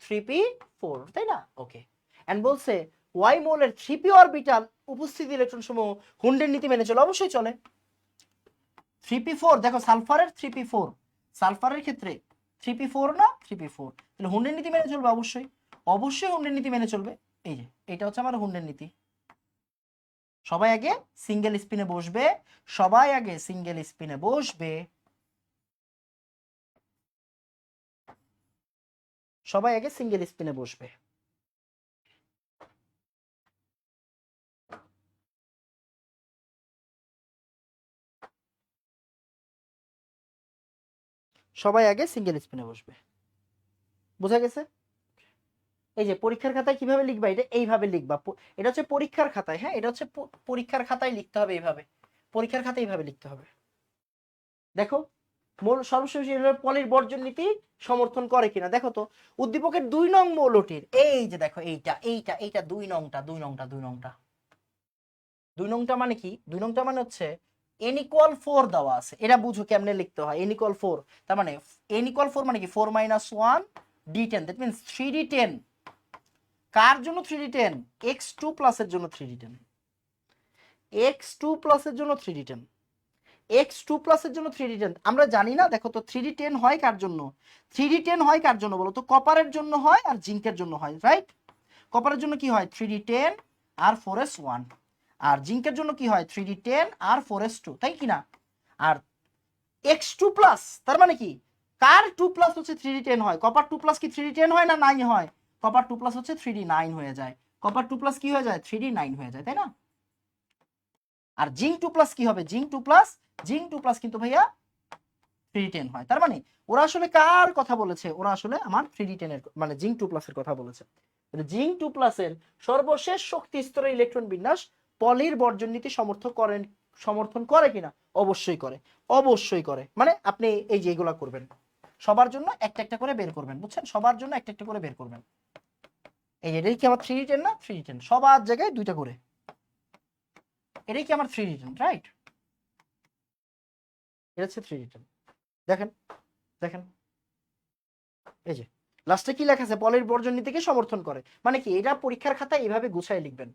A: 3p4, তাই না? ওকে। এন্ড বলছে ওয়াই মৌলের 3p অরবিটাল উপস্থিত ইলেকট্রন সমূহ হুন্ডের নীতি মেনে চলে। অবশ্যই চলে। 3p4 দেখো, সালফারের 3p4, সালফারের ক্ষেত্রে 3p4 না 3p4, তাহলে হুন্ডের নীতি মেনে চলবে অবশ্যই, অবশ্যই হুন্ডের নীতি মেনে চলবে। এই যে এটা হচ্ছে আমার হুন্ডের নীতি। সবাই আগে সিঙ্গেল স্পিনে বসবে, সবাই আগে সিঙ্গেল স্পিনে বসবে, সবাই আগে সিঙ্গেল স্পিনে বসবে। সবাই আগে সিঙ্গেল স্পিনে বসবে। বোঝা গেছে? এই যে পরীক্ষার খাতায় কিভাবে লিখবা, এটা এইভাবে লিখবা। এটা হচ্ছে পরীক্ষার খাতায়, হ্যাঁ এটা হচ্ছে পরীক্ষার খাতায় লিখতে হবে এইভাবে, পরীক্ষার খাতায় এইভাবে লিখতে হবে। দেখো মৌল সর্বশেষ পলির বর্জন নীতি সমর্থন করে কিনা দেখো তো। উদ্দীপকের 2 নং মৌলটির, এই যে দেখো এইটা এইটা এইটা 2 নংটা 2 নংটা 2 নংটা 2 নংটা মানে কি? 2 নংটা মানে হচ্ছে n = 4 দেওয়া আছে। এটা বুঝো কেমনে লিখতে হয়। n = 4, তার মানে n = 4 মানে কি 4 - 1 d10, দ্যাট মিন্স 3d10। কার জন্য 3d10? x2 প্লাসের জন্য 3d10, x2 প্লাসের জন্য 3d10, x2 প্লাসের জন্য 3d10। আমরা জানি না, দেখো তো 3d10 হয় কার জন্য? 3d10 হয় কার জন্য বলো তো? কপারের জন্য হয় আর জিঙ্কের জন্য হয়, রাইট? কপারের জন্য কি হয়? 3d10 আর 4s1। আর জিঙ্কের জন্য কি হয়? 3d10 আর 4s2, তাই কি না? আর x2 প্লাস তার মানে কি? কার 2 প্লাস হচ্ছে 3d10 হয়? কপার 2 প্লাস কি 3d10 হয় না 9 হয়? কপার 2 প্লাস হচ্ছে 3d9 হয়ে যায়। কপার 2 প্লাস কি হয়ে যায়? 3d9 হয়ে যায়, তাই না? আর জিঙ্ক 2 প্লাস কি হবে? জিঙ্ক 2 প্লাস, জিঙ্ক 2 প্লাস কিন্তু ভাইয়া 3d10 হয়। তার মানে ওরা আসলে কার কথা বলেছে? ওরা আসলে আমার 3d10 এর মানে জিঙ্ক 2 প্লাসের কথা বলেছে। জিঙ্ক 2 প্লাসের সর্বশেষ শক্তি স্তরের ইলেকট্রন বিন্যাস পলির বর্জন নীতি সমর্থন করে কিনা? অবশ্যই করে, অবশ্যই করে। মানে আপনি এই যে এগুলা করবেন, সবার জন্য একটা একটা করে বের করবেন, বুঝছেন? সবার জন্য একটা একটা করে বের করবেন। এই যে এটাই কি আমার 3d10 না? 3d10 সবার জায়গায় দুইটা করে। এটাই কি আমার 3d10, রাইট? এটা হচ্ছে 3d10। দেখেন, দেখেন এই যে লাস্টে কি লেখা আছে? পলির বর্জন নীতিকে সমর্থন করে। মানে কি? এটা পরীক্ষার খাতায় এইভাবে গুছায় লিখবেন।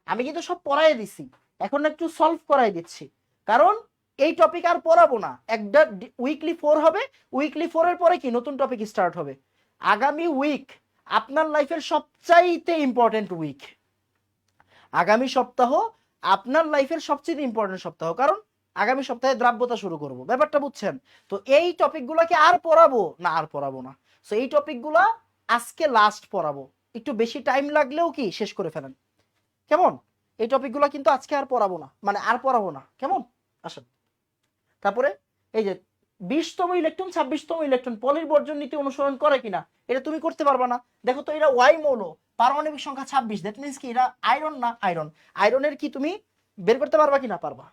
A: আমি কিন্তু সব পড়াই দিছি, এখন একটু সলভ করাই দিচ্ছি, কারণ এই টপিক আর পড়াবো না। একটা উইকলি 4 হবে, উইকলি 4 এর পরে কি নতুন টপিক স্টার্ট হবে। আগামী উইক আপনার লাইফের সবচাইতে ইম্পর্টেন্ট উইক। আগামী সপ্তাহ আপনার লাইফের সবচেয়ে ইম্পর্টেন্ট সপ্তাহ, কারণ আগামী সপ্তাহে দ্রাব্যতা শুরু করব। ব্যাপারটা বুঝছেন? তো এই টপিকগুলোকে আর পড়াবো না? আর পড়াবো না। সো এই টপিকগুলো আজকে লাস্ট পড়াবো, একটু বেশি টাইম লাগলেও কি শেষ করে ফেলেন, কেমন? এই টপিকগুলো কিন্তু আজকে আর পড়াবো না, মানে আর পড়াবো না, কেমন? আসেন তারপরে এই যে 20তম ইলেকট্রন 26তম ইলেকট্রন পলির বর্জন নীতি অনুসরণ করে কিনা, এটা তুমি করতে পারবা না। দেখো তো, এটা ওয়াই মৌল, পারমাণবিক সংখ্যা 26, দ্যাট মিন্স কি এটা আয়রন না আয়রন? আয়রনের কি তুমি বের করতে পারবা কিনা? পারবা।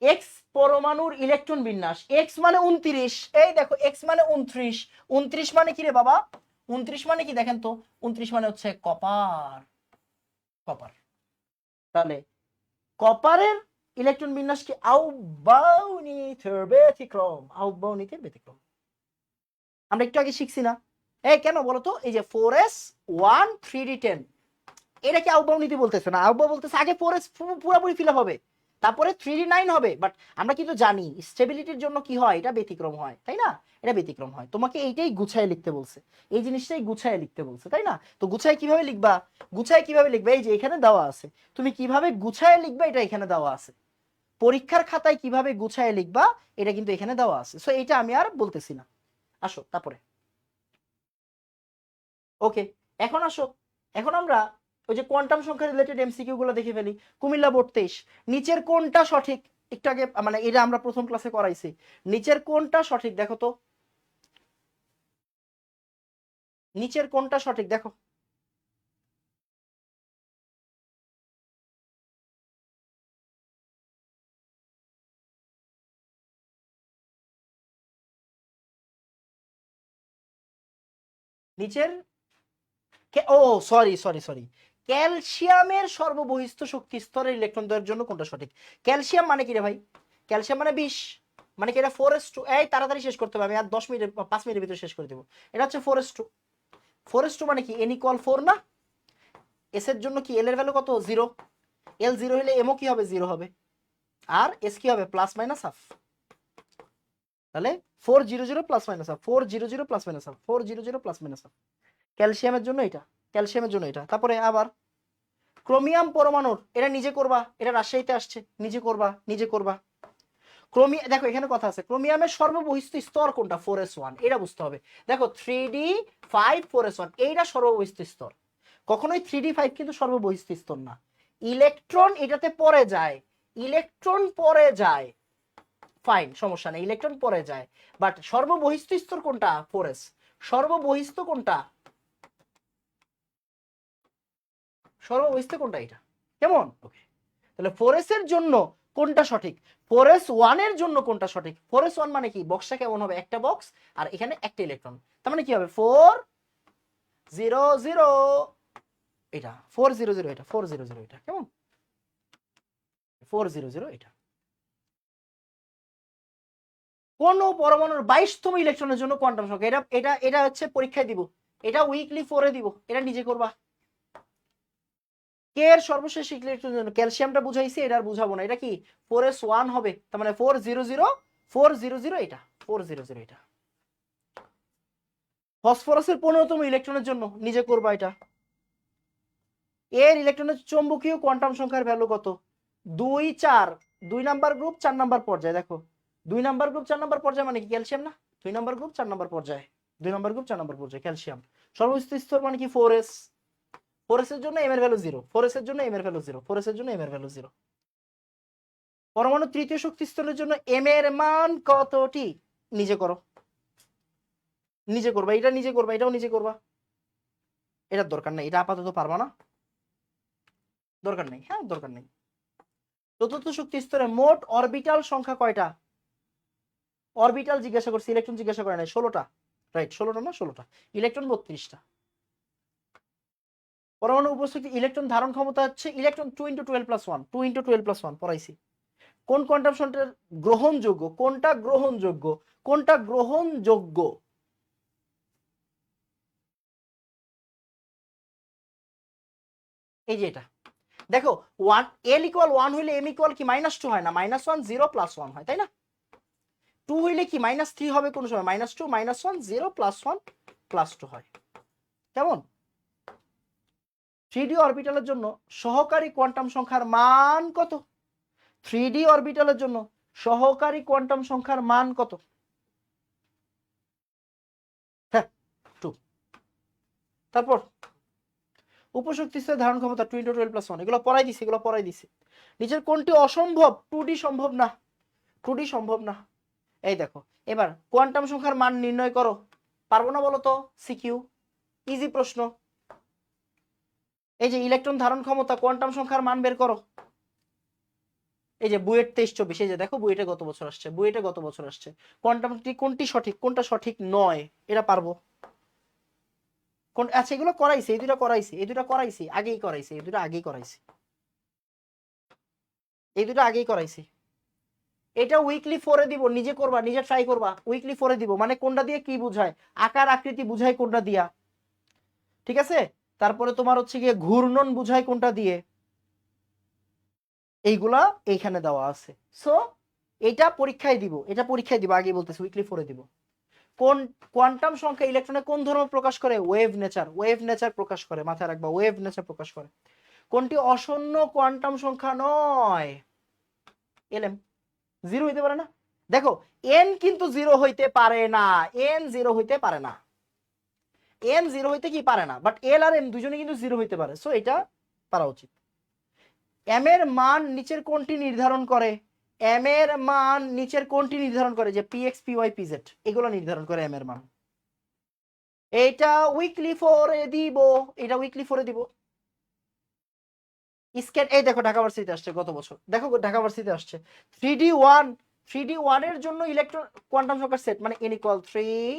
A: এক্স পরমাণুর ইলেকট্রন বিন্যাস, এক্স মানে 29, এই দেখো এক্স মানে 29, 29 মানে কি রে বাবা? 29 মানে কি দেখেন তো? 29 মানে হচ্ছে কপার, কপার। তাহলে কপারের ইলেকট্রন বিন্যাস কি আউবাউনিতের ব্যতিক্রম, আউবাউনিতের ব্যতিক্রম। আমরা একটু আগে শিখছি না? এই কেন বলতো? এই যে 4s1 3d10, এটা কি আউবাউ নীতি বলতেছে না? আউবাউ বলতেছে আগে 4s পুরোপুরি ফিল হবে, তারপরে 3d9 হবে। বাট আমরা কিন্তু জানি স্টেবিলিটির জন্য কি হয়, এটা ব্যতিক্রম হয়, তাই না? এটা ব্যতিক্রম হয়। তোমাকে এইটাই গুছায় লিখতে বলছে, এই জিনিসটাই গুছায় লিখতে বলছে, তাই না? তো গুছায় কিভাবে লিখবা? গুছায় কিভাবে লিখবা? এই যে এখানে দেওয়া আছে, তুমি কিভাবে গুছায় লিখবা এটা এখানে দেওয়া আছে। পরীক্ষার খাতায় কিভাবে গুছায় লিখবা এটা কিন্তু এখানে দেওয়া আছে। সো এটা আমি আর বলতেছি না। আসো তারপরে, ওকে এখন আসো, এখন আমরা ওই যে কোয়ান্টাম সংখ্যা রিলেটেড এমসিকিউ গুলো দেখে ফেলি। কুমিল্লা বোর্ড 23, নিচের কোনটা সঠিক? একটু আগে মানে এটা আমরা প্রথম ক্লাসে করাইছি। নিচের কোনটা সঠিক দেখো তো, নিচের কোনটা সঠিক দেখো। নিচের ও সরি সরি সরি, ক্যালসিয়ামের সর্ববহিস্থ শক্তি স্তরের ইলেকট্রন দ্বয়ের জন্য কোনটা সঠিক? ক্যালসিয়াম মানে কি রে ভাই? ক্যালসিয়াম মানে 20, মানে কি এটা 4s2? এই তাড়াতাড়ি শেষ করতে হবে, আমি আর 10 মিনিট 5 মিনিটের ভিতরে শেষ করে দেবো। এটা হচ্ছে 4s2। 4s2 মানে কি n = 4 না? এস এর জন্য কি এল এর ভ্যালু কত? 0। এল 0 হলে এমও কি হবে? 0 হবে। আর এস কি হবে? Plus minus half. তাহলে 400 plus minus half, 400 plus minus half, 400 plus minus half. ক্যালসিয়ামের জন্য এটা, ক্যালসিয়ামের জন্য এটা। তারপরে আবার ক্রোমিয়াম পরমাণুর, এটা নিজে করবা, এটা রাজশাহীতে আসছে, নিজে করবা, নিজে করবা। দেখো এখানে কথা আছে, ক্রোমিয়ামের সর্ববহিস্থ স্তর কোনটা? 4s1, এটা বুঝতে হবে। দেখো 3d5 4s1 এইটা সর্ববহিস্থ স্তর। কখনোই 3d5 কিন্তু সর্ববহিস্থ স্তর না। ইলেকট্রন এটাতে পড়ে যায়, ইলেকট্রন পড়ে যায়, ফাইন, সমস্যা নেই, ইলেকট্রন পড়ে যায়, বাট সর্ববহিস্থ স্তর কোনটা? 4s। সর্ববহিস্থ কোনটা? সর্ববহিস্থ কোনটা? এটা কেমন? ওকে, তাহলে 4s এর জন্য কোনটা সঠিক? 4s1 এর জন্য কোনটা সঠিক? 4s1 মানে কি? বক্সটা কেমন হবে? একটা বক্স আর এখানে একটা ইলেকট্রন, তার মানে কি হবে? 400, এটা 400, এটা 400, এটা কেমন? 400 এটা। কোন পরমাণুর 22তম ইলেকট্রনের জন্য কোয়ান্টাম সংখ্যা? এটা এটা এটা হচ্ছে পরীক্ষায় দিব, এটা উইকলি 4 এ দিব, এটা নিজে করবা। কে এর সর্বশেষ ইলেকট্রনের জন্য? ক্যালসিয়ামটা বুঝাইছি, এটা আর বুঝাবো না। এটা কি 4s1 হবে, তার মানে 400 এটা 400 এটা। ফসফরাসের 15তম ইলেকট্রনের জন্য নিজে করবা এটা। এর ইলেকট্রনের চৌম্বকীয় কোয়ান্টাম সংখ্যার ভ্যালু কত? 2 4, 2 নাম্বার গ্রুপ 4 নাম্বার পর্যায়ে। দেখো 2 নাম্বার গ্রুপ 4 নাম্বার পর্যায়ে মানে কি? ক্যালসিয়াম না? 2 নাম্বার গ্রুপ 4 নাম্বার পর্যায়ে, 2 নাম্বার গ্রুপ 4 নাম্বার পর্যায়ে ক্যালসিয়াম। সর্বোচ্চ স্তর মানে কি? 4s। 4s এর জন্য m এর ভ্যালু 0, 4s এর জন্য m এর ভ্যালু 0, 4s এর জন্য m এর ভ্যালু 0। পরমাণু তৃতীয় শক্তি স্তরের জন্য m এর মান কতটি? নিজে করো, নিজে করবা, এটা নিজে করবা, এটাও নিজে করবা। এটার দরকার নেই, এটা আপাতত পারবা না, দরকার নেই, হ্যাঁ দরকার নেই। চতুর্থ শক্তি স্তরে মোট অরবিটাল সংখ্যা কয়টা? অরবিটাল জিজ্ঞাসা করছি, ইলেকট্রন জিজ্ঞাসা করে নাই। 16টা, রাইট, 16টা না 16টা, ইলেকট্রন 32টা। পরমাণু উপস্থিতি ইলেকট্রন ধারণ ক্ষমতা হচ্ছে ইলেকট্রন 2 × 12 + 1, 2 × 12 + 1 পড়াইছি। কোন কোয়ান্টাম সংখ্যা গ্রহণযোগ্য? কোনটা গ্রহণযোগ্য? কোনটা গ্রহণযোগ্য? এই যে এটা দেখো, 1 l = 1 হইলে m = কি? -2 হয় না? -1 0 + 1 হয়, তাই না? 2 হইলে কি? -3 হবে কোন সময়? -2 -1 0 + 1 + 2 হয়, কেমন? 3d অরবিটালের জন্য সহকারী কোয়ান্টাম সংখ্যার মান কত? 3d অরবিটালের জন্য সহকারী কোয়ান্টাম সংখ্যার মান কত? হ্যাঁ 2। তারপর উপশক্তি স্তরের ধারণ ক্ষমতা 2 × 12 + 1, এগুলো পড়াই দিছি, এগুলো পড়াই দিছি। নিচের কোনটি অসম্ভব? 2d সম্ভব না, 2d সম্ভব না। এই দেখো, এবার কোয়ান্টাম সংখ্যার মান নির্ণয় করো। পারবো না বলো তো? সিকিউ, ইজি প্রশ্ন। এই যে ইলেকট্রন ধারণ ক্ষমতা, কোয়ান্টাম সংখ্যার মান বের করো। এই যে বুয়েট 23-24, এই যে দেখো বুয়েটে গত বছর আসছে, বুয়েটে গত বছর আসছে। কোয়ান্টামটি কোনটি সঠিক, কোনটা সঠিক নয়, এটা পারবো। কোন, আচ্ছা এগুলো করাইছি, এই দুটো করাইছি, এই দুটো করাইছি, আগেই করাইছি, এই দুটো আগেই করাইছি, এই দুটো আগেই করাইছি। এটা উইকলি 4 এ দিব, নিজে করবা, নিজে ট্রাই করবা। উইকলি 4 এ দিব মানে কোনটা দিয়ে কি বুঝায়? আকার আকৃতি বুঝায় কোনটা দিয়া, ঠিক আছে? তারপরে তোমার হচ্ছে গিয়ে ঘূর্ণন বুঝায় কোনটা দিয়ে, এইগুলা এইখানে দেওয়া আছে। সো এটা পরীক্ষায় দিব, এটা পরীক্ষায় দিব, আগে বলতেছি উইকলি 4 এ দিব। কোন কোয়ান্টাম সংখ্যা ইলেকট্রনে কোন ধর্ম প্রকাশ করে? ওয়েভ নেচার, ওয়েভ নেচার প্রকাশ করে, মাথায় রাখবা, ওয়েভ নেচার প্রকাশ করে। কোনটি অশূন্য কোয়ান্টাম সংখ্যা নয়? এলএম 0 হইতে পারে না। দেখো এন কিন্তু 0 হইতে পারে না, এন 0 হইতে পারে না, এন 0 হইতে কি পারে না, বাট এল আর এম দুজনে কিন্তু 0 হইতে পারে। সো এটা পারা উচিত। এম এর মান নিচের কোনটি নির্ধারণ করে? এম এর মান নিচের কোনটি নির্ধারণ করে? যে P x P Y P Z এগুলো নির্ধারণ করে এম এর মান। এটা উইকলি 4-এ দিব, এটা উইকলি 4-এ দিব। স্কেট এই দেখো ঢাকা ভার্সিটিতে আসছে গত বছর, দেখো ঢাকা ভার্সিটিতে আসছে 3D1 3D1 এর জন্য ইলেকট্রন কোয়ান্টাম সংখ্যার সেট মানে n ইকুয়াল 3,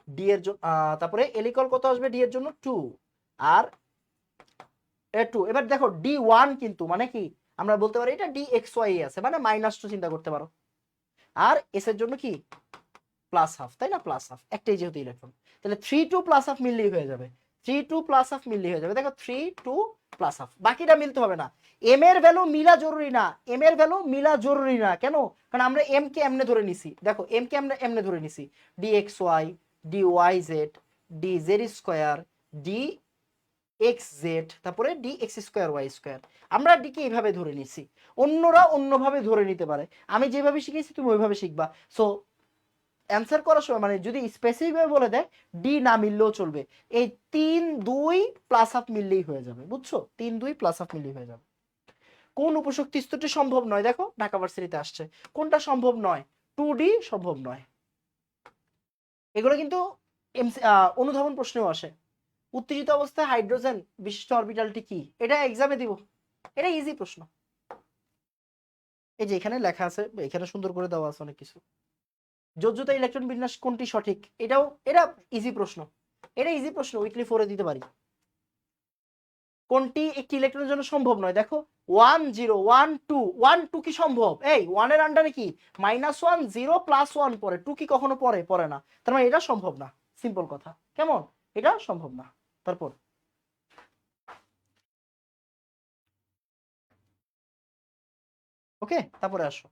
A: ডি এর জন্য তারপরে এল ইকুয়াল কত আসবে? ডি এর জন্য 2 আর এ 2। এবার দেখো D1 কিন্তু মানে কি আমরা বলতে পারি এটা DXY আছে মানে -2 চিন্তা করতে পারো। আর এস এর জন্য কি +½ তাই না? +½ একটাই যেহেতু ইলেকট্রন, তাহলে 3 2 +½ মিললেই হয়ে যাবে। 3 2 +½ মিললেই হয়ে যাবে। দেখো 3 2 +½ বাকিটা মিলতে হবে না। এম এর ভ্যালু মিলা জরুরি না, এম এর ভ্যালু মিলা জরুরি না। কেন? কারণ আমরা এম কে এমনে ধরে নিছি। দেখো এম কে আমরা এমনে ধরে নিছি DXY DYZ DZ², DXZ, তারপরে DX²Y²। আমরা ডি কে এইভাবে ধরে নিছি, অন্যরা অন্যভাবে ধরে নিতে পারে। আমি যেভাবে শিখেছি তুমি ওইভাবে শিখবা। সো অ্যান্সার করার সময় মানে যদি স্পেসিফিকভাবে বলে দেয় ডি না মিললেও চলবে, এই 3 2 +½ মিললেই হয়ে যাবে। বুঝছো? 3 2 +½ মিললেই হয়ে যাবে। কোন উপশক্তি স্তরটি সম্ভব নয়? দেখো ঢাকা ভার্সিটিতে আসছে কোনটা সম্ভব নয়? 2D সম্ভব নয়। এগুলো কিন্তু অনুধাবন প্রশ্নেও আসে। উত্তেজিত অবস্থায় হাইড্রোজেন বিশিষ্ট অরবিটালটি কি? এটা এক্সামে দিব, এটা ইজি প্রশ্ন। এই যে এখানে লেখা আছে, এখানে সুন্দর করে দেওয়া আছে অনেক কিছু। যোজ্যতা ইলেকট্রন বিন্যাস কোনটি সঠিক? এটা ইজি প্রশ্ন, এটা ইজি প্রশ্ন, উইকলি 4-এ দিতে পারি। কোনটি একটি ইলেকট্রনের জন্য সম্ভব নয়? দেখো 1 0 1 2 1 2 কি সম্ভব? এই 1 এর আন্ডারে কি -1 0 +1 পড়ে, 2 কি কখনো পড়ে না, তার মানে এটা সম্ভব না। সিম্পল কথা, কেমন? এটা সম্ভব না। তারপর ওকে, তারপরে আসো।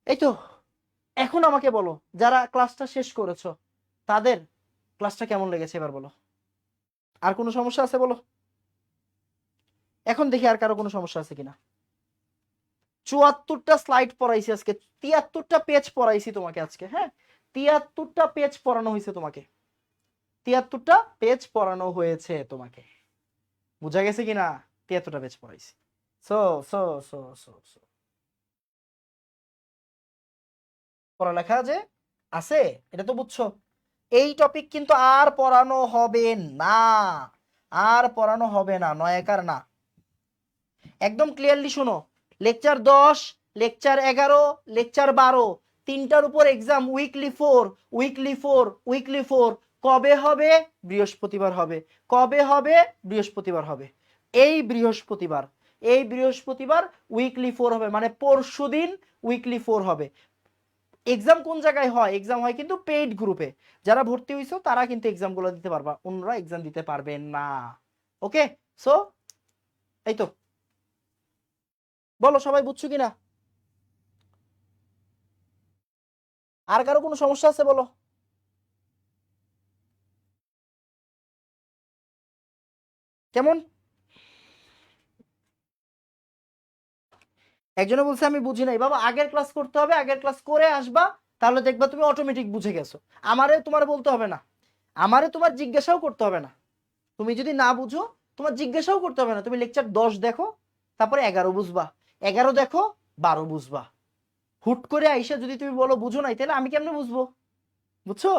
A: এই তো এখন আমাকে বলো যারা ক্লাসটা শেষ করেছো তাদের ক্লাসটা কেমন লেগেছে এবার বলো। আর কোনো সমস্যা আছে বলো? এখন দেখি আর কারো কোনো সমস্যা আছে কিনা। 74টা স্লাইড পড়াইছি আজকে, 73টা পেজ পড়াইছি তোমাকে আজকে। হ্যাঁ 73টা পেজ পড়ানো হয়েছে তোমাকে, 73টা পেজ পড়ানো হয়েছে তোমাকে। বুঝা গেছে কিনা? 73টা পেজ পড়াইছি। So so so so so পড়ালেখা যে আছে এটা তো বুঝছো। এই টপিক কিন্তু আর পড়ানো হবে না, আর পড়ানো হবে না, নয়াকার না। একদম ক্লিয়ারলি শোনো, লেকচার 10 লেকচার 11 লেকচার 12 তিনটার উপর এক্সাম, উইকলি 4 উইকলি 4 উইকলি 4। কবে হবে? বৃহস্পতিবার হবে। কবে হবে? বৃহস্পতিবার হবে। এই বৃহস্পতিবার, এই বৃহস্পতিবার উইকলি 4 হবে, মানে পরশুদিন উইকলি 4 হবে। এক্সাম কোন জায়গায় হয়? এক্সাম হয় কিন্তু পেইড গ্রুপে। যারা ভর্তি হইছো তারা কিন্তু এক্সামগুলো দিতে পারবা, অন্যরা এক্সাম দিতে পারবে না। ওকে, সো এই তো বলো সবাই বুঝছো কিনা? আর কারো কোনো সমস্যা আছে বলো। কেমন? একজনে বলছে আমি বুঝি নাই। বাবা আগের ক্লাস করতে হবে, আগের ক্লাস করে আসবা, তাহলে দেখবা তুমি অটোমেটিক বুঝে গেছো। আমারে তোমার বলতে হবে না, আমারে তোমার জিজ্ঞাসাও করতে হবে না। তুমি যদি না বুঝো তোমার জিজ্ঞাসাও করতে হবে না। তুমি লেকচার 10 দেখো, তারপরে 11 বুঝবা, 11 দেখো, 12 বুঝবা। হুট করে আইসা যদি তুমি বলো বুঝো নাই, তাহলে আমি কেমনে বুঝবো? বুঝছো?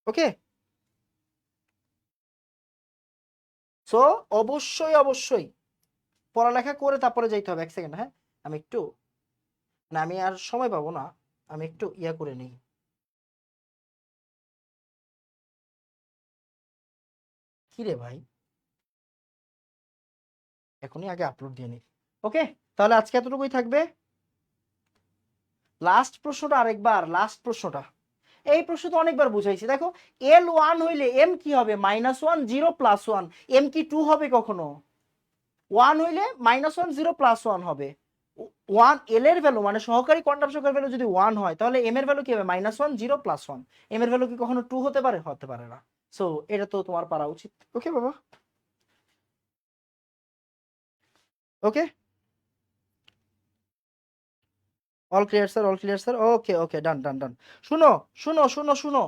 A: ওকে, সো অবশ্যই অবশ্যই পড়ালেখা করে তারপরে যাইতে হবে। এক সেকেন্ড, হ্যাঁ আমি একটু, না আমি আর সময় পাবো না, আমি একটু ইয়া করে নিই। কি রে ভাই, এখনই আগে আপলোড দিয়ে নিই। ওকে, তাহলে আজকে এতটুকুই থাকবে। লাস্ট প্রশ্নটা আরেকবার, লাস্ট প্রশ্নটা, এই প্রশ্ন তো অনেকবার বুঝাইছি। দেখো L1 হইলে M কি হবে? -1 0 +1। M কি 2 হবে কখনো? 1 হইলে -1 0 +1 হবে। 1 L এর ভ্যালু মানে সহকারী কোয়ান্টাম সংখ্যার ভ্যালু যদি 1 হয় তাহলে M এর ভ্যালু কি হবে? -1 0 +1। M এর ভ্যালু কি কখনো 2 হতে পারে? হতে পারে না। সো এটা তো তোমার পারা উচিত। ওকে বাবা, okay, all clear sir, all clear sir. Okay okay, done done done. শুনো শুনো শুনো শুনো,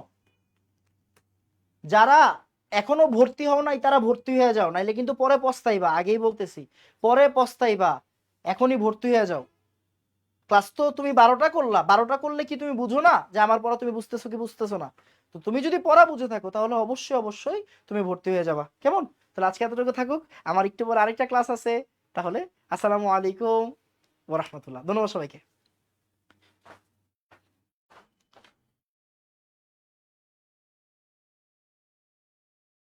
A: যারা এখনো ভর্তি হও নাই তারা ভর্তি হয়ে যাও, নাইলে কিন্তু পরে পস্তাইবা, আগেই বলতেছি পরে পস্তাইবা। এখনই ভর্তি হয়ে যাও। ক্লাস তো তুমি 12টা করলা, 12টা করলে কি তুমি বুঝো না যে আমার পড়া তুমি বুঝতেছো কি বুঝতেছো না? তো তুমি যদি পড়া বুঝে থাকো তাহলে অবশ্যই অবশ্যই তুমি ভর্তি হয়ে যাবা। কেমন? তাহলে আজকে এতটুকু থাকুক, আমার একটু পর আরেকটা ক্লাস আছে। তাহলে আসসালামু আলাইকুম ওয়া রাহমাতুল্লাহ। ধন্যবাদ সবাইকে।